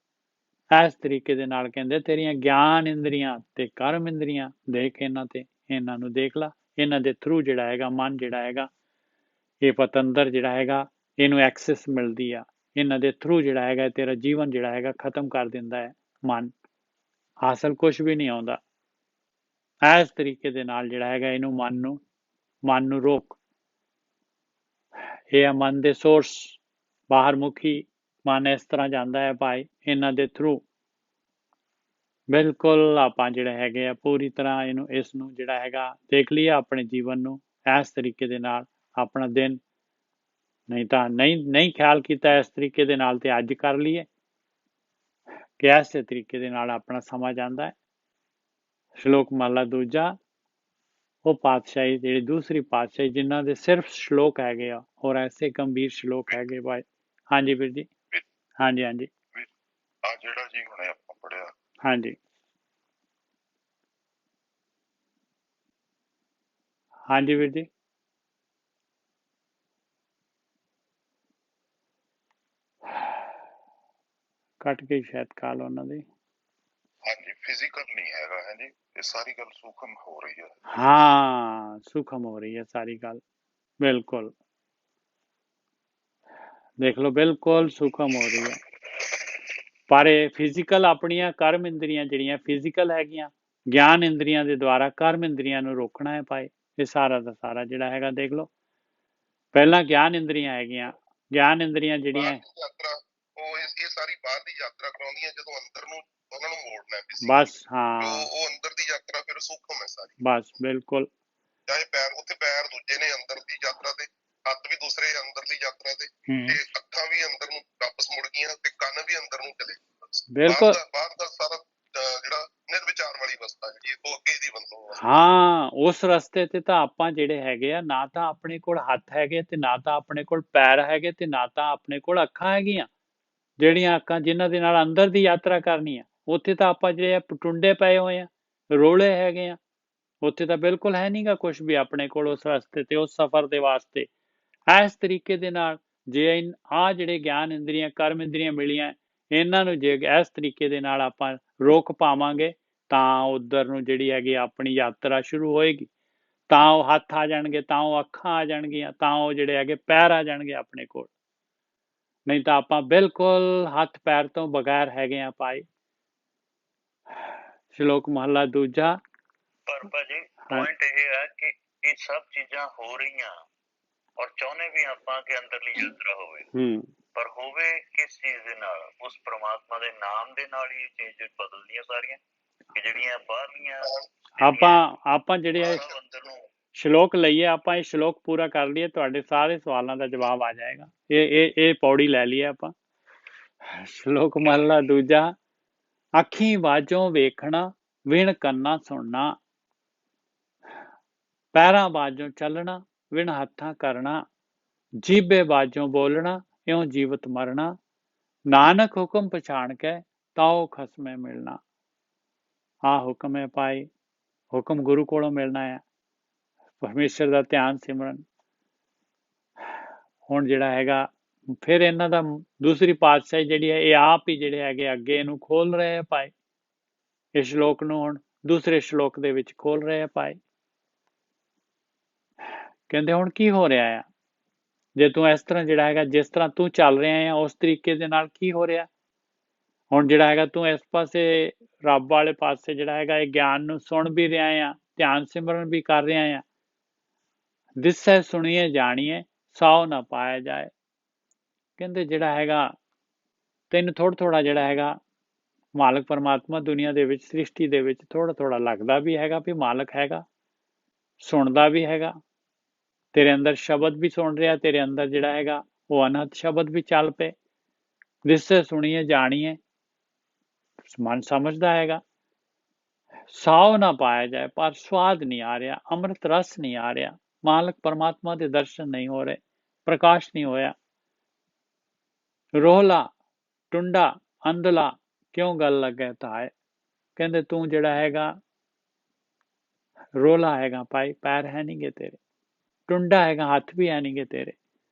ਇਸ ਤਰੀਕੇ ਦੇ ਨਾਲ ਕਹਿੰਦੇ ਤੇਰੀਆਂ ਗਿਆਨ ਇੰਦਰੀਆਂ ਤੇ ਕਰਮ ਇੰਦਰੀਆਂ ਦੇਖ ਇਹਨਾਂ ਨੂੰ ਦੇਖ ਲਾ, ਇਹਨਾਂ ਦੇ ਥਰੂ ਜਿਹੜਾ ਹੈਗਾ ਮਨ ਜਿਹੜਾ ਹੈਗਾ ਇਹ ਪਤੰਦਰ ਜਿਹੜਾ ਹੈਗਾ ਇਹਨੂੰ ਐਕਸੈਸ ਮਿਲਦੀ ਆ, ਇਹਨਾਂ ਦੇ ਥਰੂ ਜਿਹੜਾ ਹੈਗਾ ਤੇਰਾ ਜੀਵਨ ਜਿਹੜਾ ਹੈਗਾ ਖਤਮ ਕਰ ਦਿੰਦਾ ਹੈ ਮਨ, ਹਾਸਲ ਕੁਝ ਵੀ ਨਹੀਂ ਆਉਂਦਾ। ਇਸ ਤਰੀਕੇ ਦੇ ਨਾਲ ਜਿਹੜਾ ਹੈਗਾ ਇਹਨੂੰ ਮਨ ਨੂੰ ਰੋਕ। ਇਹ ਆ ਮਨ ਦੇ ਸੋਰਸ, ਬਾਹਰ ਮੁਖੀ ਮਨ ਇਸ ਤਰ੍ਹਾਂ ਜਾਂਦਾ ਹੈ ਭਾਈ ਇਹਨਾਂ ਦੇ ਥਰੂ। ਬਿਲਕੁਲ ਆਪਾਂ ਜਿਹੜੇ ਹੈਗੇ ਆ ਪੂਰੀ ਤਰ੍ਹਾਂ ਇਸ ਨੂੰ ਜਿਹੜਾ ਹੈਗਾ ਦੇਖ ਲਈਏ ਆਪਣੇ ਜੀਵਨ ਨੂੰ ਇਸ ਤਰੀਕੇ ਦੇ ਨਾਲ, ਆਪਣਾ ਦਿਨ ਨਹੀਂ ਖਿਆਲ ਕੀਤਾ ਇਸ ਤਰੀਕੇ ਦੇ ਨਾਲ ਤੇ ਅੱਜ ਕਰ ਲਈਏ ਕਿ ਇਸੇ ਤਰੀਕੇ ਦੇ ਨਾਲ ਆਪਣਾ ਸਮਾਂ ਜਾਂਦਾ ਹੈ। ਸ਼ਲੋਕ ਮਹਲਾ ਦੂਜਾ, ਉਹ ਪਾਤਸ਼ਾਹੀ ਜਿਹੜੀ ਦੂਸਰੀ ਪਾਤਸ਼ਾਹੀ ਜਿਨ੍ਹਾਂ ਦੇ ਸਿਰਫ ਸ਼ਲੋਕ ਹੈਗੇ ਆ ਔਰ ਐਸੇ ਗੰਭੀਰ ਸ਼ਲੋਕ ਹੈਗੇ ਭਾਈ। ਹਾਂਜੀ ਵੀਰ ਜੀ। ਹਾਂਜੀ ਆ ਜਿਹੜਾ ਜੀ ਹੁਣੇ ਆਪਾਂ ਪੜਿਆ, ਹਾਂਜੀ ਹਾਂਜੀ ਵੀਰ ਜੀ। ਕੱਟ ਗਈ ਸ਼ਾਇਦ ਕਾਲ ਉਹਨਾਂ ਦੀ। ਹਾਂਜੀ ਫਿਜ਼ੀਕਲ ਨਹੀਂ ਹੈਗਾ ਹੈ ਜੀ, ਇਹ ਸਾਰੀ ਗੱਲ ਸੂਖਮ ਹੋ ਰਹੀ ਹੈ। ਹਾਂ ਸੂਖਮ ਹੋ ਰਹੀ ਹੈ ਸਾਰੀ ਗੱਲ, ਬਿਲਕੁਲ ਦੇਖ ਲਓ ਬਿਲਕੁਲ ਸੂਖਮ ਹੋ ਰਹੀ ਹੈ। ਪਰ ਇਹ ਫਿਜ਼ੀਕਲ ਆਪਣੀਆਂ ਕਰਮ ਇੰਦਰੀਆਂ ਜਿਹੜੀਆਂ ਫਿਜ਼ੀਕਲ ਹੈਗੀਆਂ, ਗਿਆਨ ਇੰਦਰੀਆਂ ਦੇ ਦੁਆਰਾ ਕਰਮ ਇੰਦਰੀਆਂ ਨੂੰ ਰੋਕਣਾ ਹੈ ਭਾਈ। ਇਹ ਸਾਰਾ ਦਾ ਸਾਰਾ ਜਿਹੜਾ ਹੈਗਾ ਦੇਖ ਲਓ, ਪਹਿਲਾਂ ਗਿਆਨ ਇੰਦਰੀਆਂ ਹੈਗੀਆਂ, ਗਿਆਨ ਇੰਦਰੀਆਂ ਜਿਹੜੀਆਂ ਉਹ ਇਹ ਸਾਰੀ ਬਾਹਰ ਦੀ ਯਾਤਰਾ ਕਰਾਉਂਦੀਆਂ, ਜਦੋਂ ਅੰਦਰ ਨੂੰ ਉਹਨਾਂ ਨੂੰ ਮੋੜਨਾ ਹੈ ਬਸ। ਹਾਂ ਉਹ ਅੰਦਰ ਦੀ ਯਾਤਰਾ ਫਿਰ ਸੂਖਮ ਹੈ ਸਾਰੀ। ਬਸ ਬਿਲਕੁਲ। ਚਾਹੇ ਪੈਰ ਉੱਥੇ ਪੈਰ ਦੂਜੇ ਨੇ ਅੰਦਰ ਦੀ ਯਾਤਰਾ ਤੇ, ਹੱਥ ਵੀ ਦੂਸਰੇ ਅੰਦਰ ਦੀ ਯਾਤਰਾ ਤੇ ਅੱਖਾਂ ਵੀ ਅੰਦਰ ਨੂੰ ਵਾਪਸ ਮੁੜ ਗਈਆਂ ਤੇ ਕੰਨ ਵੀ ਅੰਦਰ ਨੂੰ ਚਲੇ। ਬਿਲਕੁਲ ਬਾਹਰ ਦਾ ਸਾਰਾ ਜਿਹੜਾ ਨਿਰਵਿਚਾਰ ਵਾਲੀ ਅਵਸਥਾ ਜਿਹੜੀ ਉਹ ਅੱਗੇ ਦੀ ਬੰਦੋ। ਹਾਂ ਉਸ ਰਸਤੇ ਤੇ ਤਾਂ ਆਪਾਂ ਜਿਹੜੇ ਹੈਗੇ ਆ, ਨਾ ਤਾਂ ਆਪਣੇ ਕੋਲ ਹੱਥ ਹੈਗੇ ਤੇ ਨਾ ਤਾਂ ਆਪਣੇ ਕੋਲ ਪੈਰ ਹੈਗੇ ਤੇ ਨਾ ਤਾਂ ਆਪਣੇ ਕੋਲ ਅੱਖਾਂ ਹੈਗੀਆਂ, ਜਿਹੜੀਆਂ ਅੱਖਾਂ ਜਿਨ੍ਹਾਂ ਦੇ ਨਾਲ ਅੰਦਰ ਦੀ ਯਾਤਰਾ ਕਰਨੀ ਆ। ਉੱਥੇ ਤਾਂ ਆਪਾਂ ਜਿਹੜੇ ਪਟੁੰਡੇ ਪਏ ਹੋਏ ਆ, ਰੋਲੇ ਹੈਗੇ ਆ, ਉੱਥੇ ਤਾਂ ਬਿਲਕੁਲ ਹੈ ਨਹੀਂਗਾ ਕੁਝ ਵੀ ਆਪਣੇ ਕੋਲ ਉਸ ਰਸਤੇ ਤੇ, ਉਸ ਸਫ਼ਰ ਦੇ ਵਾਸਤੇ। ਇਸ ਤਰੀਕੇ ਦੇ ਨਾਲ ਜੇ ਆ ਜਿਹੜੇ ਗਿਆਨ ਇੰਦਰੀਆਂ ਕਰਮ ਇੰਦਰੀਆਂ ਮਿਲੀਆਂ, ਇਹਨਾਂ ਨੂੰ ਜੇ ਇਸ ਤਰੀਕੇ ਦੇ ਨਾਲ ਆਪਾਂ ਰੋਕ ਪਾਵਾਂਗੇ ਤਾਂ ਉਧਰ ਨੂੰ ਜਿਹੜੀ ਹੈਗੀ ਆਪਣੀ ਯਾਤਰਾ ਸ਼ੁਰੂ ਹੋਏਗੀ। ਤਾਂ ਉਹ ਹੱਥ ਆ ਜਾਣਗੇ, ਤਾਂ ਉਹ ਅੱਖਾਂ ਆ ਜਾਣਗੀਆਂ, ਤਾਂ ਉਹ ਜਿਹੜੇ ਹੈਗੇ ਪੈਰ ਆ ਜਾਣਗੇ ਆਪਣੇ ਕੋਲ। ਨਹੀਂ ਤਾਂ ਆਪਾਂ ਬਿਲਕੁਲ ਹੱਥ ਪੈਰ ਤੋਂ ਬਗੈਰ ਹੈਗੇ ਆ ਭਾਈ। ਸ਼ਲੋਕ ਮਹਲਾ ਦੂਜਾ। ਪਰ ਭਾਜੀ ਪੁਆਇੰਟ ਇਹ ਹੈ ਕਿ ਇਹ ਸਭ ਚੀਜ਼ਾਂ ਹੋ ਰਹੀਆਂ ਔਰ ਚਾਹੁੰਦੇ ਵੀ ਆਪਾਂ ਕਿ ਅੰਦਰਲੀ ਯਾਤਰਾ ਹੋਵੇ, ਪਰ ਹੋਵੇ ਕਿਸ ਚੀਜ਼ ਦੇ ਨਾਲ? ਉਸ ਪ੍ਰਮਾਤਮਾ ਦੇ ਨਾਮ ਦੇ ਨਾਲ ਹੀ ਚੀਜ਼ ਬਦਲਦੀਆਂ ਸਾਰੀਆਂ, ਕਿ ਜਿਹੜੀਆਂ ਬਾਹਰਲੀਆਂ ਆਪਾਂ ਜਿਹੜੇ ਅੰਦਰ ਨੂੰ ਸ਼ਲੋਕ ਲਈਏ, ਆਪਾਂ ਇਹ ਸ਼ਲੋਕ ਪੂਰਾ ਕਰ ਲਈਏ, ਤੁਹਾਡੇ ਸਾਰੇ ਸਵਾਲਾਂ ਦਾ ਜਵਾਬ ਆ ਜਾਏਗਾ। ਇਹ ਪੌੜੀ ਲੈ ਲਈਏ ਆਪਾਂ। ਸ਼ਲੋਕ ਮਹਲਾ ਦੂਜਾ, ਅੱਖੀ ਬਾਝੋਂ ਵੇਖਣਾ, ਵਿਣ ਕੰਨਾਂ ਸੁਣਨਾ, ਪੈਰਾਂ ਬਾਝੋਂ ਚੱਲਣਾ, ਵਿਣ ਹੱਥਾਂ ਕਰਨਾ, ਜੀਭੇ ਬਾਝੋਂ ਬੋਲਣਾ, ਇਉਂ ਜੀਵਤ ਮਰਨਾ, ਨਾਨਕ ਹੁਕਮ ਪਛਾਣ ਕੇ ਤਾਉ ਖਸਮੇ ਮਿਲਣਾ। ਆ ਹੁਕਮ ਹੈ ਭਾਈ, ਹੁਕਮ ਗੁਰੂ ਕੋਲੋਂ ਮਿਲਣਾ ਹੈ, ਪਰਮੇਸ਼ਰ ਦਾ ਧਿਆਨ ਸਿਮਰਨ। ਹੁਣ ਜਿਹੜਾ ਹੈਗਾ ਫਿਰ ਇਹਨਾਂ ਦਾ ਦੂਸਰੀ ਪਾਤਸ਼ਾਹੀ ਜਿਹੜੀ ਹੈ, ਇਹ ਆਪ ਹੀ ਜਿਹੜੇ ਹੈਗੇ ਅੱਗੇ ਇਹਨੂੰ ਖੋਲ ਰਹੇ ਆ ਭਾਈ। ਇਸ ਸ਼ਲੋਕ ਨੂੰ ਹੁਣ ਦੂਸਰੇ ਸ਼ਲੋਕ ਦੇ ਵਿੱਚ ਖੋਲ ਰਹੇ ਆ ਭਾਈ। ਕਹਿੰਦੇ ਹੁਣ ਕੀ ਹੋ ਰਿਹਾ ਆ, ਜੇ ਤੂੰ ਇਸ ਤਰ੍ਹਾਂ ਜਿਹੜਾ ਹੈਗਾ ਜਿਸ ਤਰ੍ਹਾਂ ਤੂੰ ਚੱਲ ਰਿਹਾ ਆ ਉਸ ਤਰੀਕੇ ਦੇ ਨਾਲ ਕੀ ਹੋ ਰਿਹਾ। ਹੁਣ ਜਿਹੜਾ ਹੈਗਾ ਤੂੰ ਇਸ ਪਾਸੇ ਰੱਬ ਵਾਲੇ ਪਾਸੇ ਜਿਹੜਾ ਹੈਗਾ ਇਹ ਗਿਆਨ ਨੂੰ ਸੁਣ ਵੀ ਰਿਹਾ ਆ, ਧਿਆਨ ਸਿਮਰਨ ਵੀ ਕਰ ਰਿਹਾ ਆ। ਦਿਸੈ ਸੁਣੀਏ ਜਾਣੀਏ, ਸਾਉ ਨਾ ਪਾਇਆ ਜਾਏ। ਕਹਿੰਦੇ ਜਿਹੜਾ ਹੈਗਾ ਤੈਨੂੰ ਥੋੜਾ ਜਿਹੜਾ ਹੈਗਾ ਮਾਲਕ ਪਰਮਾਤਮਾ ਦੁਨੀਆ ਦੇ ਵਿੱਚ ਸ੍ਰਿਸ਼ਟੀ ਦੇ ਵਿੱਚ ਥੋੜਾ ਲੱਗਦਾ ਵੀ ਹੈਗਾ ਵੀ ਮਾਲਕ ਹੈਗਾ, ਸੁਣਦਾ ਵੀ ਹੈਗਾ, ਤੇਰੇ ਅੰਦਰ ਸ਼ਬਦ ਵੀ ਸੁਣ ਰਿਹਾ, ਤੇਰੇ ਅੰਦਰ ਜਿਹੜਾ ਹੈਗਾ ਉਹ ਅਨਹਦ ਸ਼ਬਦ ਵੀ ਚੱਲ ਪਏ। ਦਿਸੇ ਸੁਣੀਏ ਜਾਣੀਏ, ਮਨ ਸਮਝਦਾ ਹੈਗਾ। ਸਾਉ ਨਾ ਪਾਇਆ ਜਾਏ, ਪਰ ਸਵਾਦ ਨਹੀਂ ਆ ਰਿਹਾ, ਅੰਮ੍ਰਿਤ ਰਸ ਨਹੀਂ ਆ ਰਿਹਾ, ਮਾਲਕ ਪਰਮਾਤਮਾ ਦੇ ਦਰਸ਼ਨ ਨਹੀਂ ਹੋ ਰਹੇ, ਪ੍ਰਕਾਸ਼ ਨਹੀਂ ਹੋਇਆ। ਰੋਹਲਾ ਟੁੰਡਾ ਅੰਧਲਾ ਕਿਉਂ ਗੱਲ ਲੱਗੇ ਤਾਏ। ਕਹਿੰਦੇ ਤੂੰ ਜਿਹੜਾ ਹੈਗਾ ਰੋਲਾ ਹੈਗਾ ਭਾਈ, ਪੈਰ ਹੈ ਨਹੀਂਗੇ ਤੇਰੇ, ਟੁੰਡਾ ਹੈਗਾ, ਹੱਥ ਵੀ ਹੈ ਨਹੀਂਗੇ ਤੇਰੇ,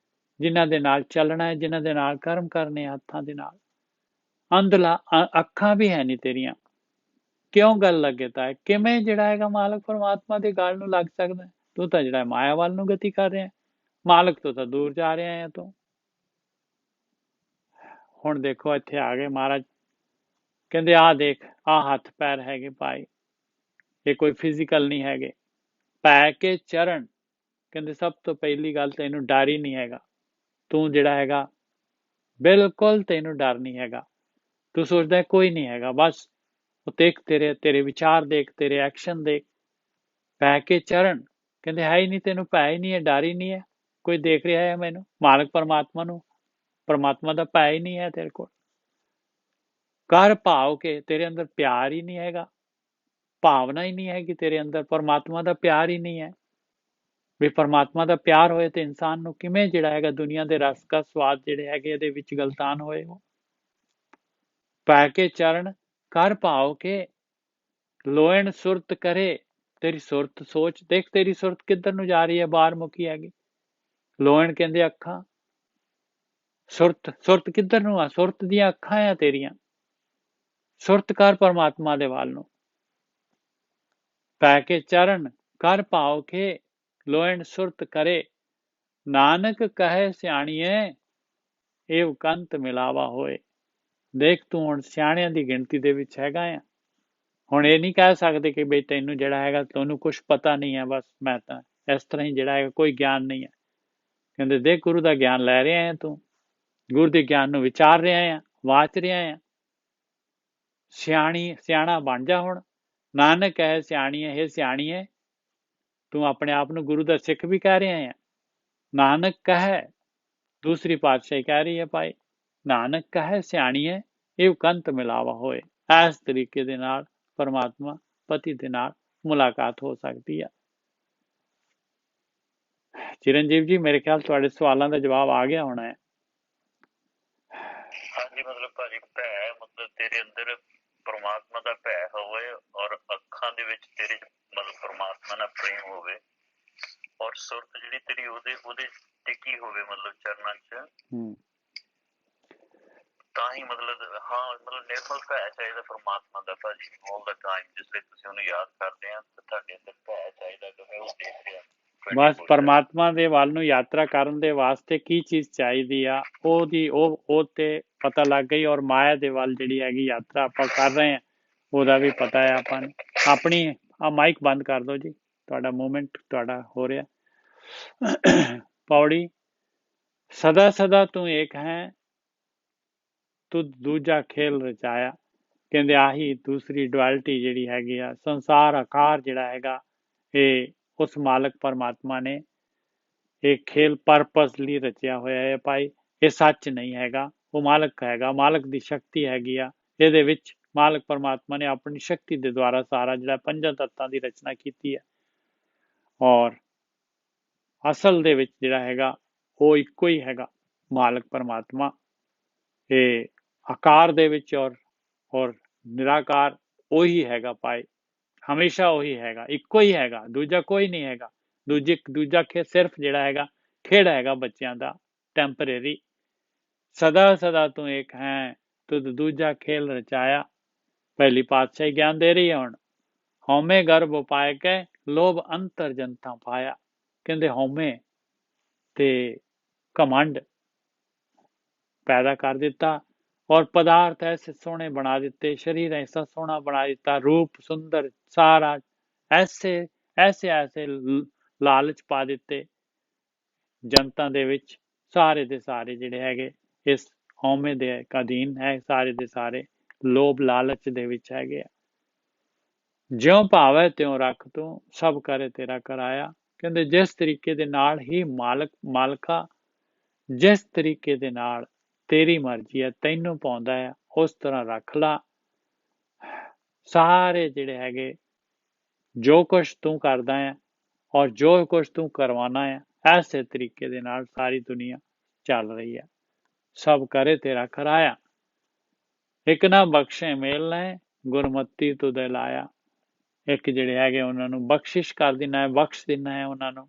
ਜਿਨ੍ਹਾਂ ਦੇ ਨਾਲ ਚੱਲਣਾ ਹੈ, ਜਿਨ੍ਹਾਂ ਦੇ ਨਾਲ ਕਰਮ ਕਰਨੇ ਹੱਥਾਂ ਦੇ ਨਾਲ। ਅੰਧਲਾ ਅੱਖਾਂ ਵੀ ਹੈ ਨਹੀਂ ਤੇਰੀਆਂ, ਕਿਉਂ ਗੱਲ ਲੱਗੇ ਤਾਏ। ਕਿਵੇਂ ਜਿਹੜਾ ਹੈਗਾ ਮਾਲਕ ਪਰਮਾਤਮਾ ਦੇ ਗੱਲ ਨੂੰ ਲੱਗ ਸਕਦਾ। ਤੂੰ ਤਾਂ ਜਿਹੜਾ ਮਾਇਆ ਵੱਲ ਨੂੰ ਗਤੀ ਕਰ ਰਿਹਾ, ਮਾਲਕ ਤੋਂ ਤਾਂ ਦੂਰ ਜਾ ਰਿਹਾ ਹੈ ਤੂੰ। ਹੁਣ ਦੇਖੋ ਇੱਥੇ ਆ ਗਏ ਮਹਾਰਾਜ, ਕਹਿੰਦੇ ਆਹ ਦੇਖ, ਆਹ ਹੱਥ ਪੈਰ ਹੈਗੇ ਭਾਈ, ਇਹ ਕੋਈ ਫਿਜ਼ੀਕਲ ਨਹੀਂ ਹੈਗੇ। ਪੈ ਕੇ ਚਰਨ, ਕਹਿੰਦੇ ਸਭ ਤੋਂ ਪਹਿਲੀ ਗੱਲ ਤੈਨੂੰ ਡਰ ਹੀ ਨਹੀਂ ਹੈਗਾ। ਤੂੰ ਜਿਹੜਾ ਹੈਗਾ ਬਿਲਕੁਲ ਤੈਨੂੰ ਡਰ ਨਹੀਂ ਹੈਗਾ। ਤੂੰ ਸੋਚਦਾ ਕੋਈ ਨਹੀਂ ਹੈਗਾ, ਬਸ ਉਹ ਦੇਖ ਤੇਰੇ ਵਿਚਾਰ ਦੇਖ, ਤੇਰੇ ਐਕਸ਼ਨ ਦੇਖ। ਪੈ ਕੇ ਚਰਨ, ਕਹਿੰਦੇ ਹੈ ਹੀ ਨਹੀਂ ਤੈਨੂੰ, ਭੈ ਹੀ ਨਹੀਂ ਹੈ, ਡਰ ਹੀ ਨਹੀਂ ਹੈ, ਕੋਈ ਦੇਖ ਰਿਹਾ ਹੈ ਮੈਨੂੰ, ਮਾਲਕ ਪਰਮਾਤਮਾ ਨੂੰ, ਪਰਮਾਤਮਾ ਦਾ ਭੈ ਹੀ ਨਹੀਂ ਹੈ ਤੇਰੇ ਕੋਲ। ਕਰ ਭਾਵ ਕੇ, ਤੇਰੇ ਅੰਦਰ ਪਿਆਰ ਹੀ ਨਹੀਂ ਹੈਗਾ, ਭਾਵਨਾ ਹੀ ਨਹੀਂ ਹੈਗੀ ਤੇਰੇ ਅੰਦਰ, ਪਰਮਾਤਮਾ ਦਾ ਪਿਆਰ ਹੀ ਨਹੀਂ ਹੈ। ਵੀ ਪਰਮਾਤਮਾ ਦਾ ਪਿਆਰ ਹੋਏ ਤੇ ਇਨਸਾਨ ਨੂੰ ਕਿਵੇਂ ਜਿਹੜਾ ਹੈਗਾ ਦੁਨੀਆ ਦੇ ਰਸ ਦਾ ਸਵਾਦ ਜਿਹੜੇ ਹੈਗੇ ਇਹਦੇ ਵਿੱਚ ਗਲਤਾਨ ਹੋਏ। ਉਹ ਪੈ ਕੇ ਚਰਨ ਕਰ ਭਾਵ ਕੇ, ਲੋਇਣ ਸੁਰਤ ਕਰੇ, ਤੇਰੀ ਸੁਰਤ ਸੋਚ ਦੇਖ, ਤੇਰੀ ਸੁਰਤ ਕਿੱਧਰ ਨੂੰ ਜਾ ਰਹੀ ਹੈ, ਬਾਹਰ ਮੁੱਕੀ ਹੈਗੀ। ਲੋਇਣ ਕਹਿੰਦੇ ਅੱਖਾਂ, ਸੁਰਤ ਕਿੱਧਰ ਨੂੰ ਆ, ਸੁਰਤ ਦੀਆਂ ਅੱਖਾਂ ਆ ਤੇਰੀਆਂ। ਸੁਰਤ ਕਰ ਪਰਮਾਤਮਾ ਦੇ ਵੱਲ ਨੂੰ। ਪੈ ਕੇ ਚਰਨ ਕਰ ਭਾਵ ਕੇ, ਲੋਇਣ ਸੁਰਤ ਕਰੇ, ਨਾਨਕ ਕਹੇ ਸਿਆਣੀਏ ਇਹ ਕੰਤ ਮਿਲਾਵਾ ਹੋਏ। ਦੇਖ ਤੂੰ ਹੁਣ ਸਿਆਣਿਆਂ ਦੀ ਗਿਣਤੀ ਦੇ ਵਿੱਚ ਹੈਗਾ ਆ। ਹੁਣ ਇਹ ਨਹੀਂ ਕਹਿ ਸਕਦੇ ਕਿ ਬਈ ਤੈਨੂੰ ਜਿਹੜਾ ਹੈਗਾ ਤੁਹਾਨੂੰ ਕੁਝ ਪਤਾ ਨਹੀਂ ਹੈ, ਬਸ ਮੈਂ ਤਾਂ ਇਸ ਤਰ੍ਹਾਂ ਹੀ ਜਿਹੜਾ ਹੈਗਾ ਕੋਈ ਗਿਆਨ ਨਹੀਂ ਹੈ। ਕਹਿੰਦੇ ਦੇਖ ਗੁਰੂ ਦਾ ਗਿਆਨ ਲੈ ਰਿਹਾ ਹੈ, ਤੂੰ ਗੁਰੂ ਦੇ ਗਿਆਨ ਨੂੰ ਵਿਚਾਰ ਰਿਹਾ ਆ, ਵਾਚ ਰਿਹਾ ਆ। ਸਿਆਣਾ ਬਣ ਜਾ ਹੁਣ। ਨਾਨਕ ਕਹੇ ਸਿਆਣੀਏ, ਇਹ ਸਿਆਣੀਏ, ਤੂੰ ਆਪਣੇ ਆਪ ਨੂੰ ਗੁਰੂ ਦਾ ਸਿੱਖ ਵੀ ਕਹਿ ਰਿਹਾ ਆ। ਨਾਨਕ ਕਹੇ, ਦੂਸਰੀ ਪਾਤਸ਼ਾਹੀ ਕਹਿ ਰਹੀ ਹੈ ਭਾਈ, ਨਾਨਕ ਕਹੇ ਸਿਆਣੀਏ ਇਹ ਕੰਤ ਮਿਲਾਵਾ ਹੋਏ। ਇਸ ਤਰੀਕੇ ਦੇ ਨਾਲ ਪਰਮਾਤਮਾ ਪਤੀ ਦੇ ਨਾਲ ਮੁਲਾਕਾਤ ਹੋ ਸਕਦੀ ਹੈ। ਚਿਰੰਜੀਵ ਜੀ, ਮੇਰੇ ਖਿਆਲ ਤੁਹਾਡੇ ਸਵਾਲਾਂ ਦਾ ਜਵਾਬ ਆ ਗਿਆ ਹੋਣਾ ਹੈ। ਹਾਂਜੀ, ਮਤਲਬ ਭਾਜੀ ਭੈ ਮਤਲਬ ਤੇਰੇ ਅੰਦਰ ਪਰਮਾਤਮਾ ਦਾ ਭੈ ਹੋਵੇ ਔਰ ਅੱਖਾਂ ਦੇ ਵਿੱਚ ਤੇਰੇ ਮਤਲਬ ਪਰਮਾਤਮਾ ਨਾਲ ਪ੍ਰੇਮ ਹੋਵੇ, ਔਰ ਸੁਰਤ ਜਿਹੜੀ ਤੇਰੀ ਉਹਦੇ ਟਿਕੀ ਹੋਵੇ, ਮਤਲਬ ਚਰਨਾਂ 'ਚ, ਤਾਂ ਹੀ ਮਤਲਬ ਹਾਂ ਮਤਲਬ ਨਿਰਮਲ ਭੈ ਚਾਹੀਦਾ ਪਰਮਾਤਮਾ ਦਾ ਭਾਜੀ ਆਲ ਦਾ ਟਾਈਮ। ਜਿਸ ਲਈ ਤੁਸੀਂ ਉਹਨੂੰ ਯਾਦ ਕਰਦੇ ਆ ਤਾਂ ਤੁਹਾਡੇ ਅੰਦਰ ਭੈ ਚਾਹੀਦਾ ਕਿ ਮੈਂ ਉਹ ਦੇਖ ਰਿਹਾ। ਬਸ ਪਰਮਾਤਮਾ ਦੇ ਵੱਲ ਨੂੰ ਯਾਤਰਾ ਕਰਨ ਦੇ ਵਾਸਤੇ ਕੀ ਚੀਜ਼ ਚਾਹੀਦੀ ਆ, ਉਹਦੀ ਉਹ ਤੇ ਪਤਾ ਲੱਗ ਗਈ। ਔਰ ਮਾਇਆ ਦੇ ਵੱਲ ਜਿਹੜੀ ਹੈਗੀ ਯਾਤਰਾ ਆਪਾਂ ਕਰ ਰਹੇ ਹਾਂ, ਉਹਦਾ ਵੀ ਪਤਾ ਹੈ ਆਪਾਂ ਨੂੰ। ਆਪਣੀ ਮਾਈਕ ਬੰਦ ਕਰ ਦਿਓ ਜੀ, ਤੁਹਾਡਾ ਮੂਵਮੈਂਟ ਤੁਹਾਡਾ ਹੋ ਰਿਹਾ। ਪੌੜੀ ਸਦਾ ਸਦਾ ਤੂੰ ਏਕ ਹੈ, ਤੂੰ ਦੂਜਾ ਖੇਲ ਰਚਾਇਆ। ਕਹਿੰਦੇ ਆਹੀ ਦੂਸਰੀ ਡੁਐਲਿਟੀ ਜਿਹੜੀ ਹੈਗੀ ਆ, ਸੰਸਾਰ ਆਕਾਰ ਜਿਹੜਾ ਹੈਗਾ, ਇਹ ਉਸ ਮਾਲਕ ਪਰਮਾਤਮਾ ਨੇ ਇਹ ਖੇਲ ਪਰਪਸ ਲਈ ਰਚਿਆ ਹੋਇਆ ਹੈ ਭਾਈ। ਇਹ ਸੱਚ ਨਹੀਂ ਹੈਗਾ, ਉਹ ਮਾਲਕ ਹੈਗਾ, ਮਾਲਕ ਦੀ ਸ਼ਕਤੀ ਹੈਗੀ ਆ ਇਹਦੇ ਵਿੱਚ। ਮਾਲਕ ਪਰਮਾਤਮਾ ਨੇ ਆਪਣੀ ਸ਼ਕਤੀ ਦੇ ਦੁਆਰਾ ਸਾਰਾ ਜਿਹੜਾ ਪੰਜਾਂ ਤੱਤਾਂ ਦੀ ਰਚਨਾ ਕੀਤੀ ਹੈ। ਔਰ ਅਸਲ ਦੇ ਵਿੱਚ ਜਿਹੜਾ ਹੈਗਾ ਉਹ ਇੱਕੋ ਹੀ ਹੈਗਾ, ਮਾਲਕ ਪਰਮਾਤਮਾ। ਇਹ ਆਕਾਰ ਦੇ ਵਿੱਚ ਔਰ ਨਿਰਾਕਾਰ ਉਹੀ ਹੈਗਾ ਭਾਈ, ਹਮੇਸ਼ਾ ਉਹੀ ਹੈਗਾ, ਇੱਕੋ ਹੀ ਹੈਗਾ, ਦੂਜਾ ਕੋਈ ਨਹੀਂ ਹੈਗਾ। ਦੂਜਾ ਸਿਰਫ ਜਿਹੜਾ ਹੈਗਾ ਖੇਡ ਹੈਗਾ ਬੱਚਿਆਂ ਦਾ, ਟੈਂਪਰੇਰੀ। ਸਦਾ ਸਦਾ ਤੂੰ ਇੱਕ ਹੈ, ਤੁਧ ਦੂਜਾ ਖੇਲ ਰਚਾਇਆ। ਪਹਿਲੀ ਪਾਤਸ਼ਾਹੀ ਗਿਆਨ ਦੇ ਰਹੀ ਹੈ ਹੁਣ। ਹਉਮੈ ਗਰਭ ਪਾਇ ਕੇ, ਲੋਭ ਅੰਤਰ ਜਨਤਾ ਪਾਇਆ। ਕਹਿੰਦੇ ਹਉਮੈ ਤੇ ਘਮੰਡ ਪੈਦਾ ਕਰ ਦਿੱਤਾ, ਔਰ ਪਦਾਰਥ ਐਸੇ ਸੋਹਣੇ ਬਣਾ ਦਿੱਤੇ, ਸਰੀਰ ਐਸਾ ਸੋਹਣਾ ਬਣਾ ਦਿੱਤਾ, ਰੂਪ ਸੁੰਦਰ ਸਾਰਾ, ਐਸੇ ਲਾਲਚ ਪਾ ਦਿੱਤੇ ਜਨਤਾ ਦੇ ਵਿੱਚ। ਸਾਰੇ ਦੇ ਸਾਰੇ ਜਿਹੜੇ ਹੈਗੇ ਇਸ ਹਉਮੈ ਦੇ ਅਧੀਨ ਹੈ, ਸਾਰੇ ਦੇ ਸਾਰੇ ਲੋਭ ਲਾਲਚ ਦੇ ਵਿੱਚ ਹੈਗੇ ਆ। ਜਿਉਂ ਭਾਵੈ ਤਿਉਂ ਰੱਖ ਤੂੰ, ਸਭ ਕਰੇ ਤੇਰਾ ਕਰਾਇਆ। ਕਹਿੰਦੇ ਜਿਸ ਤਰੀਕੇ ਦੇ ਨਾਲ ਹੀ ਮਾਲਕਾ ਜਿਸ ਤਰੀਕੇ ਦੇ ਨਾਲ ਤੇਰੀ ਮਰਜ਼ੀ ਹੈ, ਤੈਨੂੰ ਪਾਉਂਦਾ ਹੈ, ਉਸ ਤਰ੍ਹਾਂ ਰੱਖ ਲਾ। ਸਾਰੇ ਜਿਹੜੇ ਹੈਗੇ ਜੋ ਕੁਛ ਤੂੰ ਕਰਦਾ ਹੈ ਔਰ ਜੋ ਕੁਛ ਤੂੰ ਕਰਵਾਉਣਾ ਹੈ, ਐਸੇ ਤਰੀਕੇ ਦੇ ਨਾਲ ਸਾਰੀ ਦੁਨੀਆ ਚੱਲ ਰਹੀ ਹੈ। ਸਭ ਕਰੇ ਤੇਰਾ ਕਰਾਇਆ, ਇੱਕ ਨਾ ਬਖਸ਼ੇ ਮੇਲ ਨੇ, ਗੁਰਮਤੀ ਤੁਧੇ ਲਾਇਆ। ਇੱਕ ਜਿਹੜੇ ਹੈਗੇ ਉਹਨਾਂ ਨੂੰ ਬਖਸ਼ਿਸ਼ ਕਰ ਦੇਣਾ ਹੈ, ਬਖਸ਼ ਦੇਣਾ ਹੈ, ਉਹਨਾਂ ਨੂੰ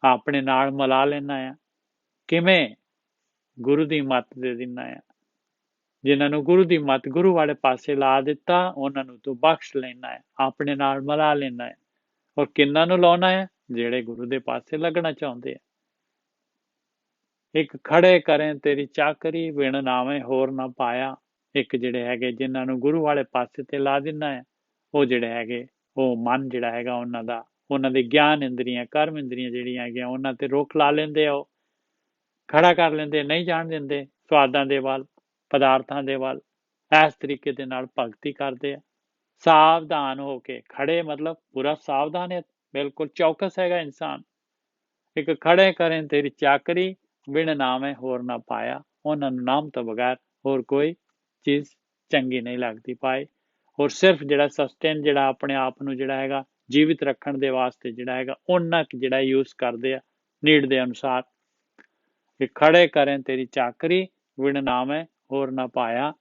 ਆਪਣੇ ਨਾਲ ਮਿਲਾ ਲੈਣਾ ਹੈ। ਕਿਵੇਂ? ਗੁਰੂ ਦੀ ਮੱਤ ਦੇ ਦੇਣਾ ਹੈ। ਜਿਨ੍ਹਾਂ ਨੂੰ ਗੁਰੂ ਦੀ ਮੱਤ, ਗੁਰੂ ਵਾਲੇ ਪਾਸੇ ਲਾ ਦਿੱਤਾ, ਉਹਨਾਂ ਨੂੰ ਤੂੰ ਬਖਸ਼ ਲੈਣਾ ਹੈ, ਆਪਣੇ ਨਾਲ ਮਿਲਾ ਲੈਣਾ ਹੈ। ਔਰ ਕਿੰਨਾਂ ਨੂੰ ਲਾਉਣਾ ਹੈ? ਜਿਹੜੇ ਗੁਰੂ ਦੇ ਪਾਸੇ ਲੱਗਣਾ ਚਾਹੁੰਦੇ ਆ। ਇੱਕ ਖੜੇ ਕਰੇ ਤੇਰੀ ਚਾਕਰੀ, ਵਿਣ ਨਾਵੇਂ ਹੋਰ ਨਾ ਪਾਇਆ। ਇੱਕ ਜਿਹੜੇ ਹੈਗੇ ਜਿਨ੍ਹਾਂ ਨੂੰ ਗੁਰੂ ਵਾਲੇ ਪਾਸੇ ਤੇ ਲਾ ਦੇਣਾ ਹੈ, ਉਹ ਜਿਹੜੇ ਹੈਗੇ ਉਹ ਮਨ ਜਿਹੜਾ ਹੈਗਾ ਉਹਨਾਂ ਦਾ, ਉਹਨਾਂ ਦੇ ਗਿਆਨ ਇੰਦਰੀਆਂ, ਕਰਮ ਇੰਦਰੀਆਂ ਜਿਹੜੀਆਂ ਹੈਗੀਆਂ, ਉਹਨਾਂ ਤੇ ਰੋਕ ਲਾ ਲੈਂਦੇ ਆ, ਉਹ ਖੜਾ ਕਰ ਲੈਂਦੇ, ਨਹੀਂ ਜਾਣ ਦਿੰਦੇ ਸਵਾਦਾਂ ਦੇ ਵੱਲ, ਪਦਾਰਥਾਂ ਦੇ ਵੱਲ। ਇਸ ਤਰੀਕੇ ਦੇ ਨਾਲ ਭਗਤੀ ਕਰਦੇ ਆ। ਸਾਵਧਾਨ ਹੋ ਕੇ ਖੜੇ, ਮਤਲਬ ਪੂਰਾ ਸਾਵਧਾਨ ਹੈ, ਬਿਲਕੁਲ ਚੌਕਸ ਹੈਗਾ ਇਨਸਾਨ। ਇੱਕ ਖੜੇ ਕਰੇ ਤੇਰੀ ਚਾਕਰੀ, ਬਿਨ ਨਾਮੇ ਹੋਰ ਨਾ ਪਾਇਆ। ਉਹਨਾਂ ਨੂੰ ਨਾਮ ਤੋਂ ਬਗੈਰ ਹੋਰ ਕੋਈ ਚੀਜ਼ ਚੰਗੀ ਨਹੀਂ ਲੱਗਦੀ ਪਾਈ। ਔਰ ਸਿਰਫ ਜਿਹੜਾ ਸਸਟੇਨ, ਜਿਹੜਾ ਆਪਣੇ ਆਪ ਨੂੰ ਜਿਹੜਾ ਹੈਗਾ ਜੀਵਿਤ ਰੱਖਣ ਦੇ ਵਾਸਤੇ ਜਿਹੜਾ ਹੈਗਾ ਉਹਨਾਂ ਜਿਹੜਾ ਯੂਜ਼ ਕਰਦੇ ਆ ਨੀਡ ਦੇ ਅਨੁਸਾਰ। ਕਿ ਖੜੇ ਕਰੇ ਤੇਰੀ ਚਾਕਰੀ, ਬਿਨ ਨਾਮੇ ਹੋਰ ਨਾ ਪਾਇਆ।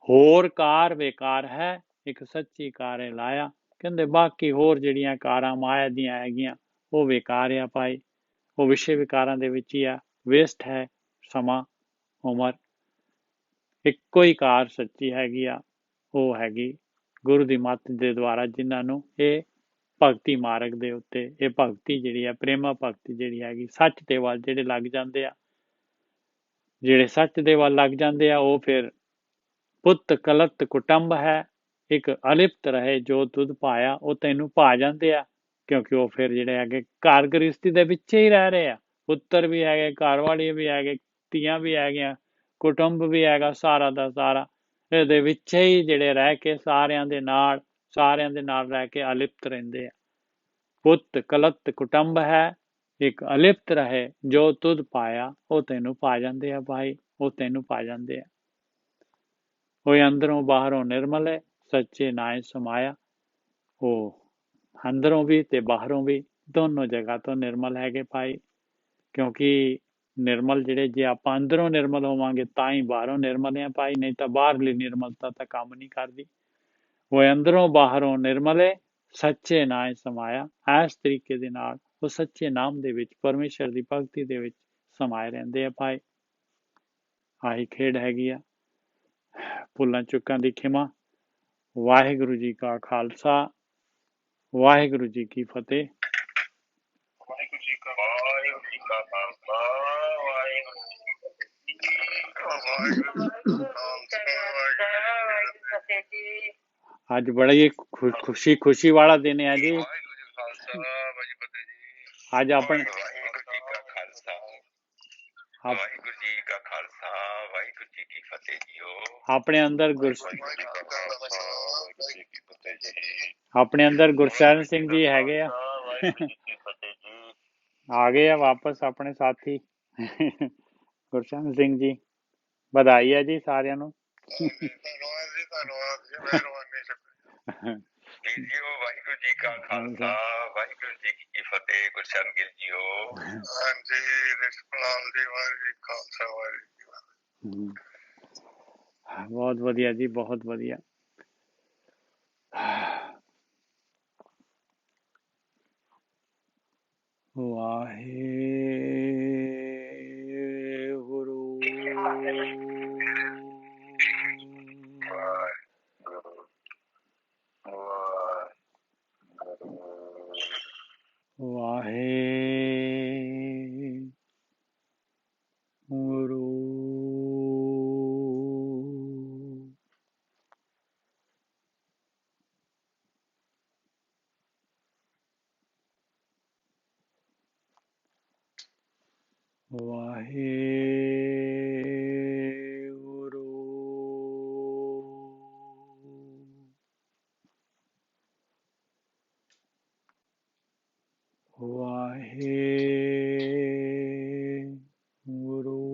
ਹੋਰ ਕਾਰ ਬੇਕਾਰ ਹੈ, ਇੱਕ ਸੱਚੀ ਕਾਰੇ ਲਾਇਆ। ਕਹਿੰਦੇ ਬਾਕੀ ਹੋਰ ਜਿਹੜੀਆਂ ਕਾਰਾਂ ਮਾਇਆ ਦੀਆਂ ਹੈਗੀਆਂ ਉਹ ਬੇਕਾਰ ਆ ਭਾਈ, ਉਹ ਵਿਸ਼ੇ ਵਿਕਾਰਾਂ ਦੇ ਵਿੱਚ ਹੀ ਆ, ਵੇਸਟ ਹੈ ਸਮਾਂ, ਉਮਰ। ਇੱਕੋ ਹੀ ਕਾਰ ਸੱਚੀ ਹੈਗੀ ਆ, ਉਹ ਹੈਗੀ ਗੁਰੂ ਦੀ ਮੱਤ ਦੇ ਦੁਆਰਾ, ਜਿਨ੍ਹਾਂ ਨੂੰ ਇਹ ਭਗਤੀ ਮਾਰਗ ਦੇ ਉੱਤੇ ਇਹ ਭਗਤੀ ਜਿਹੜੀ ਆ, ਪ੍ਰੇਮਾ ਭਗਤੀ ਜਿਹੜੀ ਹੈਗੀ, ਸੱਚ ਦੇ ਵੱਲ ਜਿਹੜੇ ਲੱਗ ਜਾਂਦੇ ਆ, ਜਿਹੜੇ ਸੱਚ ਦੇ ਵੱਲ ਲੱਗ ਜਾਂਦੇ ਆ, ਉਹ ਫਿਰ ਪੁੱਤ ਕਲਤ ਕੁਟੰਬ ਹੈ, ਇੱਕ ਅਲਿਪਤ ਰਹੇ ਜੋ ਤੁਧ ਪਾਇਆ। ਉਹ ਤੈਨੂੰ ਪਾ ਜਾਂਦੇ ਆ, ਕਿਉਂਕਿ ਉਹ ਫਿਰ ਜਿਹੜੇ ਹੈਗੇ ਘਰ ਗ੍ਰਸਤੀ ਦੇ ਵਿੱਚ ਹੀ ਰਹਿ ਰਹੇ ਆ। ਪੁੱਤਰ ਵੀ ਹੈਗੇ, ਘਰ ਵਾਲੀ ਵੀ ਹੈਗੇ, ਧੀਆਂ ਵੀ ਹੈਗੀਆਂ, ਕੁਟੁੰਬ ਵੀ ਹੈਗਾ, ਸਾਰਾ ਦਾ ਸਾਰਾ ਇਹਦੇ ਵਿੱਚ ਹੀ ਜਿਹੜੇ ਰਹਿ ਕੇ ਸਾਰਿਆਂ ਦੇ ਨਾਲ ਰਹਿ ਕੇ ਅਲਿਪਤ ਰਹਿੰਦੇ ਆ। ਪੁੱਤ ਕਲਤ ਕੁਟੰਬ ਹੈ, ਇੱਕ ਅਲਿਪਤ ਰਹੇ ਜੋ ਤੁਧ ਪਾਇਆ। ਉਹ ਤੈਨੂੰ ਪਾ ਜਾਂਦੇ ਆ ਭਾਈ, ਉਹ ਤੈਨੂੰ ਪਾ ਜਾਂਦੇ ਆ। ਉਹ ਅੰਦਰੋਂ ਬਾਹਰੋਂ ਨਿਰਮਲ ਹੈ, ਸੱਚੇ ਨਾਏ ਸਮਾਇਆ। ਉਹ ਅੰਦਰੋਂ ਵੀ ਤੇ ਬਾਹਰੋਂ ਵੀ, ਦੋਨੋਂ ਜਗ੍ਹਾ ਤੋਂ ਨਿਰਮਲ ਹੈਗੇ ਭਾਈ। ਕਿਉਂਕਿ ਨਿਰਮਲ ਜਿਹੜੇ, ਜੇ ਆਪਾਂ ਅੰਦਰੋਂ ਨਿਰਮਲ ਹੋਵਾਂਗੇ ਤਾਂ ਹੀ ਬਾਹਰੋਂ ਨਿਰਮਲ ਆ ਭਾਈ, ਨਹੀਂ ਤਾਂ ਬਾਹਰਲੀ ਨਿਰਮਲਤਾ ਤਾਂ ਕੰਮ ਨਹੀਂ ਕਰਦੀ। ਉਹ ਅੰਦਰੋਂ ਬਾਹਰੋਂ ਨਿਰਮਲ ਹੈ, ਸੱਚੇ ਨਾਏ ਸਮਾਇਆ। ਇਸ ਤਰੀਕੇ ਦੇ ਨਾਲ ਉਹ ਸੱਚੇ ਨਾਮ ਦੇ ਵਿੱਚ, ਪਰਮੇਸ਼ਰ ਦੀ ਭਗਤੀ ਦੇ ਵਿੱਚ ਸਮਾਏ ਰਹਿੰਦੇ ਆ ਭਾਈ। ਆਹੀ ਖੇਡ ਹੈਗੀ ਆ। ਭੁੱਲਾਂ ਚੁੱਕਾਂ ਦੀ ਖਿਮਾ। ਵਾਹਿਗੁਰੂ ਜੀ ਕਾ ਖਾਲਸਾ, ਵਾਹਿਗੁਰੂ ਜੀ ਕੀ ਫਤਿਹ। ਵਾਹਿਗੁਰੂ ਜੀ ਕਾ ਖਾਲਸਾ, ਵਾਹਿਗੁਰੂ ਜੀ ਕੀ ਫਤਿਹ। ਅੱਜ ਬੜਾ ਹੀ ਖੁਸ਼ੀ ਵਾਲਾ ਦਿਨ ਹੈ ਜੀ। ਅੱਜ ਆਪਣੇ ਵਾਹਿਗੁਰੂ ਜੀ ਕਾ ਖਾਲਸਾ, ਵਾਹਿਗੁਰੂ ਜੀ ਕੀ ਫਤਿਹ ਜੀਓ। ਆਪਣੇ ਅੰਦਰ ਗੁਰਸ਼ਰਨ ਸਿੰਘ ਜੀ ਹੈਗੇ ਆ, ਆ ਗਏ ਆ ਵਾਪਸ ਆਪਣੇ ਸਾਥੀ ਗੁਰਸ਼ਰਨ ਸਿੰਘ ਜੀ। ਵਧਾਈ ਹੈ ਜੀ ਸਾਰਿਆਂ ਨੂੰ। ਵਾਹਿਗੁਰੂ ਜੀ ਕਾ ਖਾਲਸਾ, ਵਾਹਿਗੁਰੂ ਜੀ ਕੀ ਫਤਿਹ। ਗੁਰਸ਼ਰਨ ਗਿੱਲ ਜੀਓ। ਹਾਂਜੀ, ਰਿਸ਼ਪਾਲ ਜੀ, ਵਾਹਿਗੁਰੂ ਜੀ ਖਾਲਸਾ, ਵਾਹਿਗੁਰੂ। ਬਹੁਤ ਵਧੀਆ ਜੀ, ਬਹੁਤ ਵਧੀਆ। ਵਾਹਿਗੁਰੂ ਵਾਹਿਗੁਰੂ। ਵਾਹਿਗੁਰੂ ਵਾਹਿਗੁਰੂ।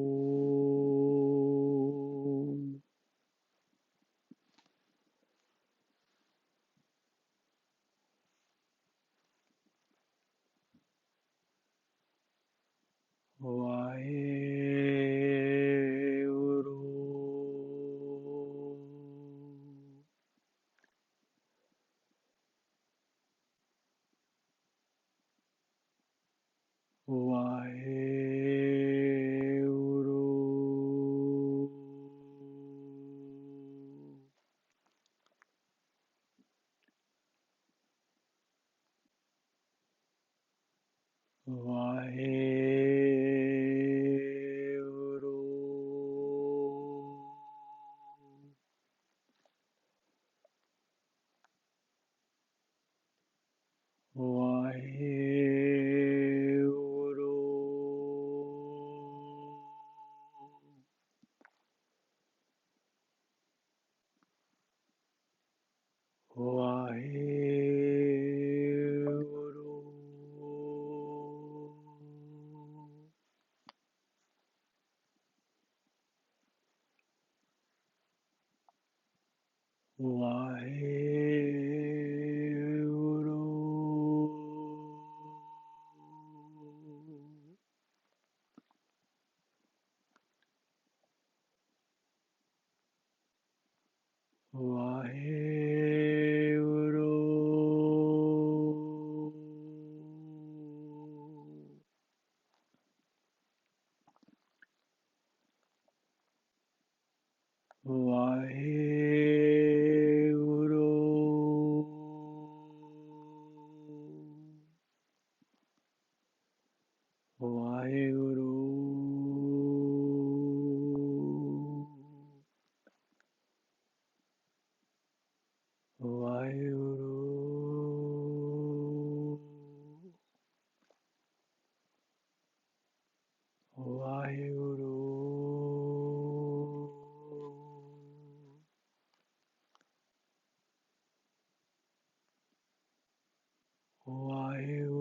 ਵਾਹਿਗੁਰੂ ਵਾਹਿਗੁਰੂ ਵਾਹਿਗੁਰੂ ਵਾਹਿਗੁਰੂ ਵਾਹਿਗੁਰੂ ਵਾਹਿਗੁਰੂ ਵਾਹਿਗੁਰੂ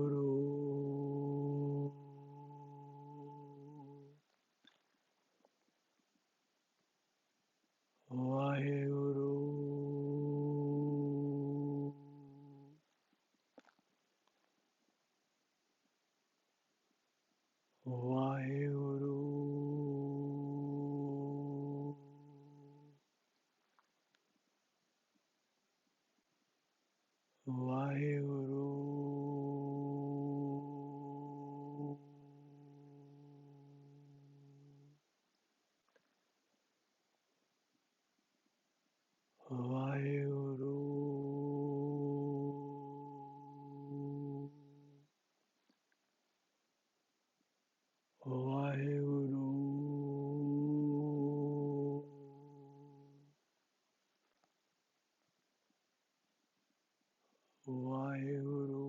ਵਾਹਿਗੁਰੂ ਵਾਹਿਗੁਰੂ ਵਾਹਿਗੁਰੂ ਵਾਹਿਗੁਰੂ ਵਾਹਿਗੁਰੂ